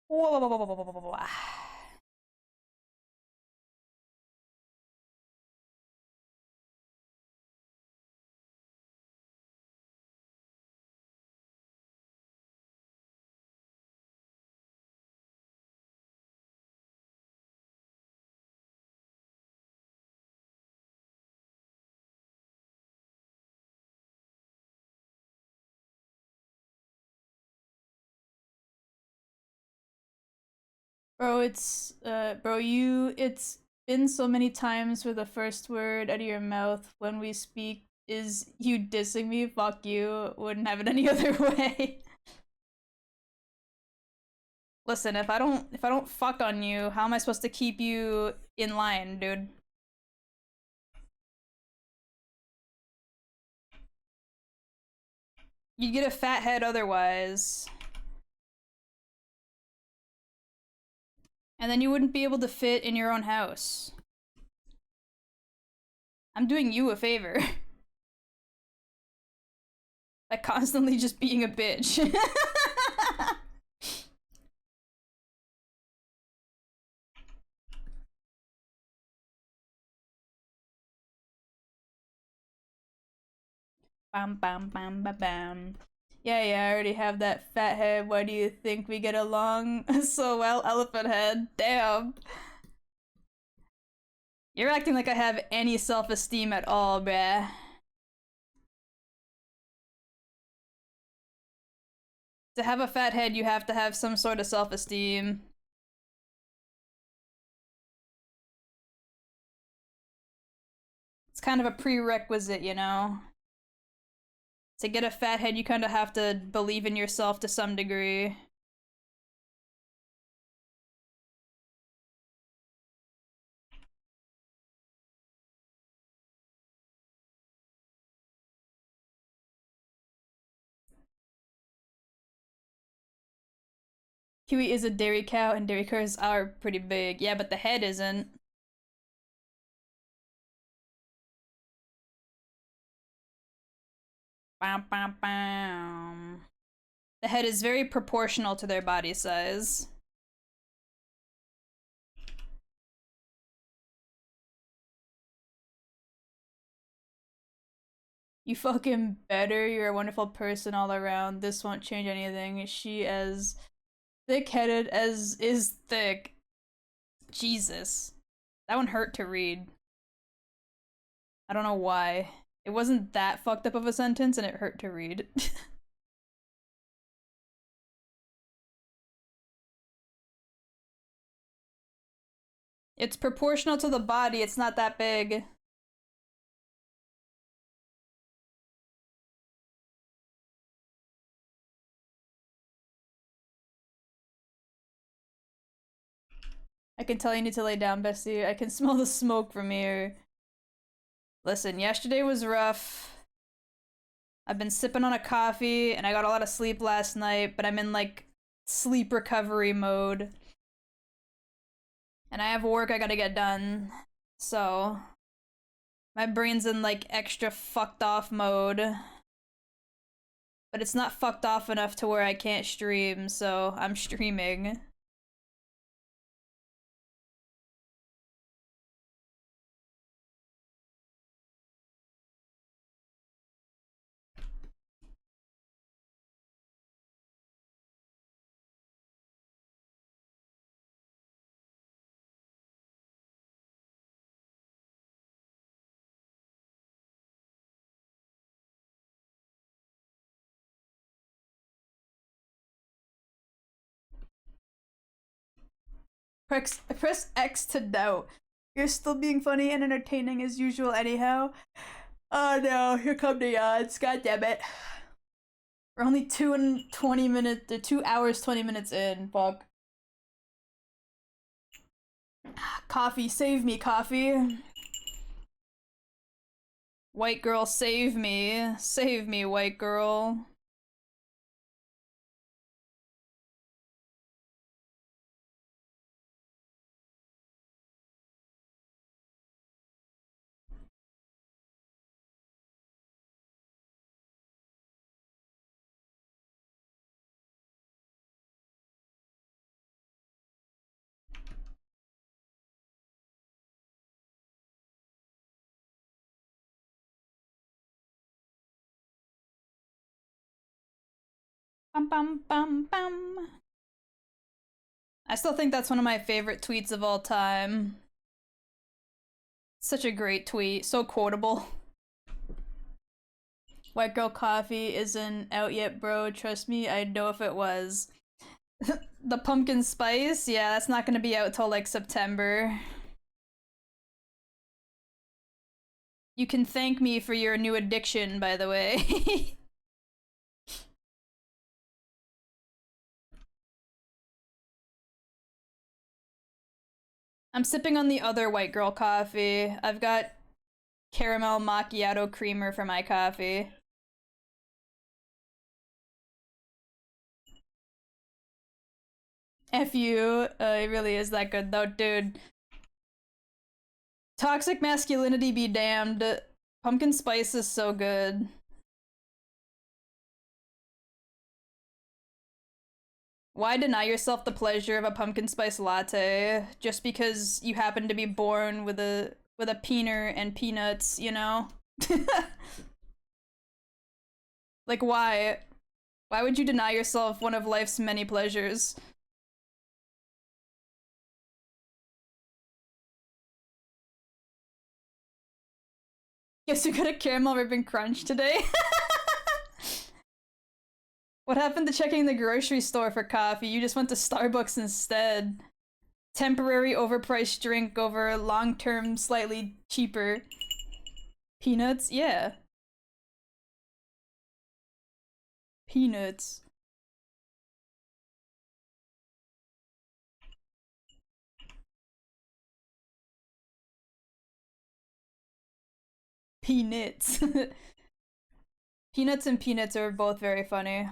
Whoa. Bro, it's it's been so many times where the first word out of your mouth when we speak is you dissing me. Fuck you. Wouldn't have it any other way. Listen, if I don't fuck on you, how am I supposed to keep you in line, dude? You'd get a fat head otherwise. And then you wouldn't be able to fit in your own house. I'm doing you a favor. By constantly just being a bitch. Bam bam bam bam bam. Yeah, I already have that fat head. Why do you think we get along so well, elephant head? Damn. You're acting like I have any self-esteem at all, bruh. To have a fat head, you have to have some sort of self-esteem. It's kind of a prerequisite, you know? To get a fat head, you kind of have to believe in yourself to some degree. Kiwi is a dairy cow, and dairy cows are pretty big. Yeah, but the head isn't. Bam, bam, bam. The head is very proportional to their body size. You fucking better. You're a wonderful person all around. This won't change anything. She as thick-headed as is thick. Jesus. That one hurt to read. I don't know why. It wasn't that fucked up of a sentence and it hurt to read. It's proportional to the body, it's not that big. I can tell you need to lay down, bestie. I can smell the smoke from here. Listen, yesterday was rough. I've been sipping on a coffee and I got a lot of sleep last night, but I'm in like sleep recovery mode. And I have work I gotta get done. So my brain's in like extra fucked off mode. But it's not fucked off enough to where I can't stream, so I'm streaming. Press X to doubt. You're still being funny and entertaining as usual anyhow. Oh no, here come the odds. God damn it. We're only 2 hours 20 minutes in. Fuck. Coffee, save me, coffee. White girl, save me. Save me, white girl. Bum bum bum bum. I still think that's one of my favorite tweets of all time. Such a great tweet, so quotable. White girl coffee isn't out yet, bro. Trust me, I'd know if it was. The pumpkin spice, yeah, that's not gonna be out till like September. You can thank me for your new addiction, by the way. I'm sipping on the other white girl coffee. I've got caramel macchiato creamer for my coffee. F you, it really is that good though, dude. Toxic masculinity be damned. Pumpkin spice is so good. Why deny yourself the pleasure of a pumpkin spice latte just because you happen to be born with a peener and peanuts, you know? Like why? Why would you deny yourself one of life's many pleasures? Guess you got a caramel ribbon crunch today. What happened to checking the grocery store for coffee? You just went to Starbucks instead. Temporary overpriced drink over long-term slightly cheaper. Peanuts? Yeah. Peanuts. Peanuts. Peanuts and peanuts are both very funny.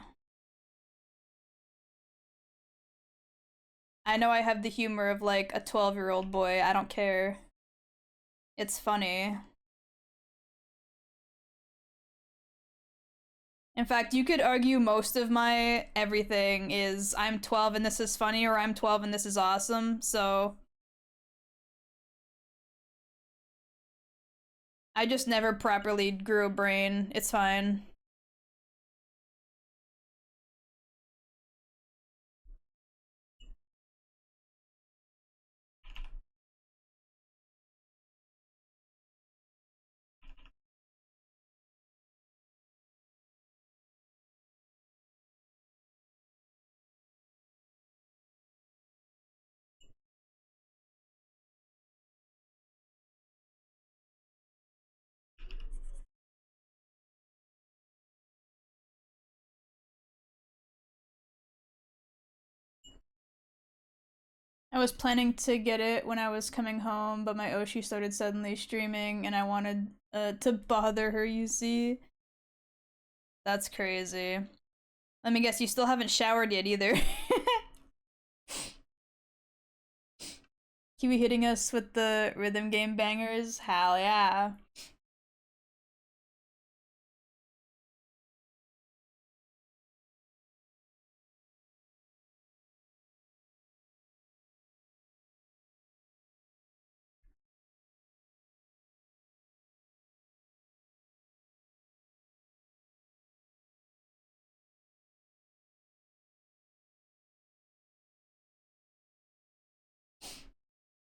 I know I have the humor of like a 12-year-old boy. I don't care. It's funny. In fact, you could argue most of my everything is I'm 12 and this is funny or I'm 12 and this is awesome. So I just never properly grew a brain. It's fine. I was planning to get it when I was coming home, but my Oshi started suddenly streaming and I wanted to bother her, you see? That's crazy. Let me guess, you still haven't showered yet either. Kiwi hitting us with the rhythm game bangers? Hell yeah.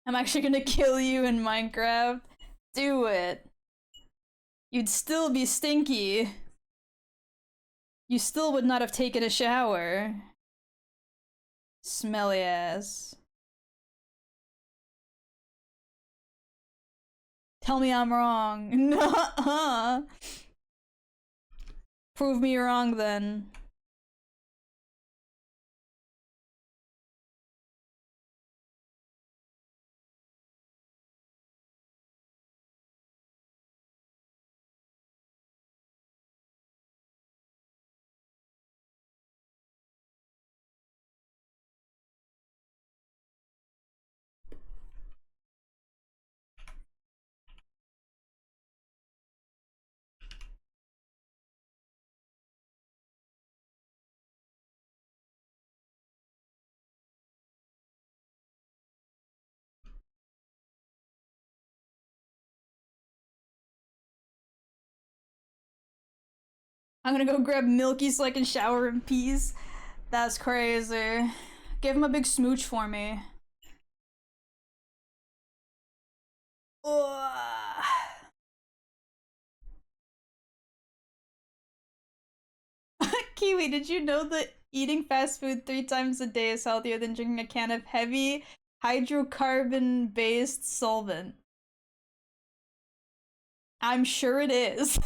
I'm actually gonna kill you in Minecraft. Do it. You'd still be stinky. You still would not have taken a shower. Smelly ass. Tell me I'm wrong. Nuh-uh. Prove me wrong then. I'm gonna go grab Milky so I can shower in peace. That's crazy. Give him a big smooch for me. Ugh. Kiwi, did you know that eating fast food 3 times a day is healthier than drinking a can of heavy hydrocarbon-based solvent? I'm sure it is.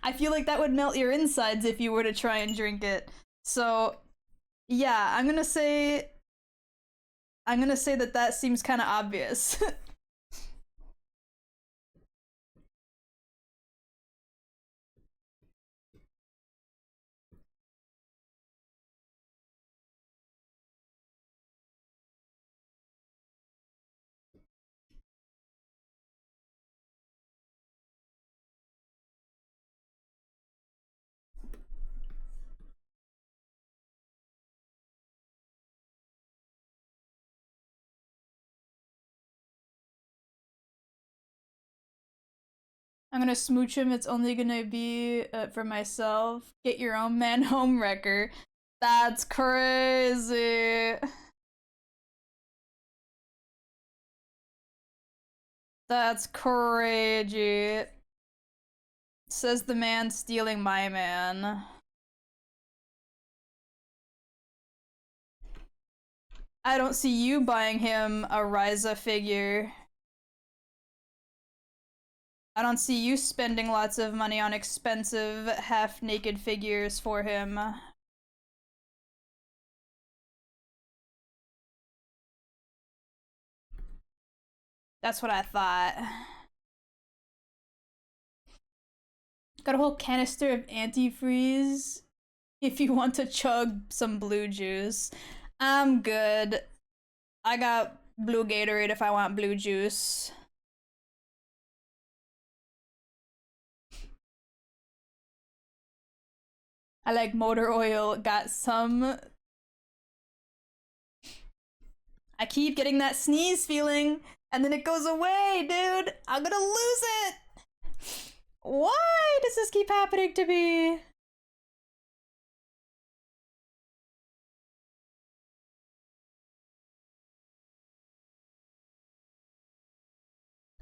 I feel like that would melt your insides if you were to try and drink it. So, yeah, I'm gonna say that that seems kind of obvious. I'm gonna smooch him. It's only gonna be for myself. Get your own man home wrecker. That's crazy. That's crazy. Says the man stealing my man. I don't see you buying him a Ryza figure. I don't see you spending lots of money on expensive half-naked figures for him. That's what I thought. Got a whole canister of antifreeze if you want to chug some blue juice. I'm good. I got blue Gatorade if I want blue juice. I like motor oil. Got some. I keep getting that sneeze feeling, and then it goes away, dude. I'm gonna lose it. Why does this keep happening to me?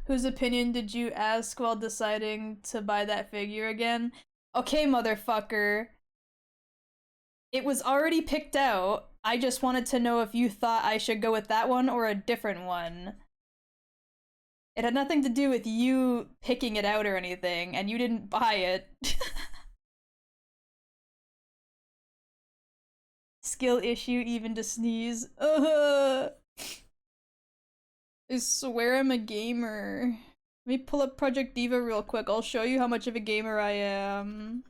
Whose opinion did you ask while deciding to buy that figure again? Okay, motherfucker. It was already picked out. I just wanted to know if you thought I should go with that one or a different one. It had nothing to do with you picking it out or anything, and you didn't buy it. skill issue even to sneeze. I swear I'm a gamer. Let me pull up Project Diva real quick. I'll show you how much of a gamer I am.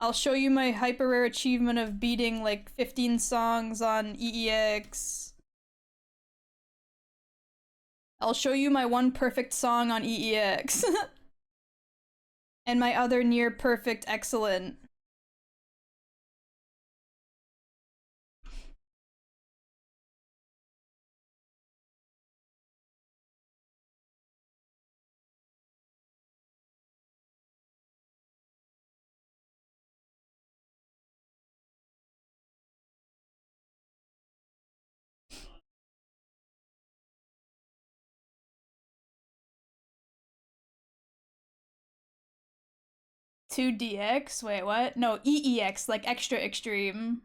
I'll show you my hyper rare achievement of beating like 15 songs on EEX. I'll show you my one perfect song on EEX. And my other near perfect excellent. $2DX? Wait, what? No, EEX, like extra extreme.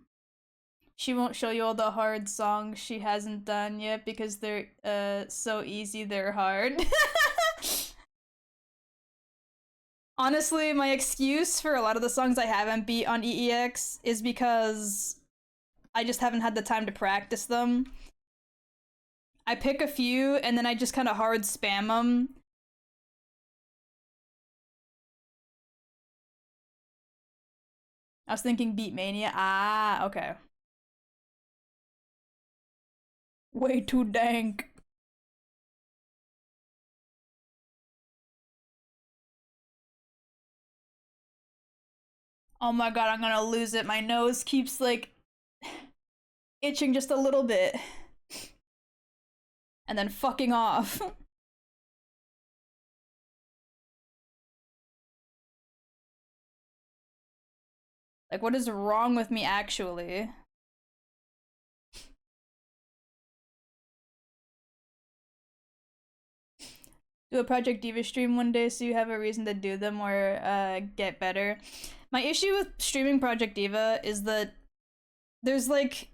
She won't show you all the hard songs she hasn't done yet because they're so easy they're hard. Honestly, my excuse for a lot of the songs I haven't beat on EEX is because I just haven't had the time to practice them. I pick a few and then I just kind of hard spam them. I was thinking Beatmania. Ah, okay. Way too dank. Oh my god, I'm gonna lose it. My nose keeps like itching just a little bit. And then fucking off. Like, what is wrong with me actually? Do a Project Diva stream one day so you have a reason to do them or get better. My issue with streaming Project Diva is that there's like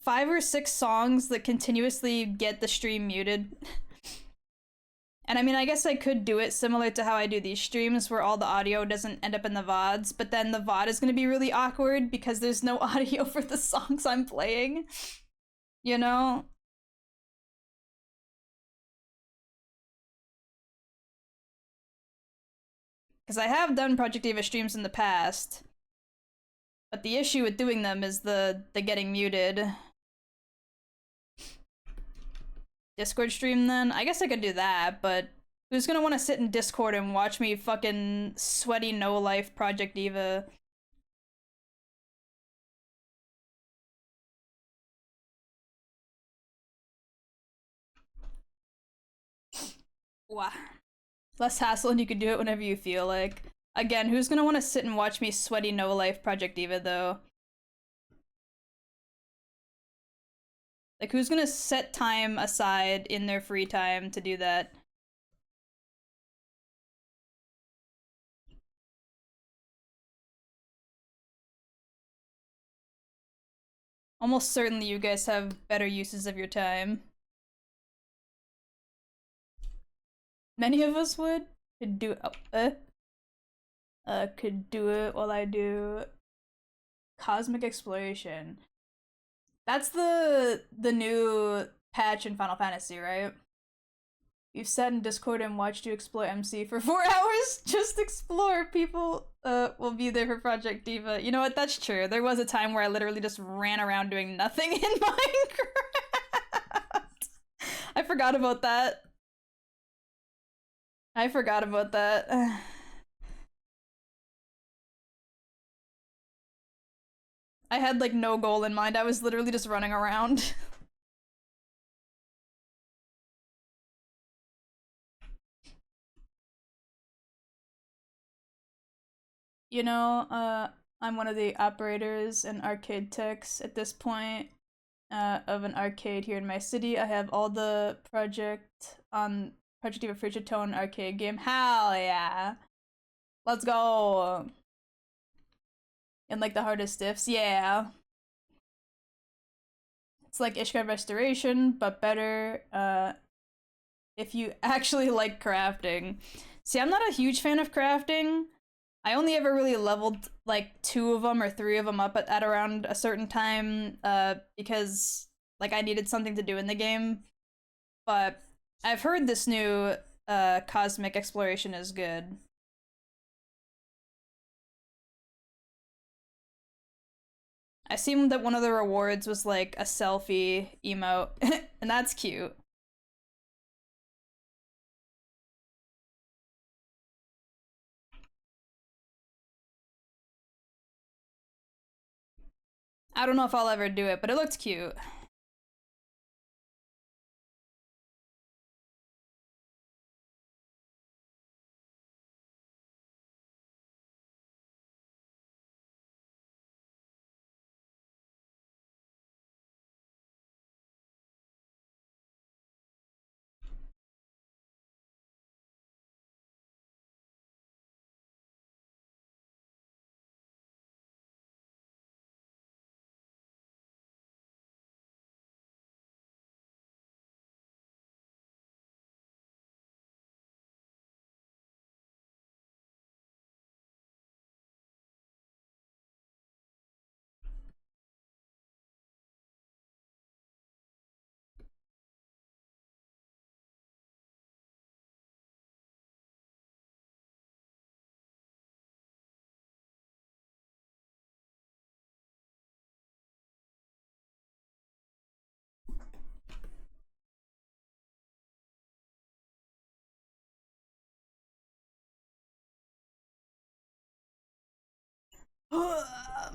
5 or 6 songs that continuously get the stream muted. And I mean, I guess I could do it similar to how I do these streams where all the audio doesn't end up in the VODs, but then the VOD is gonna be really awkward because there's no audio for the songs I'm playing. You know? Because I have done Project Diva streams in the past, but the issue with doing them is the getting muted. Discord stream then? I guess I could do that, but who's gonna want to sit in Discord and watch me fucking sweaty no-life Project Diva? Wow. Less hassle and you can do it whenever you feel like. Again, who's gonna want to sit and watch me sweaty no-life Project Diva though? Like, who's gonna set time aside in their free time to do that? Almost certainly you guys have better uses of your time. Many of us would. Could do could do it while I do Cosmic Exploration. That's the new patch in Final Fantasy, right? You've sat in Discord and watched you explore MC for 4 hours? Just explore. People will be there for Project Diva. You know what? That's true. There was a time where I literally just ran around doing nothing in Minecraft. I forgot about that. I forgot about that. I had like no goal in mind. I was literally just running around. You know, I'm one of the operators and arcade techs at this point of an arcade here in my city. I have all the Project Diva Frigitone arcade game. Hell yeah! Let's go! And like the hardest diffs, yeah. It's like Ishgard Restoration, but better if you actually like crafting. See, I'm not a huge fan of crafting. I only ever really leveled like 2 of them or 3 of them up at around a certain time, because like I needed something to do in the game. But I've heard this new cosmic exploration is good. I seen that one of the rewards was like a selfie emote, and that's cute. I don't know if I'll ever do it, but it looked cute.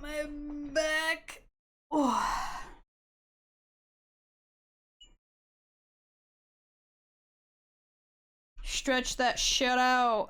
My back. Oh. Stretch that shit out.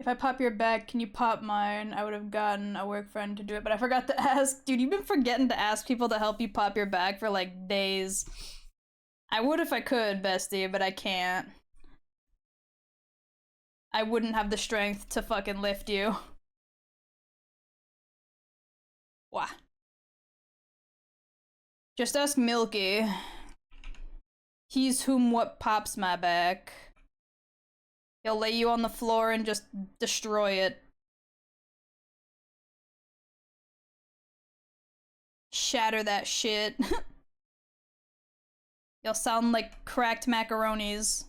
If I pop your bag, can you pop mine? I would have gotten a work friend to do it, but I forgot to ask. Dude, you've been forgetting to ask people to help you pop your bag for like days. I would if I could, bestie, but I can't. I wouldn't have the strength to fucking lift you. Wah. Just ask Milky. He's whom what pops my back. He'll lay you on the floor and just destroy it. Shatter that shit. You'll sound like cracked macaronis.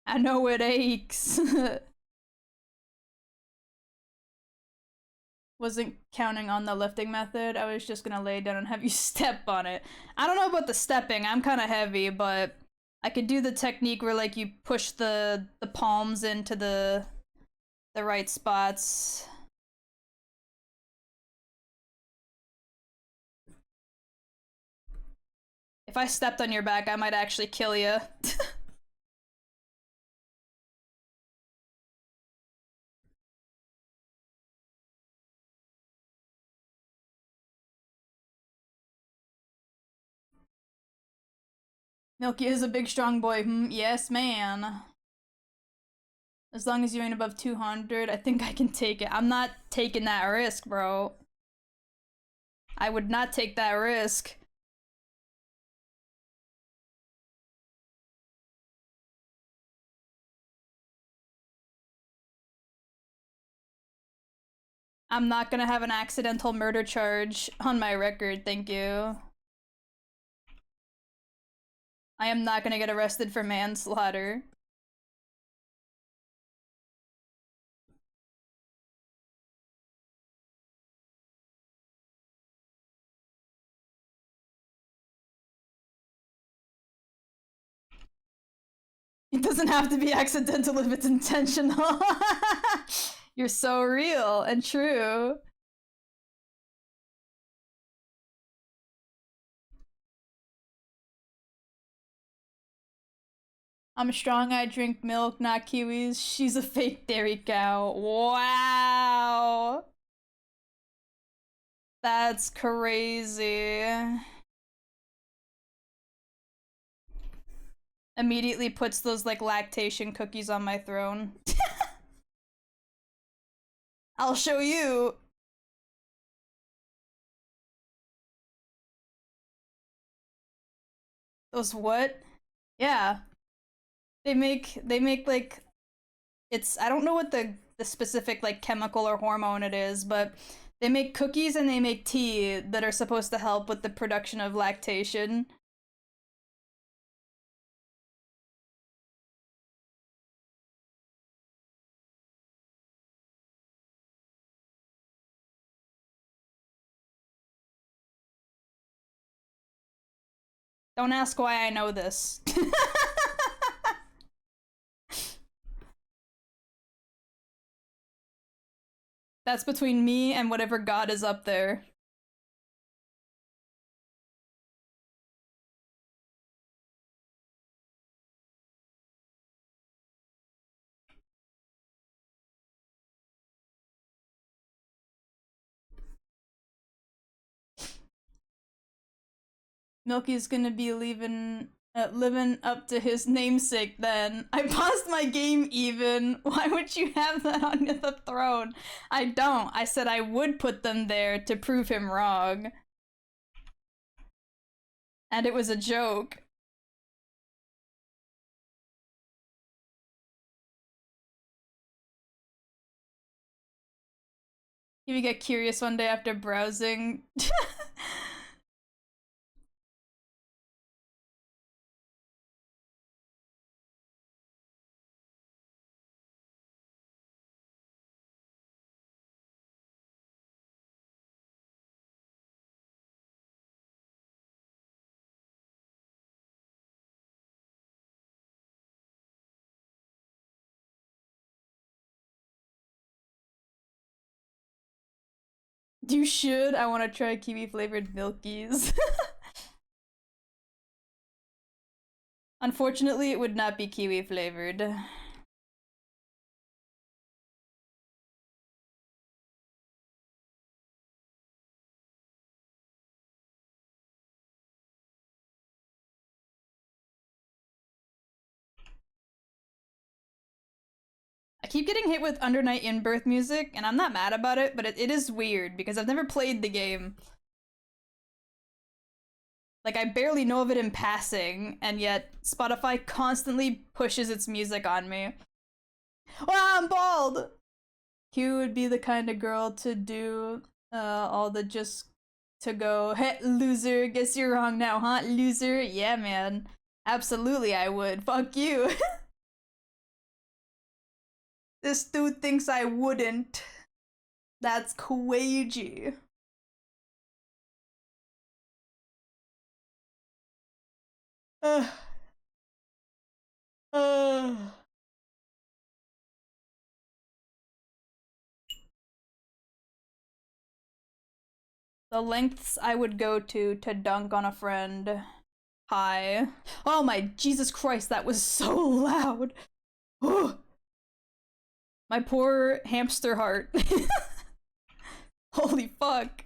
I know it aches. Wasn't counting on the lifting method. I was just gonna lay down and have you step on it. I don't know about the stepping. I'm kind of heavy, but I could do the technique where like you push the palms into the right spots. If I stepped on your back, I might actually kill you. Milky is a big strong boy. Yes, man. As long as you ain't above 200, I think I can take it. I'm not taking that risk, bro. I would not take that risk. I'm not gonna have an accidental murder charge on my record, thank you. I am not gonna get arrested for manslaughter. It doesn't have to be accidental if it's intentional. You're so real and true. I'm strong, I drink milk, not kiwis. She's a fake dairy cow. Wow. That's crazy. Immediately puts those like lactation cookies on my throne. I'll show you. Those what? Yeah. They make like it's I don't know what the specific like chemical or hormone it is, but they make cookies and they make tea that are supposed to help with the production of lactation. Don't ask why I know this. That's between me and whatever god is up there. Milky's gonna be living up to his namesake then. I paused my game even. Why would you have that on the throne? I don't. I said I would put them there to prove him wrong. And it was a joke. You would get curious one day after browsing. You should. I want to try kiwi flavored milkies. Unfortunately, it would not be kiwi flavored. I keep getting hit with Undernight in-birth music, and I'm not mad about it, but it is weird because I've never played the game. Like, I barely know of it in passing, and yet Spotify constantly pushes its music on me. Oh, I'm bald! Q would be the kind of girl to do all the just to go, hey, loser, guess you're wrong now, huh, loser? Yeah, man. Absolutely, I would. Fuck you. This dude thinks I wouldn't. That's crazy. Uh, uh. The lengths I would go to dunk on a friend. Hi. Oh my Jesus Christ, that was so loud. My poor hamster heart. Holy fuck.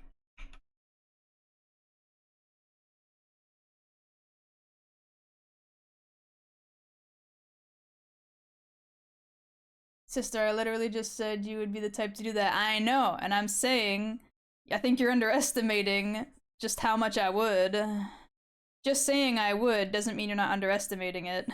Sister, I literally just said you would be the type to do that. I know, and I'm saying, I think you're underestimating just how much I would. Just saying I would doesn't mean you're not underestimating it.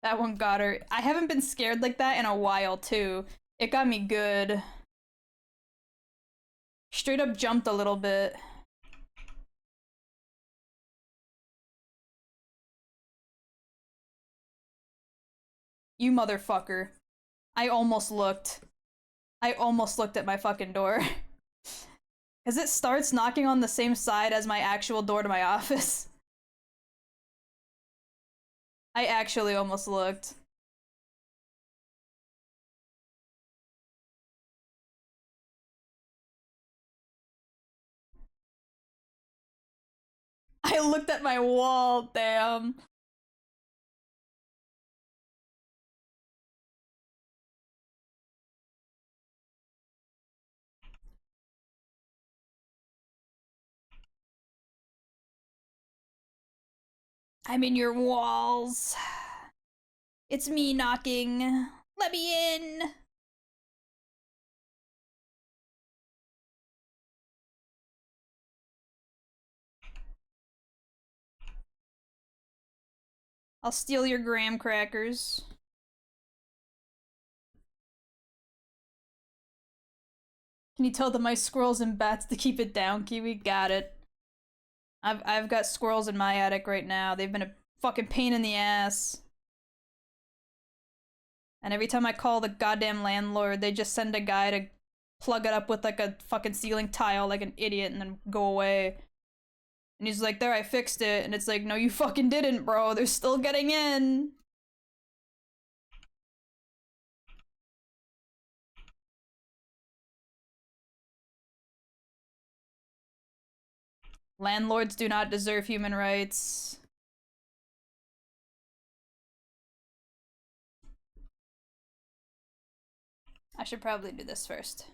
That one got her. I haven't been scared like that in a while, too. It got me good. Straight up jumped a little bit. You motherfucker. I almost looked. I almost looked at my fucking door. Because it starts knocking on the same side as my actual door to my office. I actually almost looked. I looked at my wall, damn. I'm in your walls. It's me knocking. Let me in. I'll steal your graham crackers. Can you tell the mice, squirrels, and bats to keep it down, Kiwi? Got it. I've got squirrels in my attic right now. They've been a fucking pain in the ass. And every time I call the goddamn landlord, they just send a guy to plug it up with like a fucking ceiling tile like an idiot and then go away. And he's like, there, I fixed it. And it's like, no, you fucking didn't, bro. They're still getting in. Landlords do not deserve human rights. I should probably do this first.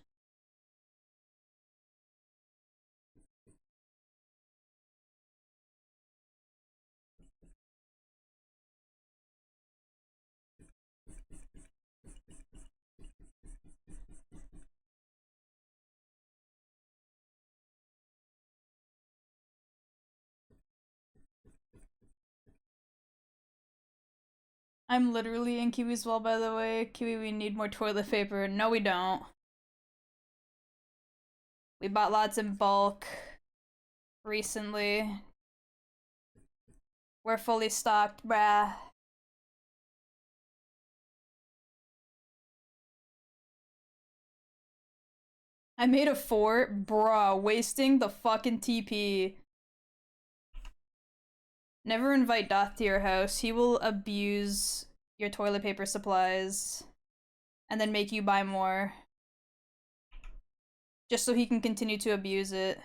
I'm literally in Kiwi's well, by the way. Kiwi, we need more toilet paper. No, we don't. We bought lots in bulk recently. We're fully stocked, bruh. I made a fort? Bruh, wasting the fucking TP. Never invite Doth to your house. He will abuse your toilet paper supplies and then make you buy more. Just so he can continue to abuse it.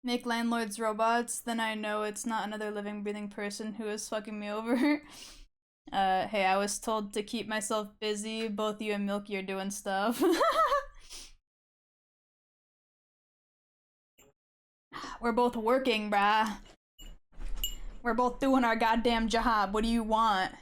Make landlords robots, then I know it's not another living, breathing person who is fucking me over. Hey, I was told to keep myself busy. Both you and Milky are doing stuff. We're both working, brah. We're both doing our goddamn job. What do you want?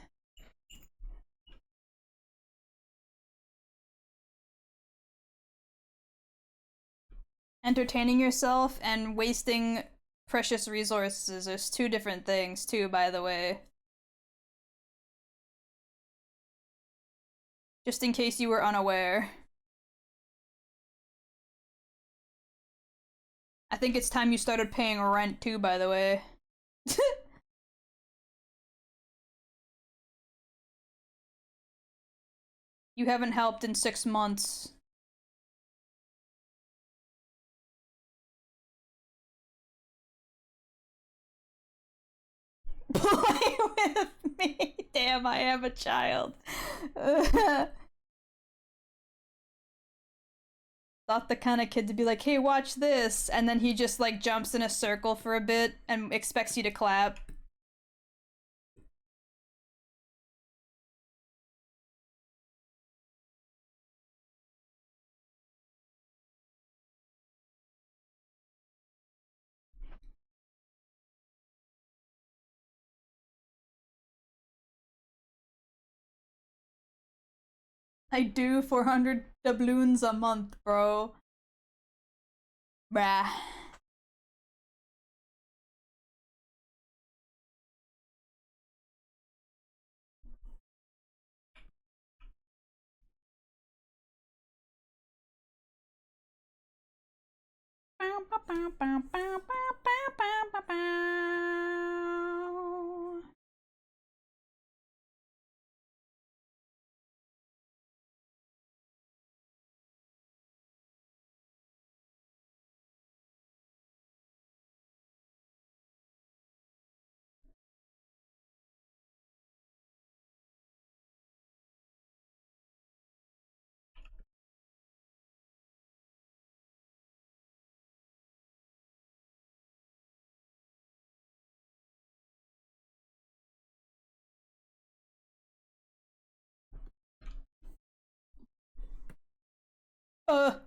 Entertaining yourself and wasting precious resources. There's two different things, too, by the way. Just in case you were unaware. I think it's time you started paying rent, too, by the way. You haven't helped in 6 months. Play with me. Damn, I am a child. Not the kind of kid to be like, hey, watch this, and then he just like jumps in a circle for a bit and expects you to clap. I do 400 doubloons a month, bro. Bruh. Uh.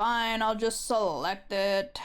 Fine, I'll just select it.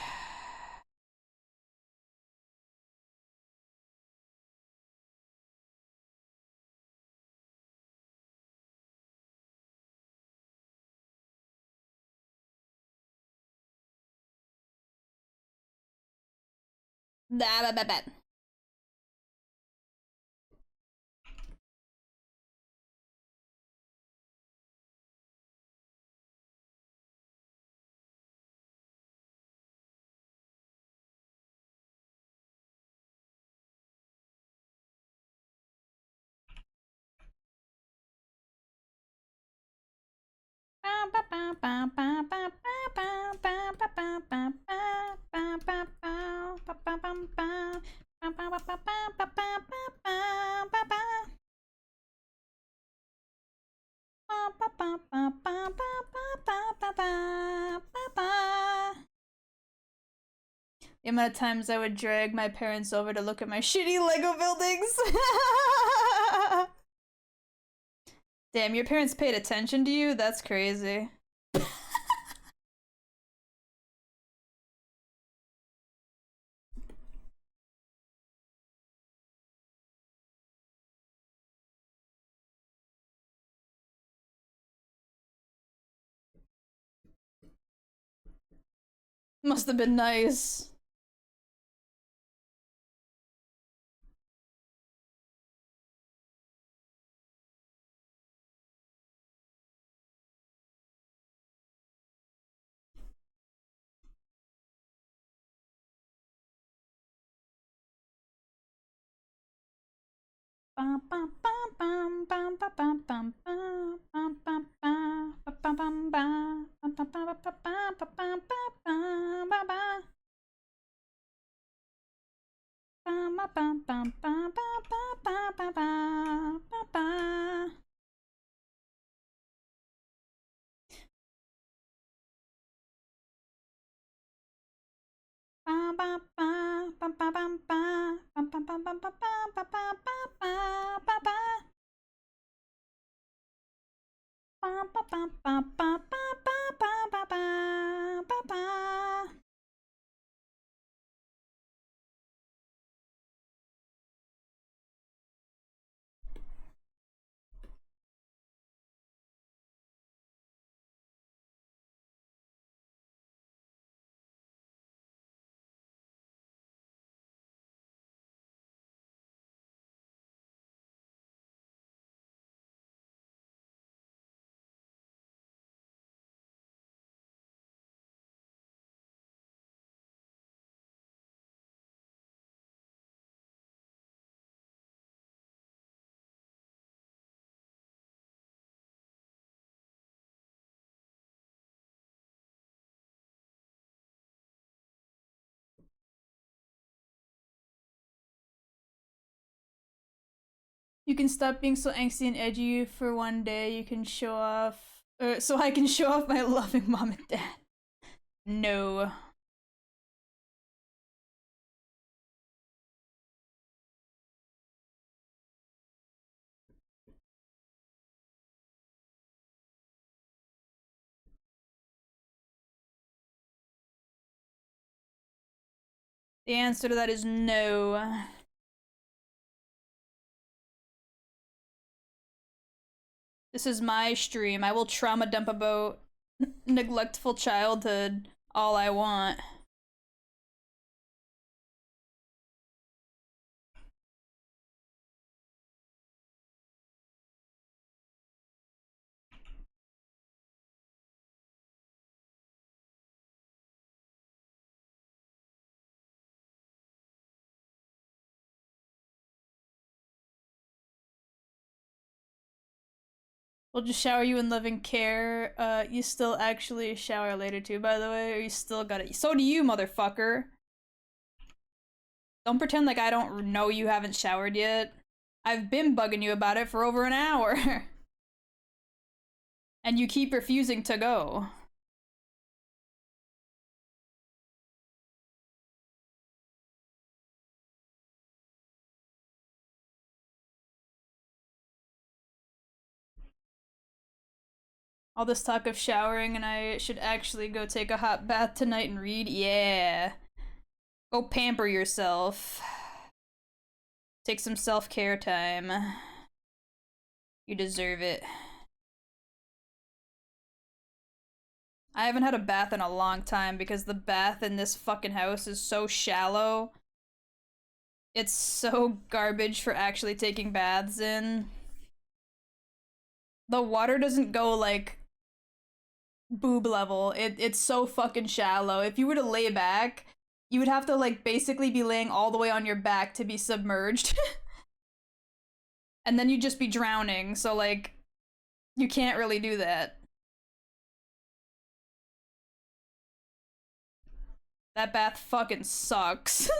The amount of times I would drag my parents over to look at my shitty Lego buildings. Damn, your parents paid attention to you? That's crazy. Must have been nice. You can stop being so angsty and edgy for one day. You can show off So I can show off my loving mom and dad. No. The answer to that is no. This is my stream. I will trauma dump about neglectful childhood all I want. We'll just shower you in loving care. You still actually shower later too, by the way, or you still gotta. So do you, motherfucker. Don't pretend like I don't know you haven't showered yet. I've been bugging you about it for over an hour. And you keep refusing to go. All this talk of showering and I should actually go take a hot bath tonight and read? Yeah. Go pamper yourself. Take some self-care time. You deserve it. I haven't had a bath in a long time because the bath in this fucking house is so shallow. It's so garbage for actually taking baths in. The water doesn't go like boob level. It's so fucking shallow. If you were to lay back, you would have to like basically be laying all the way on your back to be submerged. And then you'd just be drowning, so like you can't really do that. That bath fucking sucks.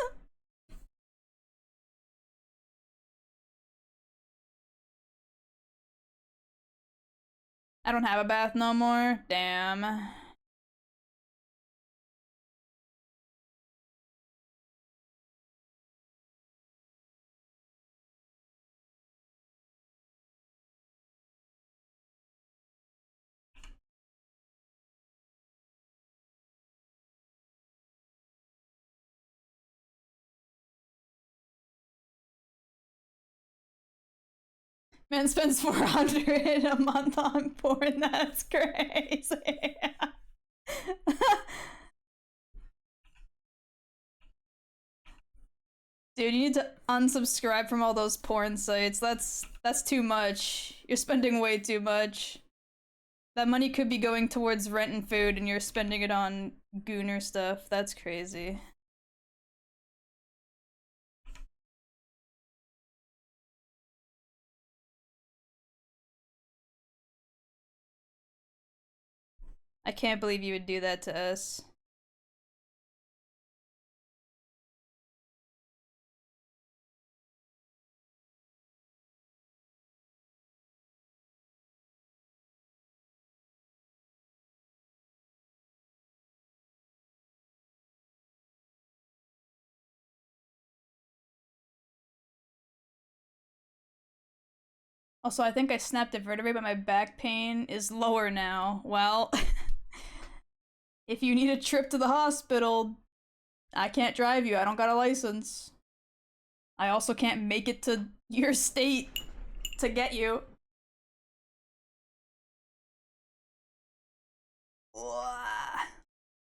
I don't have a bath no more. Damn. Man spends 400 a month on porn. That's crazy. Dude, you need to unsubscribe from all those porn sites. That's too much. You're spending way too much. That money could be going towards rent and food and you're spending it on gooner stuff. That's crazy. I can't believe you would do that to us. Also, I think I snapped a vertebrae, but my back pain is lower now. Well, if you need a trip to the hospital, I can't drive you. I don't got a license. I also can't make it to your state to get you.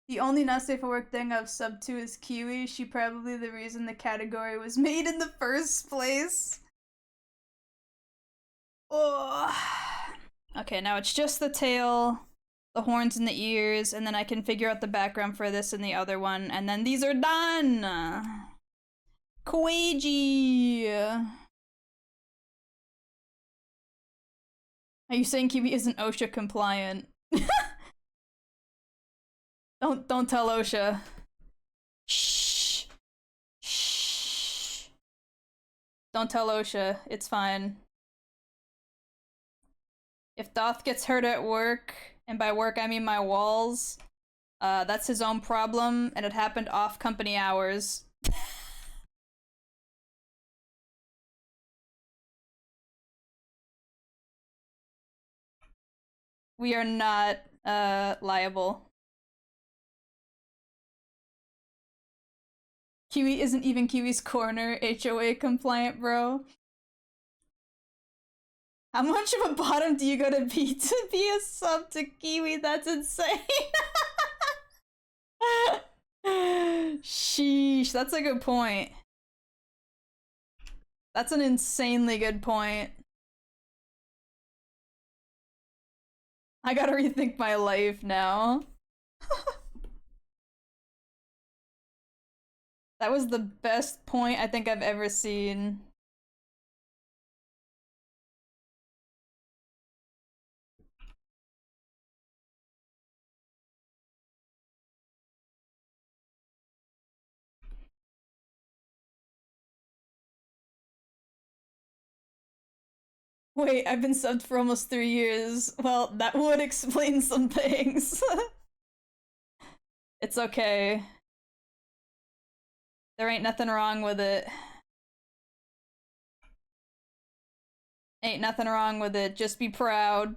The only not safe for work thing I've subbed to is Kiwi. She probably the reason the category was made in the first place. Oh. Okay, now it's just the tail, the horns and the ears, and then I can figure out the background for this and the other one, and then these are done! Koeiji! Are you saying Kiwi isn't OSHA compliant? Don't tell OSHA. Shh. Shh. Don't tell OSHA. It's fine. If Doth gets hurt at work, and by work I mean my walls, that's his own problem, and it happened off company hours. We are not, liable. Kiwi isn't even Kiwi's corner, HOA compliant, bro. How much of a bottom do you gotta be to be a sub to Kiwi? That's insane. Sheesh, that's a good point. That's an insanely good point. I gotta rethink my life now. That was the best point I think I've ever seen. Wait, I've been subbed for almost 3 years. Well, that would explain some things. It's okay. There ain't nothing wrong with it. Ain't nothing wrong with it. Just be proud.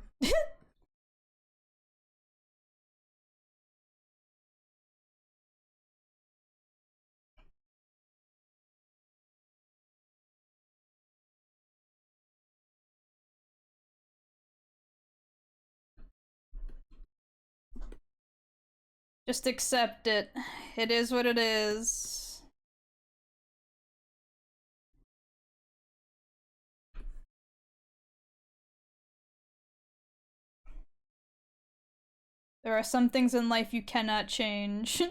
Just accept it. It is what it is. There are some things in life you cannot change.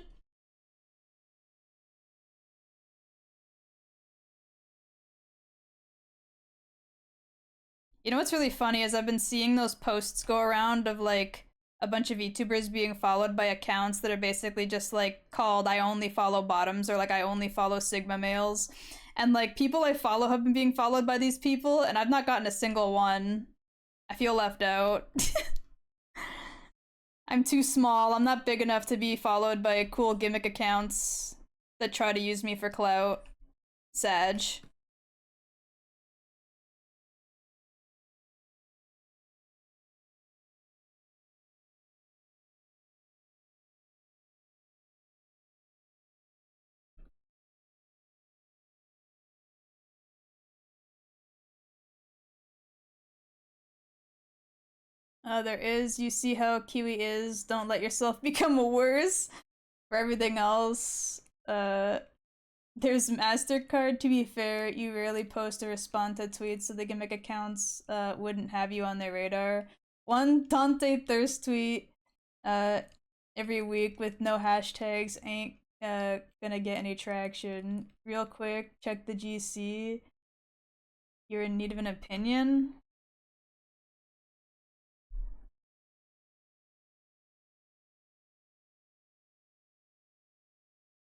You know what's really funny is I've been seeing those posts go around of like a bunch of VTubers being followed by accounts that are basically just like called I only follow bottoms or like I only follow Sigma males. And like people I follow have been being followed by these people and I've not gotten a single one. I feel left out. I'm too small. I'm not big enough to be followed by cool gimmick accounts that try to use me for clout. Sag. There is. You see how Kiwi is. Don't let yourself become a worse. For everything else, there's MasterCard. To be fair, you rarely post or respond to tweets, so the gimmick accounts wouldn't have you on their radar. One Dante Thirst tweet every week with no hashtags ain't gonna get any traction. Real quick, check the GC. You're in need of an opinion?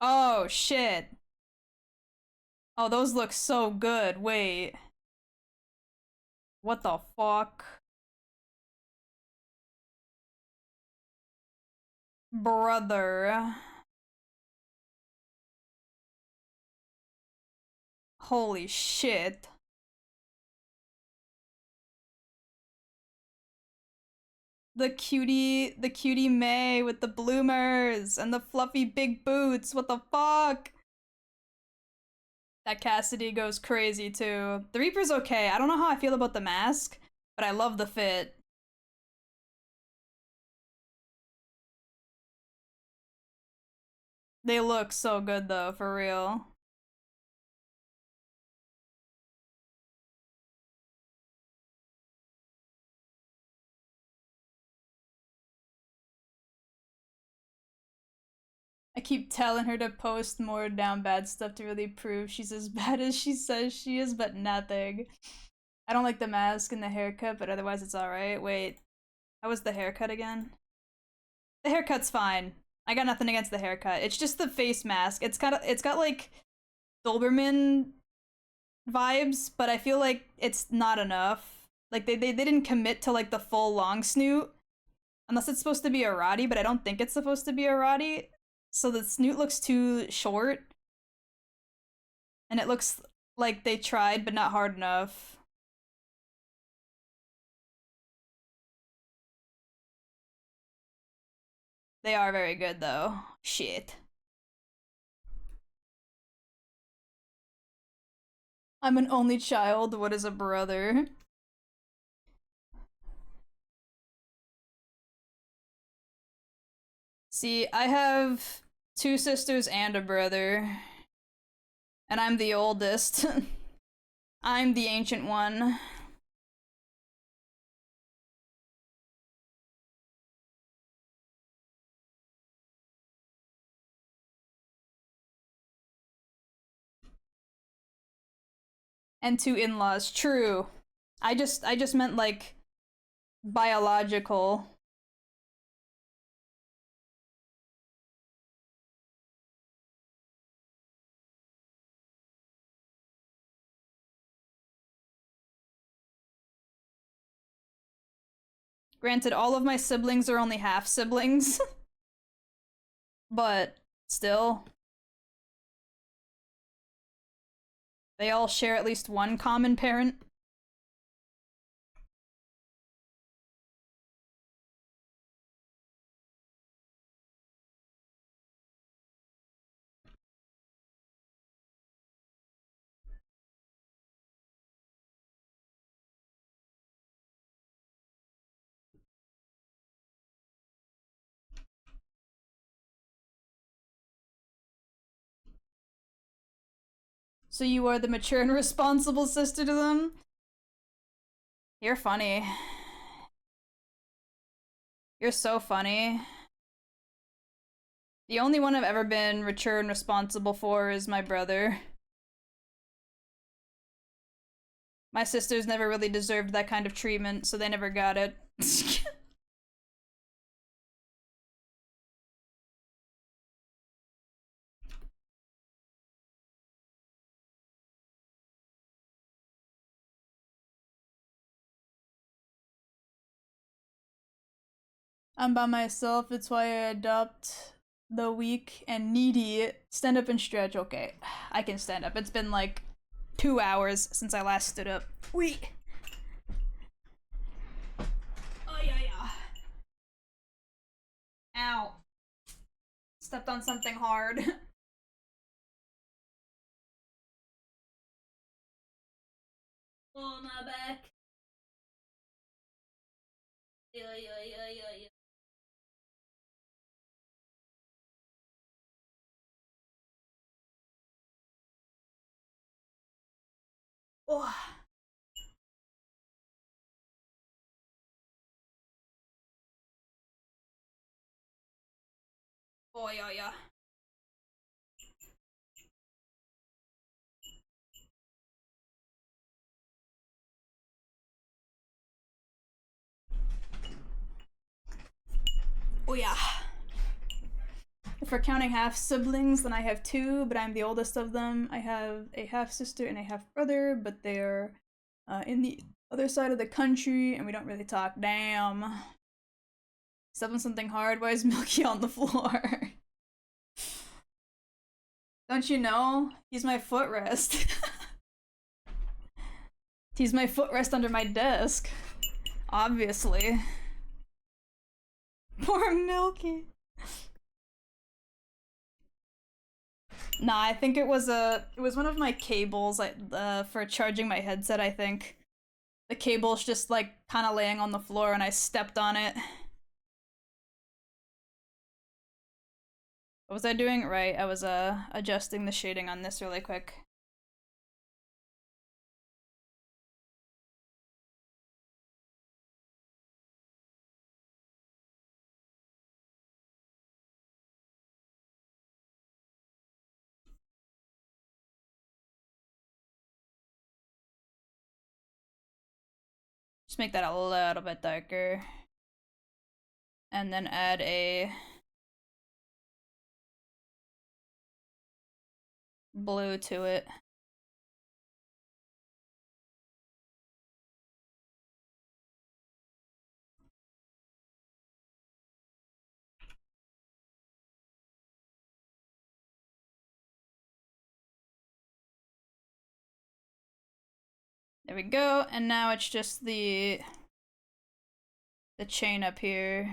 Oh, shit. Oh, those look so good. Wait. What the fuck? Brother. Holy shit. The cutie May with the bloomers and the fluffy big boots. What the fuck? That Cassidy goes crazy too. The Reaper's okay. I don't know how I feel about the mask, but I love the fit. They look so good though, for real. I keep telling her to post more down bad stuff to really prove she's as bad as she says she is, but nothing. I don't like the mask and the haircut, but otherwise it's alright. Wait, how was the haircut again? The haircut's fine. I got nothing against the haircut. It's just the face mask. It's got like Doberman vibes, but I feel like it's not enough. Like they didn't commit to like the full long snoot. Unless it's supposed to be a Roddy, but I don't think it's supposed to be a Roddy. So the snoot looks too short. And it looks like they tried, but not hard enough. They are very good, though. Shit. I'm an only child. What is a brother? See, I have two sisters and a brother. And I'm the oldest. I'm the ancient one. And two in-laws. True. I just meant like biological. Granted, all of my siblings are only half siblings, but still, they all share at least one common parent. So you are the mature and responsible sister to them? You're funny. You're so funny. The only one I've ever been mature and responsible for is my brother. My sisters never really deserved that kind of treatment, so they never got it. I'm by myself, it's why I adopt the weak and needy. Stand up and stretch. Okay, I can stand up. It's been like 2 hours since I last stood up. Wait. Oh, yeah. Ow. Stepped on something hard. Oh, my back. Yeah. Oh. Oh, yeah. Oh, yeah. If we're counting half siblings, then I have two, but I'm the oldest of them. I have a half sister and a half brother, but they're in the other side of the country, and we don't really talk. Damn. Stepping something hard. Why is Milky on the floor? Don't you know? He's my footrest. He's my footrest under my desk. Obviously. Poor Milky. Nah, I think it was one of my cables like for charging my headset, I think. The cable's just like kind of laying on the floor and I stepped on it. What was I doing? Right, I was adjusting the shading on this really quick. Just make that a little bit darker. And then add a blue to it. There we go, and now it's just the chain up here.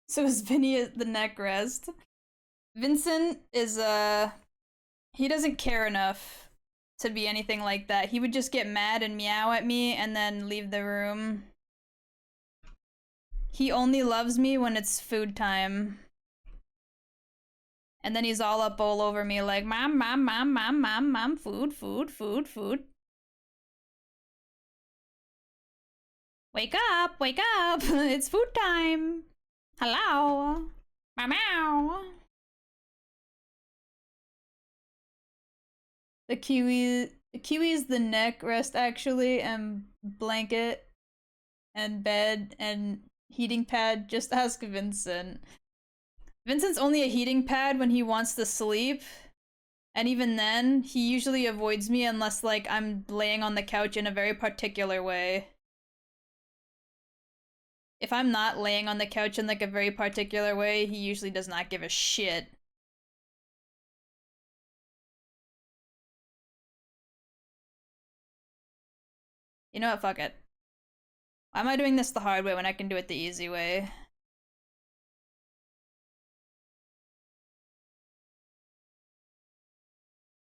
So is Vinny the neck rest? Vincent is he doesn't care enough to be anything like that. He would just get mad and meow at me and then leave the room. He only loves me when it's food time. And then he's all over me like, mom, mom, mom, mom, mom, mom, food, food, food, food. Wake up, it's food time. Hello. Meow, meow. The Kiwi is the neck rest actually, and blanket and bed and heating pad. Just ask Vincent. Vincent's only a heating pad when he wants to sleep, and even then, he usually avoids me unless like I'm laying on the couch in a very particular way. If I'm not laying on the couch in like a very particular way, he usually does not give a shit. You know what, fuck it. Why am I doing this the hard way when I can do it the easy way?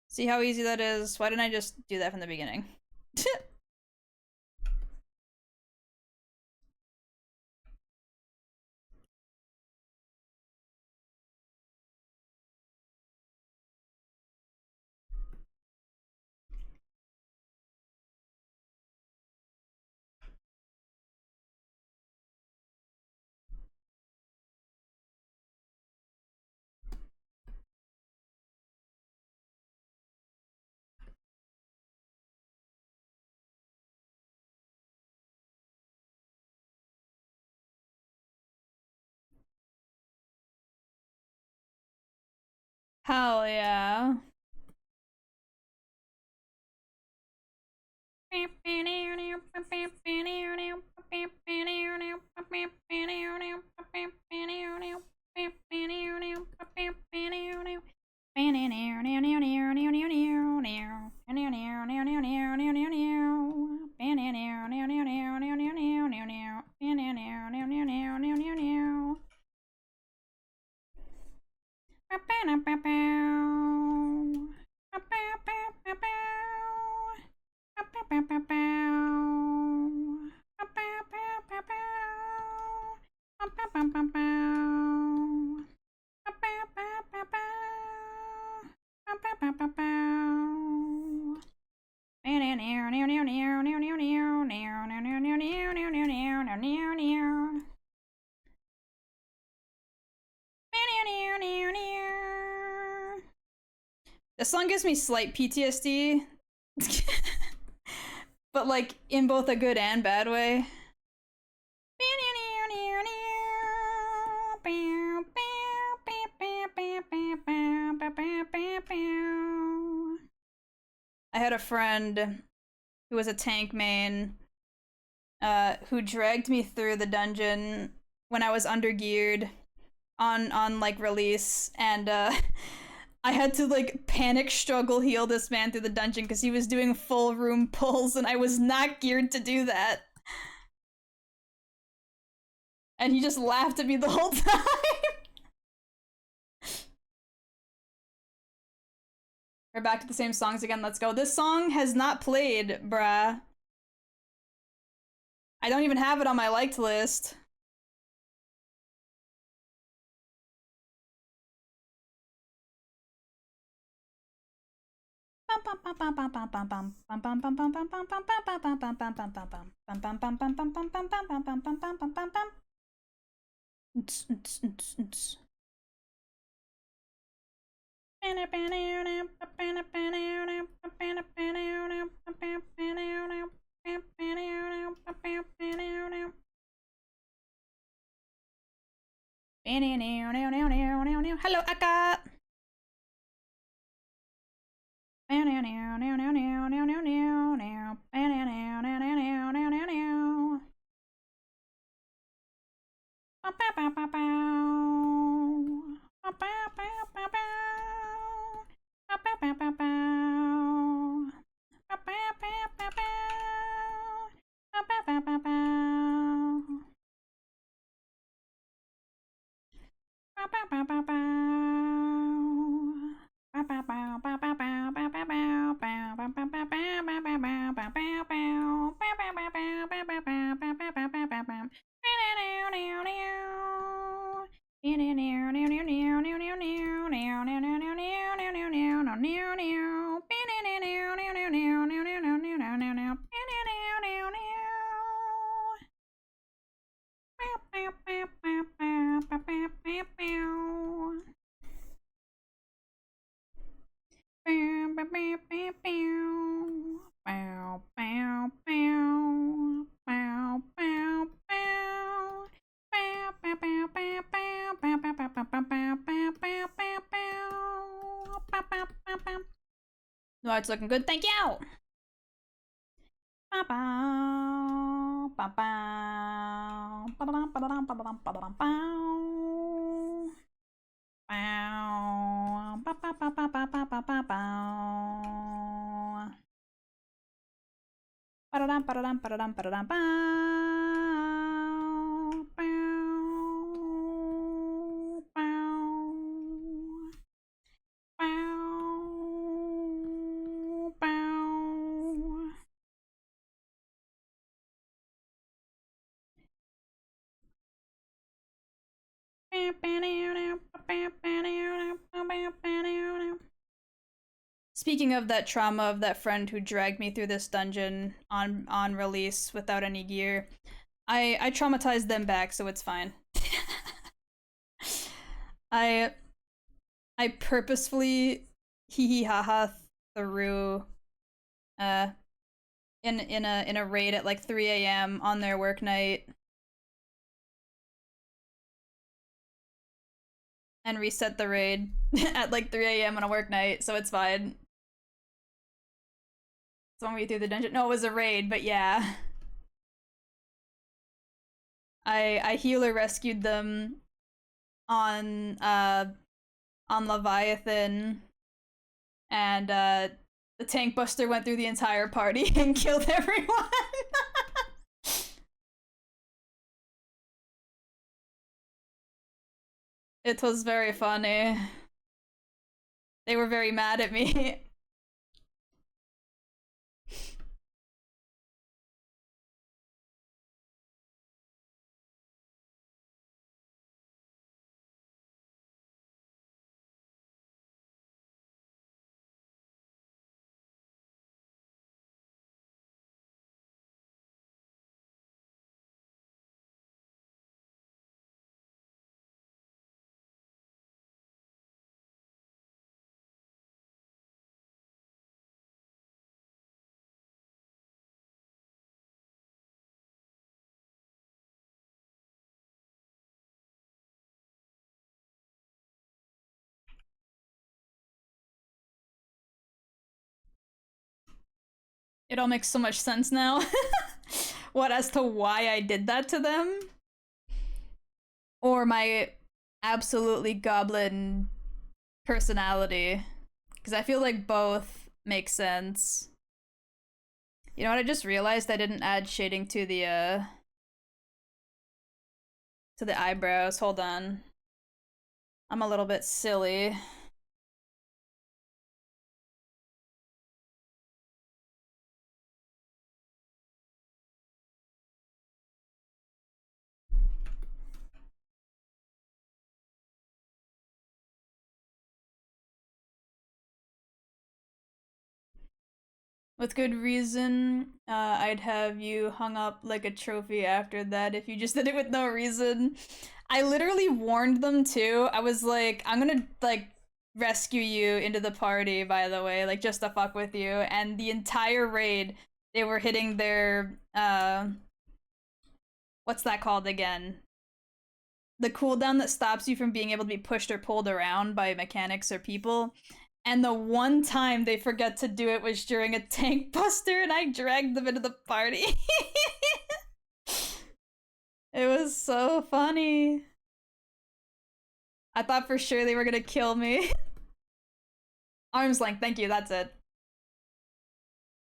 See how easy that is? Why didn't I just do that from the beginning? Hell yeah. This song gives me slight PTSD. But like in both a good and bad way. I had a friend who was a tank main who dragged me through the dungeon when I was undergeared on like release, and I had to like panic struggle heal this man through the dungeon because he was doing full room pulls and I was not geared to do that. And he just laughed at me the whole time. We're back to the same songs again, let's go. This song has not played, bruh. I don't even have it on my liked list. Hello, Akka. No, it's looking good. Thank you. Speaking of that trauma of that friend who dragged me through this dungeon on release without any gear, I traumatized them back, so it's fine. I purposefully hee hee ha ha through in a raid at like 3 a.m. on their work night and reset the raid at like 3 a.m. on a work night, so it's fine. Someone read through the dungeon. No, it was a raid, but yeah. I healer rescued them on Leviathan, and the tank buster went through the entire party and killed everyone. It was very funny. They were very mad at me. It all makes so much sense now. What, as to why I did that to them? Or my absolutely goblin personality? Because I feel like both make sense. You know what, I just realized I didn't add shading to the eyebrows. Hold on. I'm a little bit silly. With good reason, I'd have you hung up like a trophy after that if you just did it with no reason. I literally warned them too. I was like, I'm gonna like rescue you into the party, by the way, like just to fuck with you. And the entire raid, they were hitting their what's that called again? The cooldown that stops you from being able to be pushed or pulled around by mechanics or people. And the one time they forgot to do it was during a tank buster, and I dragged them into the party. It It was so funny. I thought for sure they were gonna kill me. Arm's length, thank you, that's it.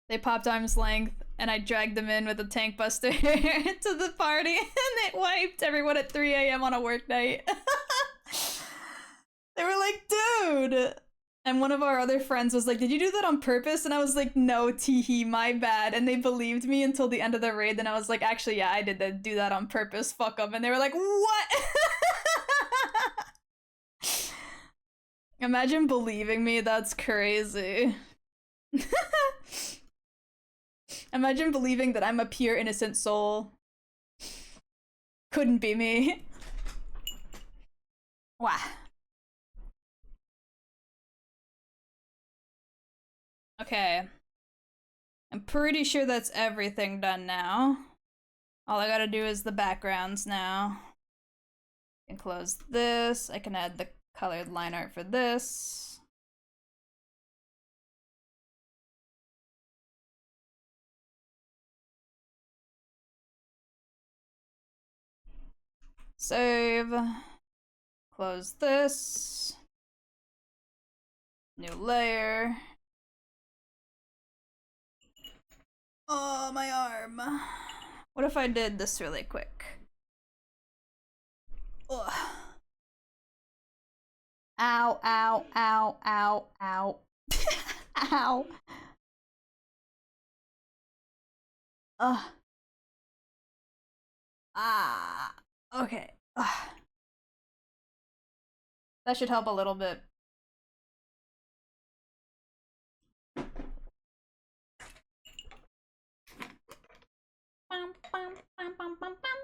They popped arm's length, and I dragged them in with a tank buster to the party, and it wiped everyone at 3 a.m. on a work night. They were like, dude! And one of our other friends was like, did you do that on purpose? And I was like, no, teehee, my bad. And they believed me until the end of the raid, and I was like, actually, yeah, I did do that on purpose, fuck them. And they were like, what? Imagine believing me, that's crazy. Imagine believing that I'm a pure innocent soul. Couldn't be me. Wow. Okay. I'm pretty sure that's everything done now. All I gotta do is the backgrounds now. I can close this. I can add the colored line art for this. Save. Close this. New layer. Oh, my arm. What if I did this really quick? Ugh. Ow, ow, ow, ow, ow. Ow. Ugh. Ah. Okay. Ugh. That should help a little bit. Bum, bum, bum, bum, bum, bum.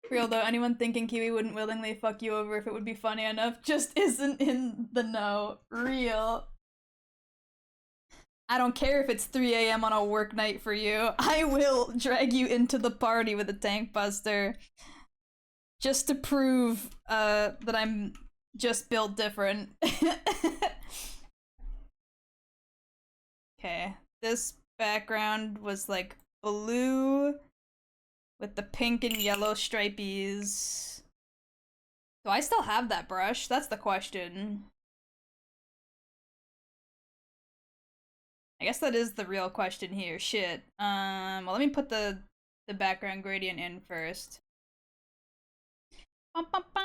Real though, anyone thinking Kiwi wouldn't willingly fuck you over if it would be funny enough just isn't in the know. Real. I don't care if it's 3 a.m. on a work night for you. I will drag you into the party with a tank buster. Just to prove that I'm just built different. Okay, this background was like blue with the pink and yellow stripies. Do I still have that brush? That's the question. I guess that is the real question here. Shit. Well, let me put the background gradient in first. Bum, bum, bum.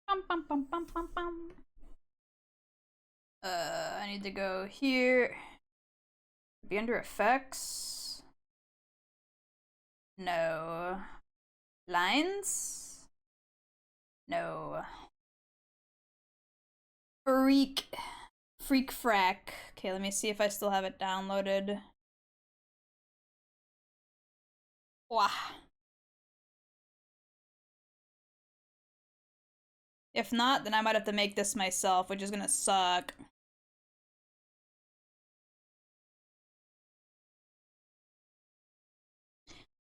Bum, bum, bum, bum, bum, bum. I need to go here. Be under effects. No. Lines? No. Freak. Freak frack. Okay, let me see if I still have it downloaded. Wah. If not, then I might have to make this myself, which is gonna suck.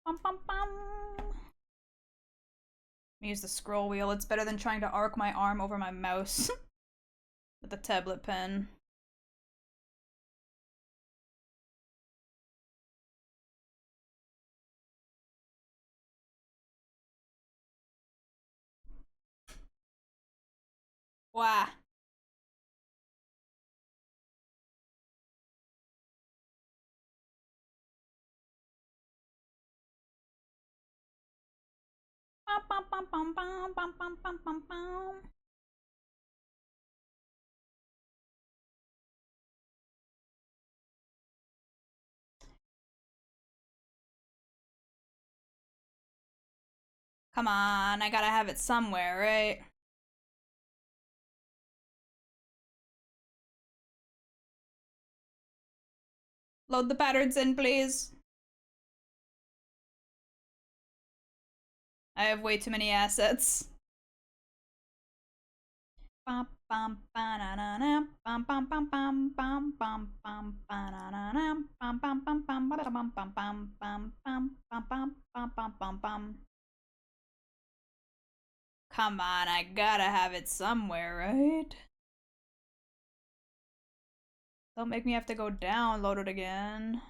Bum, bum, bum. Use the scroll wheel. It's better than trying to arc my arm over my mouse with the tablet pen. Wow. Bum, bum, bum, bum, bum, bum, bum, bum, bum, bum. Come on, I gotta have it somewhere, right? Load the patterns in, please. I have way too many assets. Bum, bum banana bum bum bum bum bum bum bum banana bum bum bum bum bum bum bum bum bum bum bum bum bum bum bum. Come on, I gotta have it somewhere, right? Don't make me have to go download it again.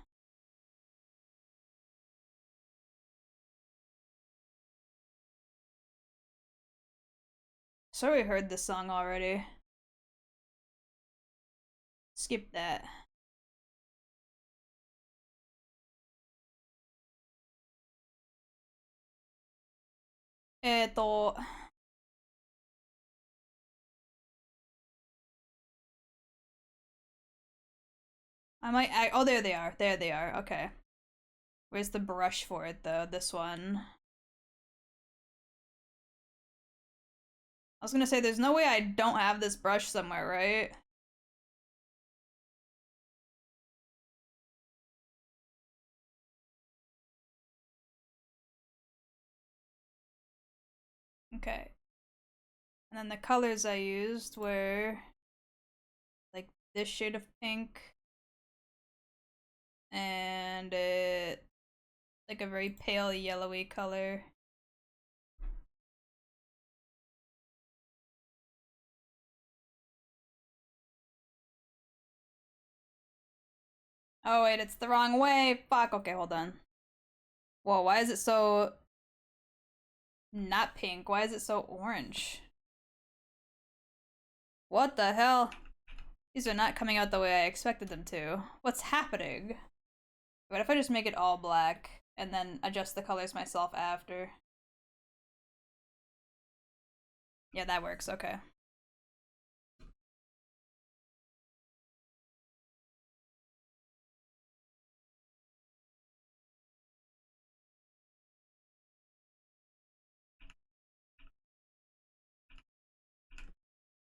So we heard this song already. Skip that. I might. Oh, there they are. There they are. Okay. Where's the brush for it, though? This one. I was gonna say, there's no way I don't have this brush somewhere, right? Okay. And then the colors I used were like this shade of pink and like a very pale yellowy color. Oh wait, it's the wrong way. Fuck. Okay, hold on. Whoa, why is it so not pink? Why is it so orange? What the hell? These are not coming out the way I expected them to. What's happening? What if I just make it all black and then adjust the colors myself after? Yeah, that works. Okay.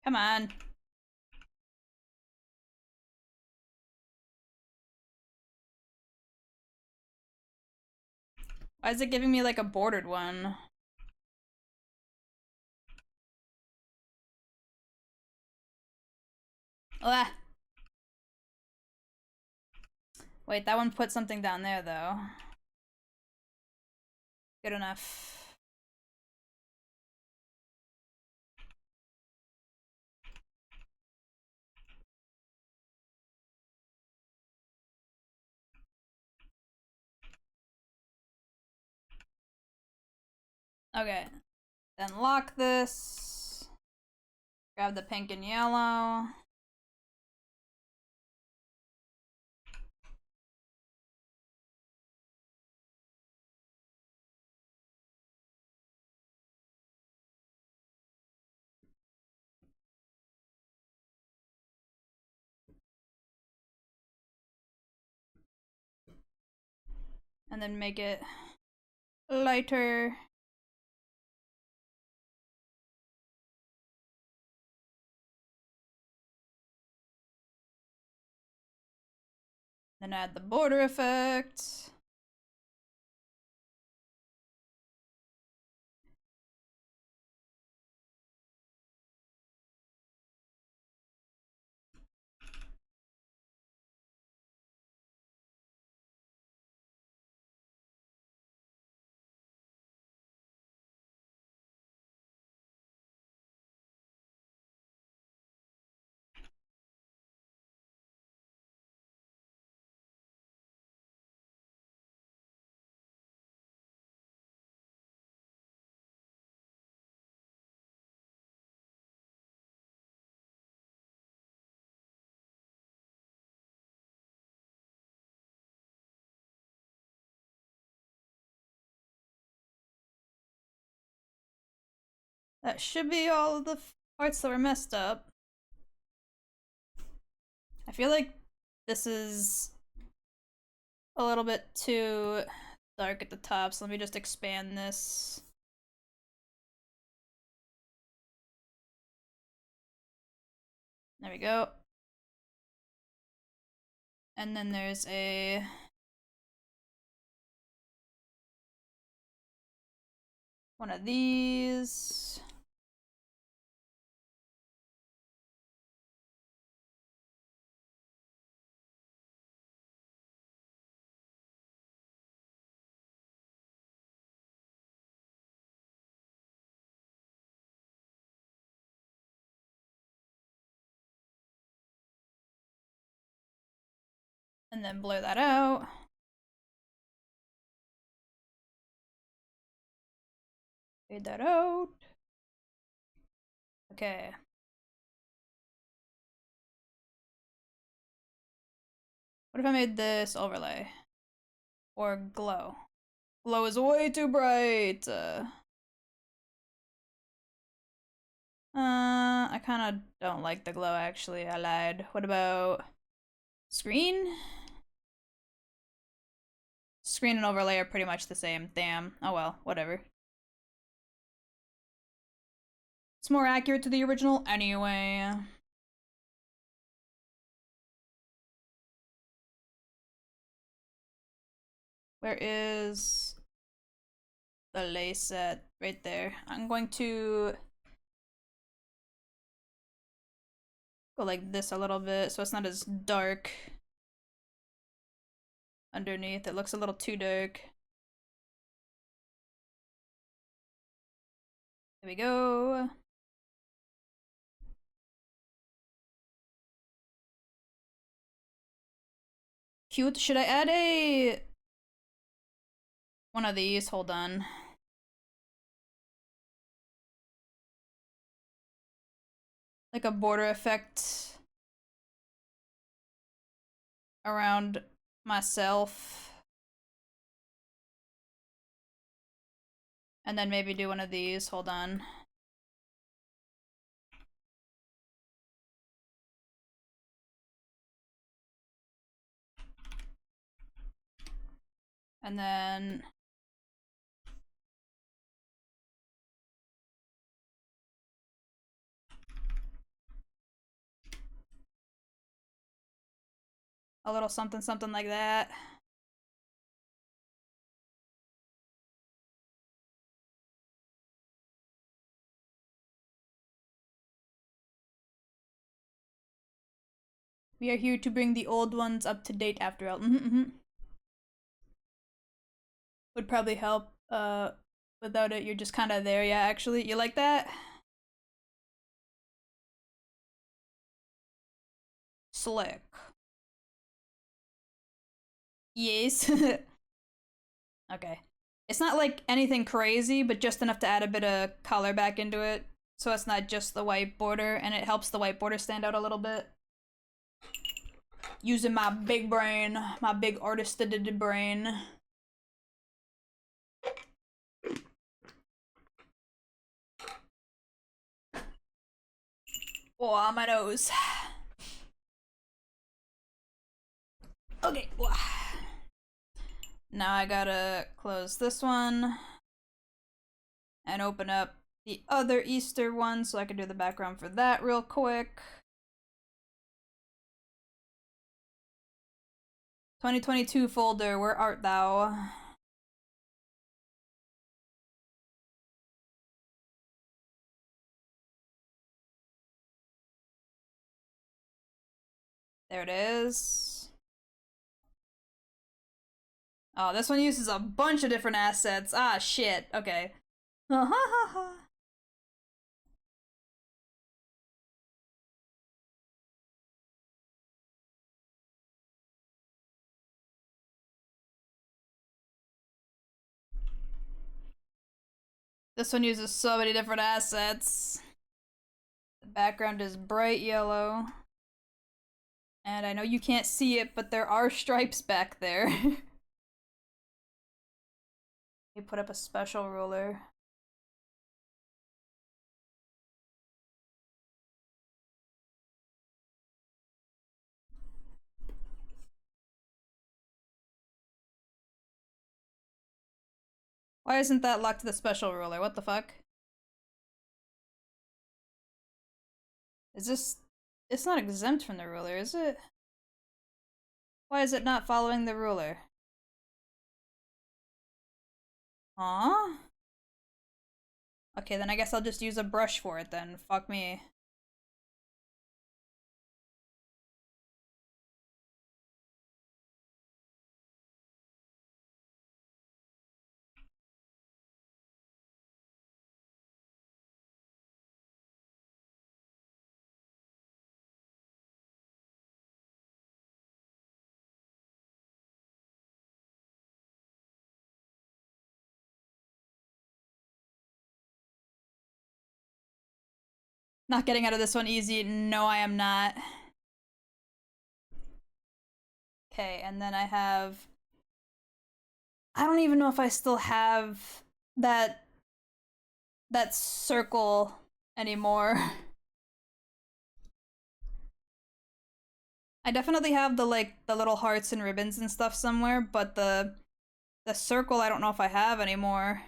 Come on. Why is it giving me like a bordered one? Ah. Wait, that one put something down there though. Good enough. Okay. Then lock this. Grab the pink and yellow. And then make it lighter. Then add the border effect. That should be all of the parts that were messed up. I feel like this is a little bit too dark at the top, so let me just expand this. There we go. And then there's a one of these. And then blur that out. Fade that out. Okay. What if I made this overlay? Or glow? Glow is way too bright. I kind of don't like the glow, actually. I lied. What about screen? Screen and overlay are pretty much the same. Damn. Oh well, whatever. It's more accurate to the original anyway. Where is the lace set? Right there. I'm going to go like this a little bit so it's not as dark underneath. It looks a little too dark. There we go. Cute. Should I add a one of these? Hold on. Like a border effect around myself. And then maybe do one of these. Hold on. And then a little something something like that. We are here to bring the old ones up to date after all. Would probably help. Without it, you're just kind of there. Yeah, actually, you like that? Slick. Yes. Okay. It's not like anything crazy, but just enough to add a bit of color back into it. So it's not just the white border, and it helps the white border stand out a little bit. Using my big brain, my big artisted brain. Oh, on my nose. Okay. Now I gotta close this one and open up the other Easter one so I can do the background for that real quick. 2022 folder, where art thou? There it is. Oh, this one uses a bunch of different assets. Ah, shit. Okay. This one uses so many different assets. The background is bright yellow. And I know you can't see it, but there are stripes back there. You put up a special ruler. Why isn't that locked to the special ruler? What the fuck? Is this... It's not exempt from the ruler, is it? Why is it not following the ruler? Huh? Okay, then I guess I'll just use a brush for it then. Fuck me. Not getting out of this one easy. No, I am not. Okay, and then I have... I don't even know if I still have that circle anymore. I definitely have the little hearts and ribbons and stuff somewhere, but the circle I don't know if I have anymore.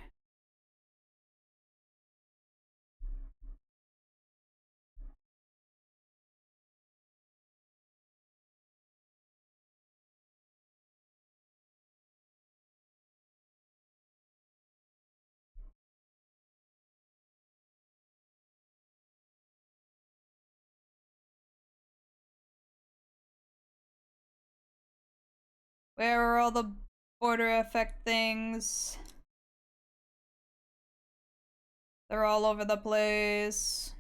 Where are all the border effect things? They're all over the place.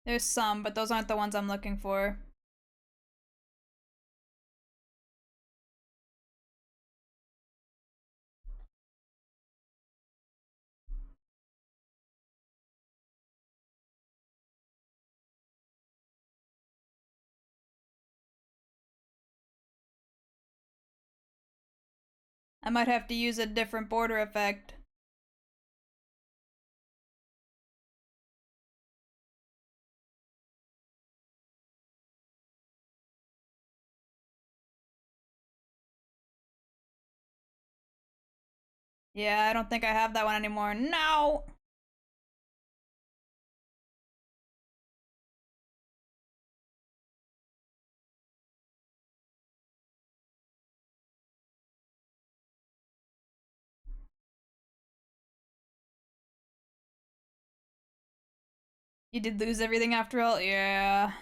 There's some, but those aren't the ones I'm looking for. I might have to use a different border effect. Yeah, I don't think I have that one anymore. No! You did lose everything after all? Yeah.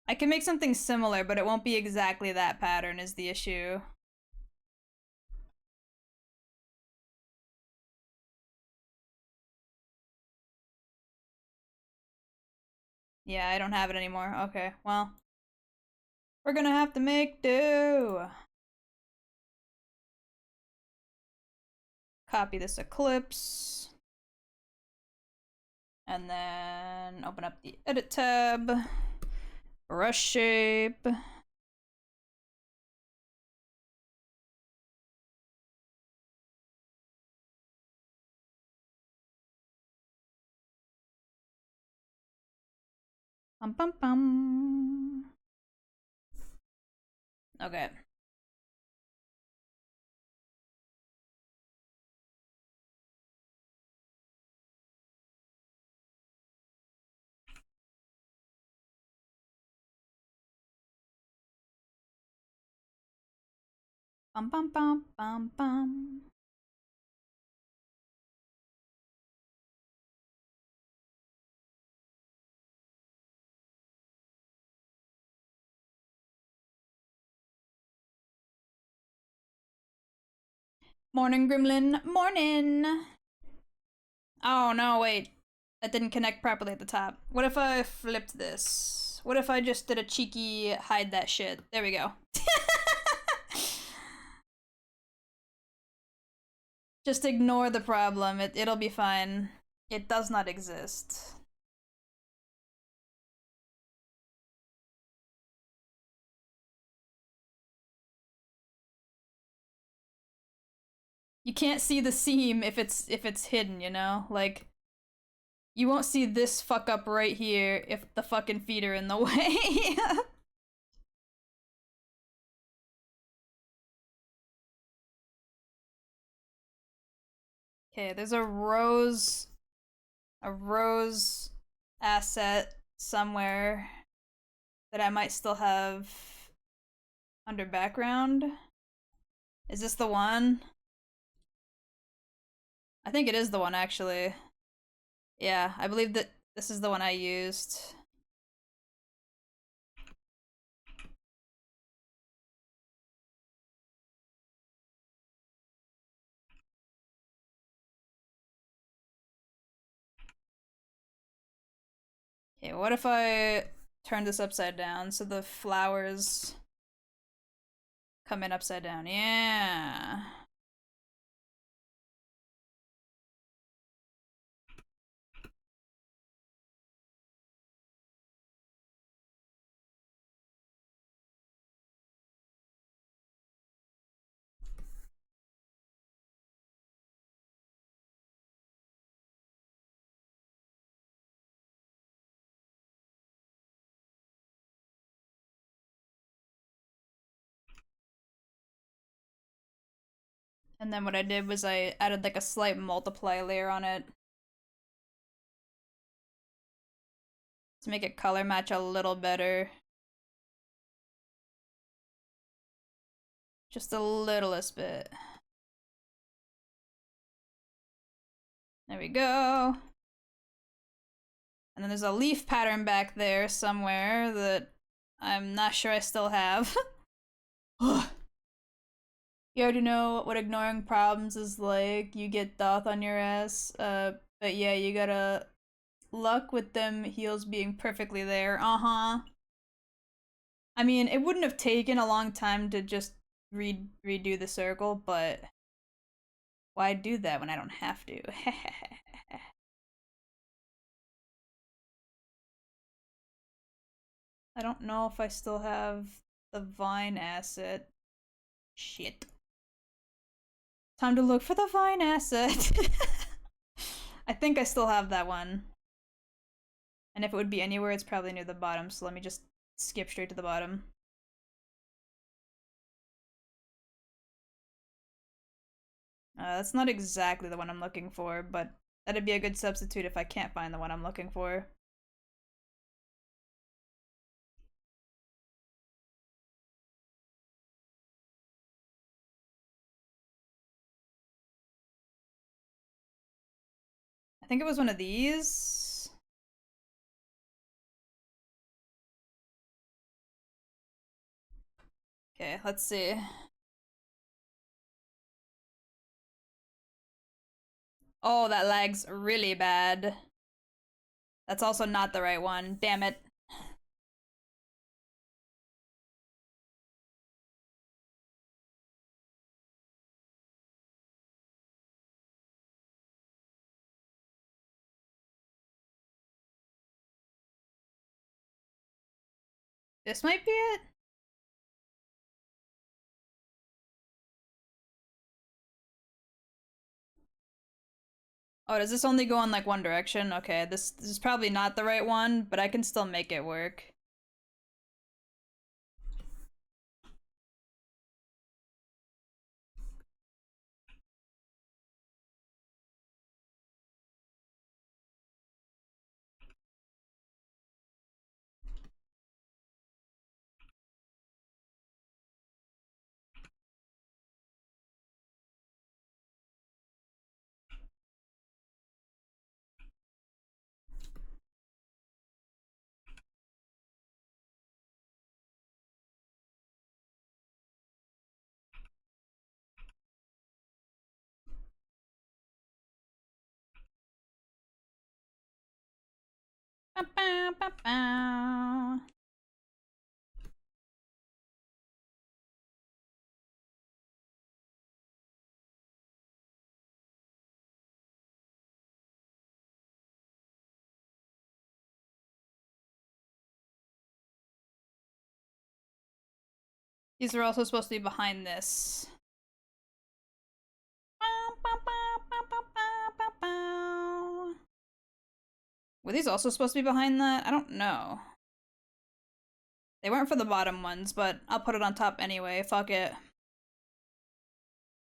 I can make something similar, but it won't be exactly that pattern is the issue. Yeah, I don't have it anymore. Okay, well. We're gonna have to make do. Copy this eclipse. And then open up the edit tab. Brush shape. Bum bum bum. Okay. Bum bum bum bum bum. Morning, Gremlin. Morning! Oh, no, wait. That didn't connect properly at the top. What if I flipped this? What if I just did a cheeky hide that shit? There we go. Just ignore the problem. It'll be fine. It does not exist. You can't see the seam if it's hidden, you know? Like, you won't see this fuck up right here if the fucking feet are in the way. Okay, there's a rose asset somewhere that I might still have under background. Is this the one? I think it is the one, actually. Yeah, I believe that this is the one I used. Okay, what if I turn this upside down so the flowers come in upside down? Yeah. And then what I did was I added like a slight multiply layer on it to make it color match a little better. Just the littlest bit. There we go. And then there's a leaf pattern back there somewhere that I'm not sure I still have. You already know what ignoring problems is like. You get doth on your ass. But yeah, you gotta luck with them heels being perfectly there. Uh-huh. I mean, it wouldn't have taken a long time to just redo the circle, but why do that when I don't have to? I don't know if I still have the vine asset. Shit. Time to look for the vine asset. I think I still have that one. And if it would be anywhere, it's probably near the bottom, so let me just skip straight to the bottom. That's not exactly the one I'm looking for, but that'd be a good substitute if I can't find the one I'm looking for. I think it was one of these. Okay, let's see. Oh, that lag's really bad. That's also not the right one. Damn it. This might be it? Oh, does this only go in like one direction? Okay, this is probably not the right one, but I can still make it work. Ba-bow. These are also supposed to be behind this. Were these also supposed to be behind that? I don't know. They weren't for the bottom ones, but I'll put it on top anyway. Fuck it.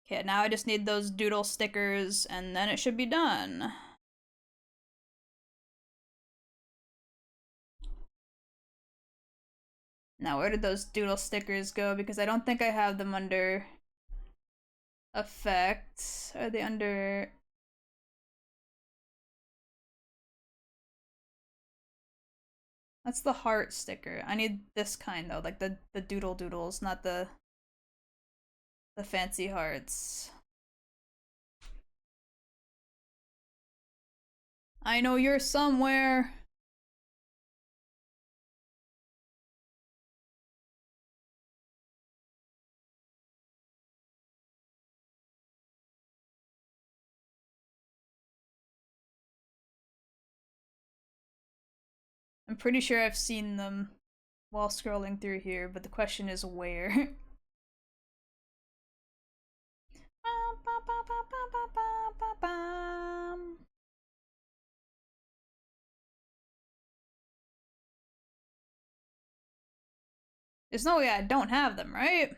Okay, now I just need those doodle stickers, and then it should be done. Now, where did those doodle stickers go? Because I don't think I have them under effect. Are they under... That's the heart sticker. I need this kind though, like the doodle doodles, not the fancy hearts. I know you're somewhere. pretty sure I've seen them while scrolling through here, but the question is where. There's no way I don't have them, right?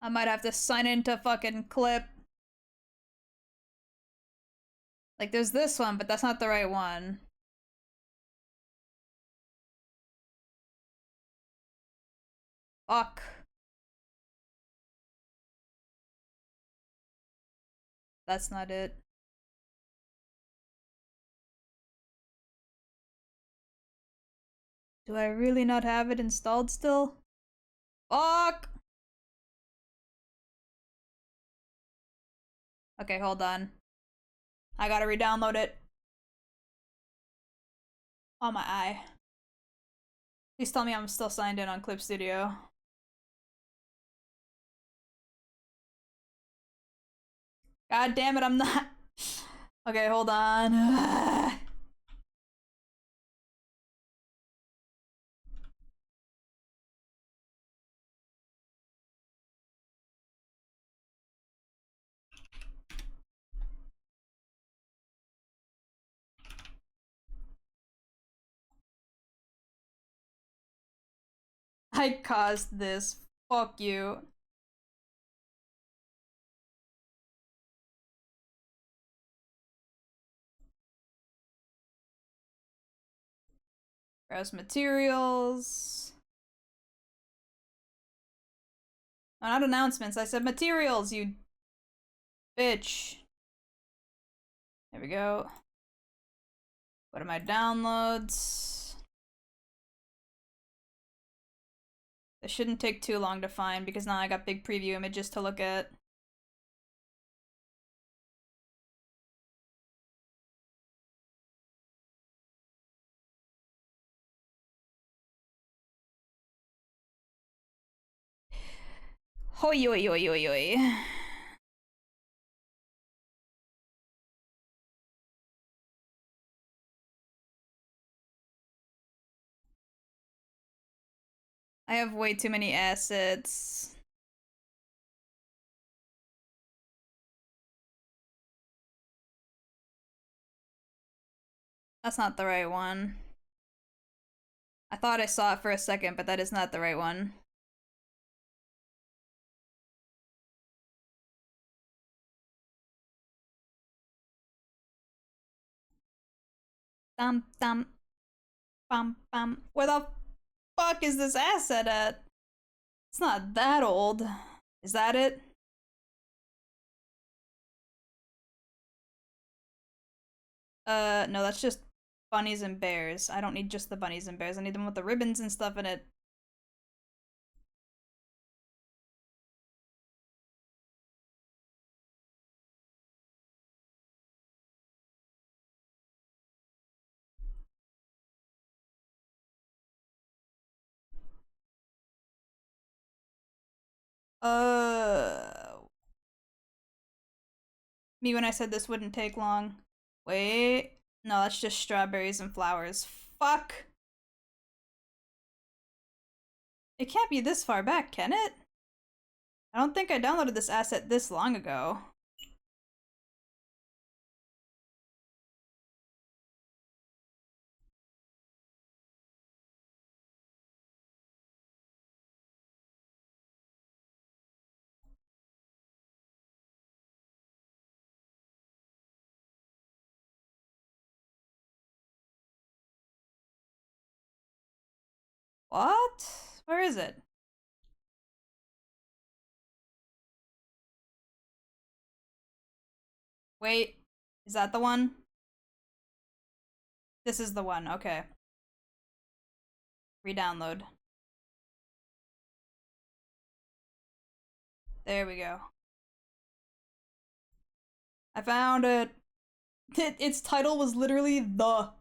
I might have to sign into fucking Clip. Like, there's this one, but that's not the right one. Fuck. That's not it. Do I really not have it installed still? Fuck! Okay, hold on. I gotta re-download it. On my eye. Please tell me I'm still signed in on Clip Studio. God damn it, I'm not. Okay, hold on. I caused this. Fuck you. Browse materials. Oh, not announcements. I said materials, you bitch. There we go. What are my downloads? This shouldn't take too long to find because now I got big preview images to look at. Hoi oi oi oi oi. I have way too many assets. That's not the right one. I thought I saw it for a second, but that is not the right one. Dum dum. Bum bum. Where the fuck is this asset at? It's not that old. Is that it? No, that's just bunnies and bears. I don't need just the bunnies and bears. I need them with the ribbons and stuff in it. Me when I said this wouldn't take long. Wait. No, that's just strawberries and flowers. Fuck. It can't be this far back, can it? I don't think I downloaded this asset this long ago. What? Where is it? Wait. Is that the one? This is the one, okay. Re-download. There we go. I found it. Its title was literally the.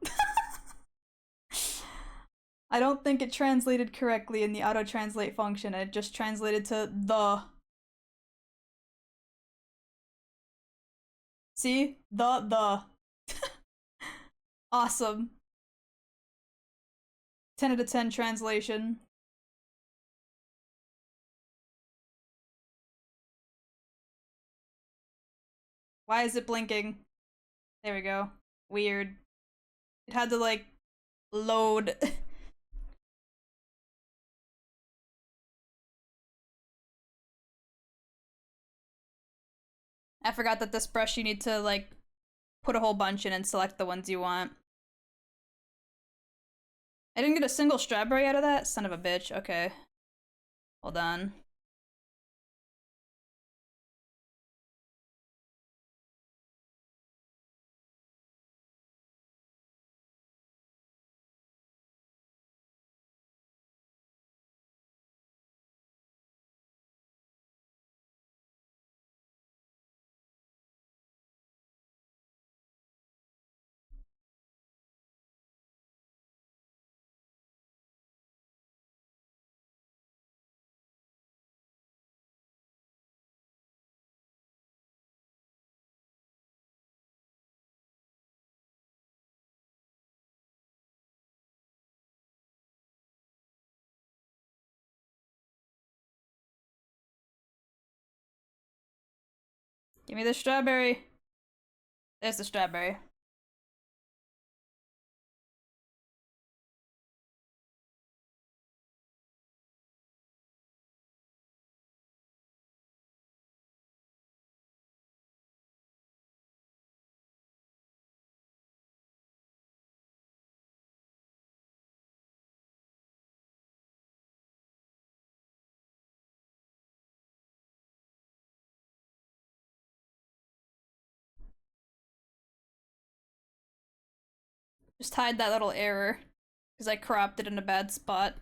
I don't think it translated correctly in the auto-translate function. It just translated to the. See? The. Awesome. 10 out of 10 translation. Why is it blinking? There we go. Weird. It had to, like, load. I forgot that this brush you need to, like, put a whole bunch in and select the ones you want. I didn't get a single strawberry out of that? Son of a bitch. Okay. Hold on. Give me the strawberry. There's the strawberry. Just hide that little error. Because I cropped it in a bad spot.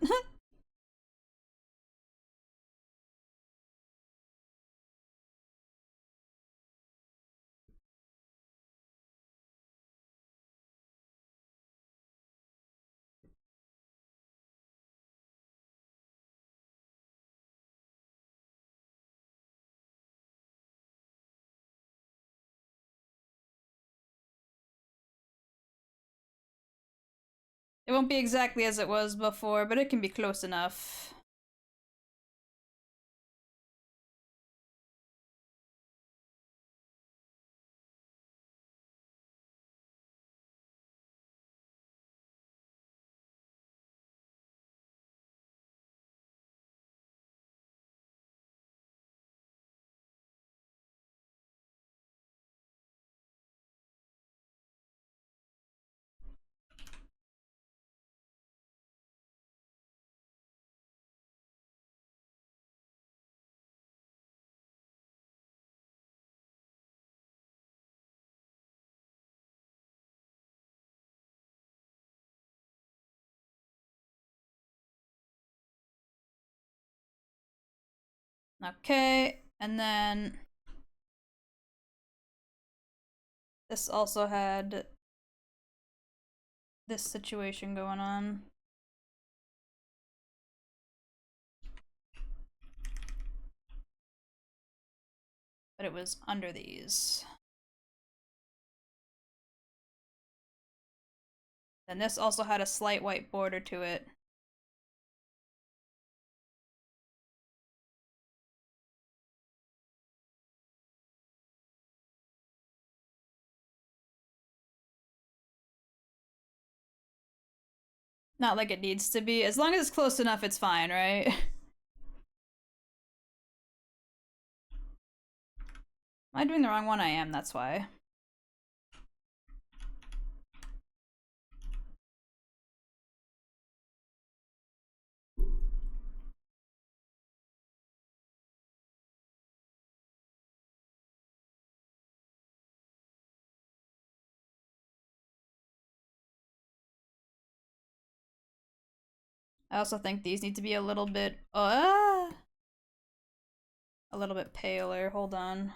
It won't be exactly as it was before, but it can be close enough. Okay, and then this also had this situation going on. But it was under these. And this also had a slight white border to it. Not like it needs to be. As long as it's close enough, it's fine, right? Am I doing the wrong one? I am, that's why. I also think these need to be a little bit paler. Hold on.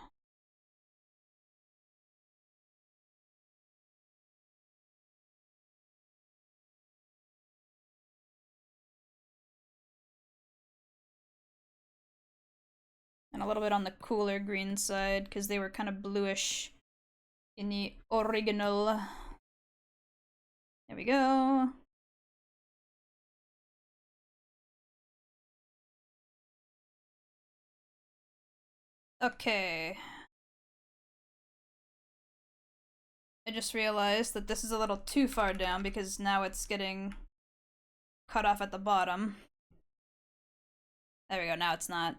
and a little bit on the cooler green side because they were kind of bluish in the original. There we go. Okay. I just realized that this is a little too far down because now it's getting cut off at the bottom. There we go, now it's not.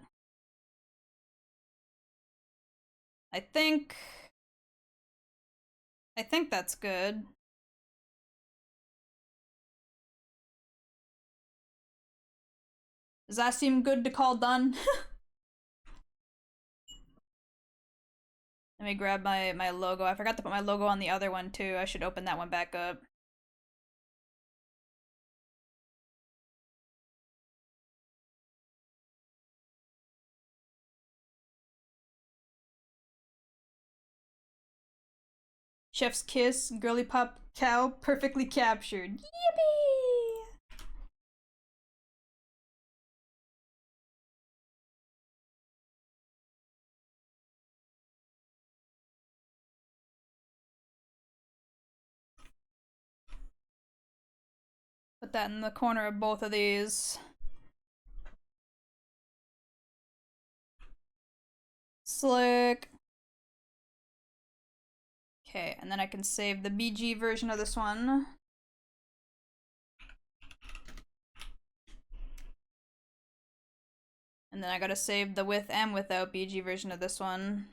I think that's good. Does that seem good to call done? Let me grab my logo. I forgot to put my logo on the other one too. I should open that one back up. Chef's kiss, girly pop cow, perfectly captured. Yippee! Put that in the corner of both of these. Slick. Okay, and then I can save the BG version of this one. And then I gotta save the with and without BG version of this one.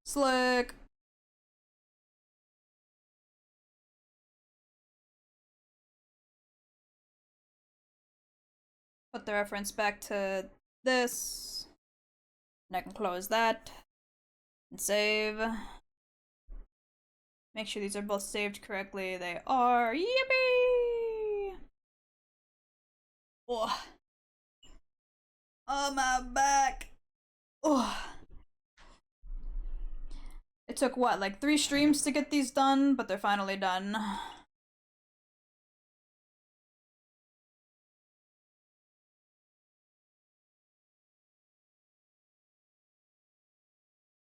Slick. Put the reference back to this. And I can close that. And save. Make sure these are both saved correctly. They are. Yippee! Oh. Oh, my back. Oh. It took what, like 3 streams to get these done, but they're finally done.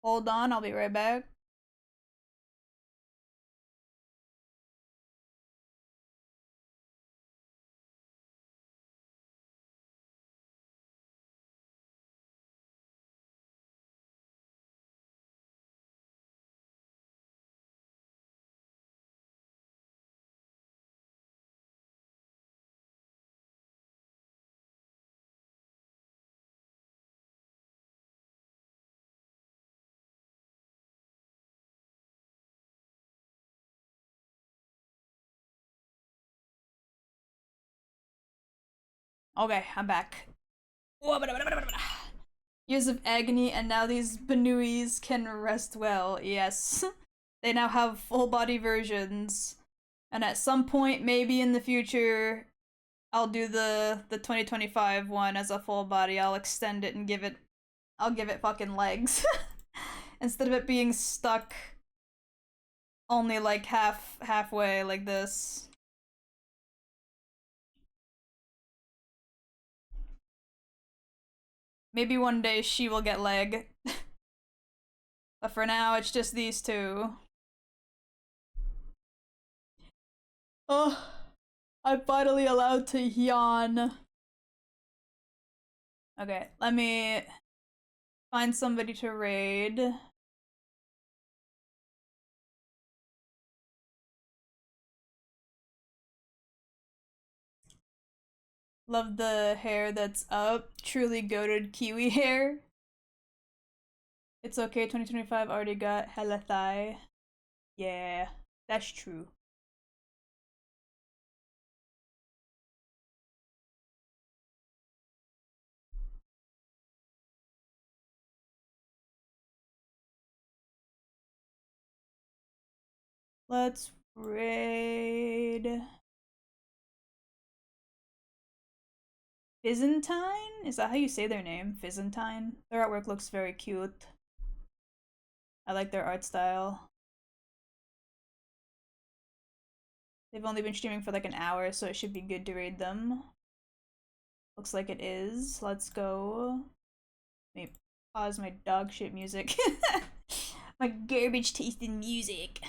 Hold on, I'll be right back. Okay, I'm back. Years of agony, and now these Banuis can rest well. Yes. They now have full body versions. And at some point, maybe in the future, I'll do the 2025 one as a full body. I'll extend it and give it fucking legs. Instead of it being stuck only like halfway like this. Maybe one day she will get leg. But for now, it's just these two. Oh, I'm finally allowed to yawn. Okay, let me find somebody to raid. Love the hair that's up. Truly goated Kiwi hair. It's okay, 2025 already got hella thigh. Yeah, that's true. Let's raid Byzantine? Is that how you say their name? Byzantine? Their artwork looks very cute. I like their art style. They've only been streaming for like an hour, so it should be good to read them. Looks like it is. Let's go. Let me pause my dog shit music. My garbage tasting music.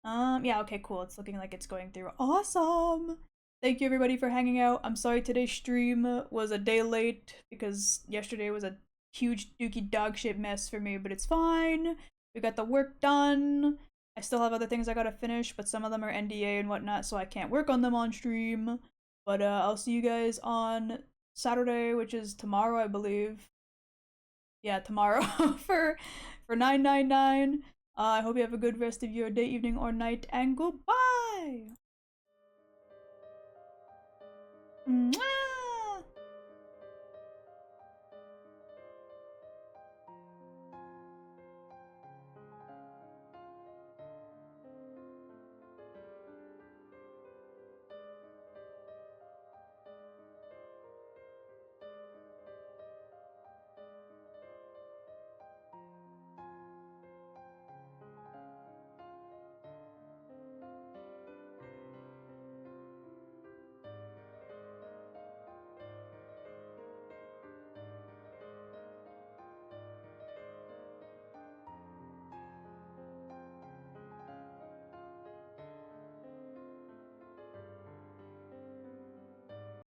Yeah, okay, cool. It's looking like it's going through. Awesome! Thank you everybody for hanging out. I'm sorry today's stream was a day late because yesterday was a huge dookie dog shit mess for me, but it's fine. We got the work done. I still have other things I gotta finish, but some of them are NDA and whatnot, so I can't work on them on stream. But I'll see you guys on Saturday, which is tomorrow, I believe. Yeah, tomorrow for 999. I hope you have a good rest of your day, evening, or night, and goodbye! Mwah!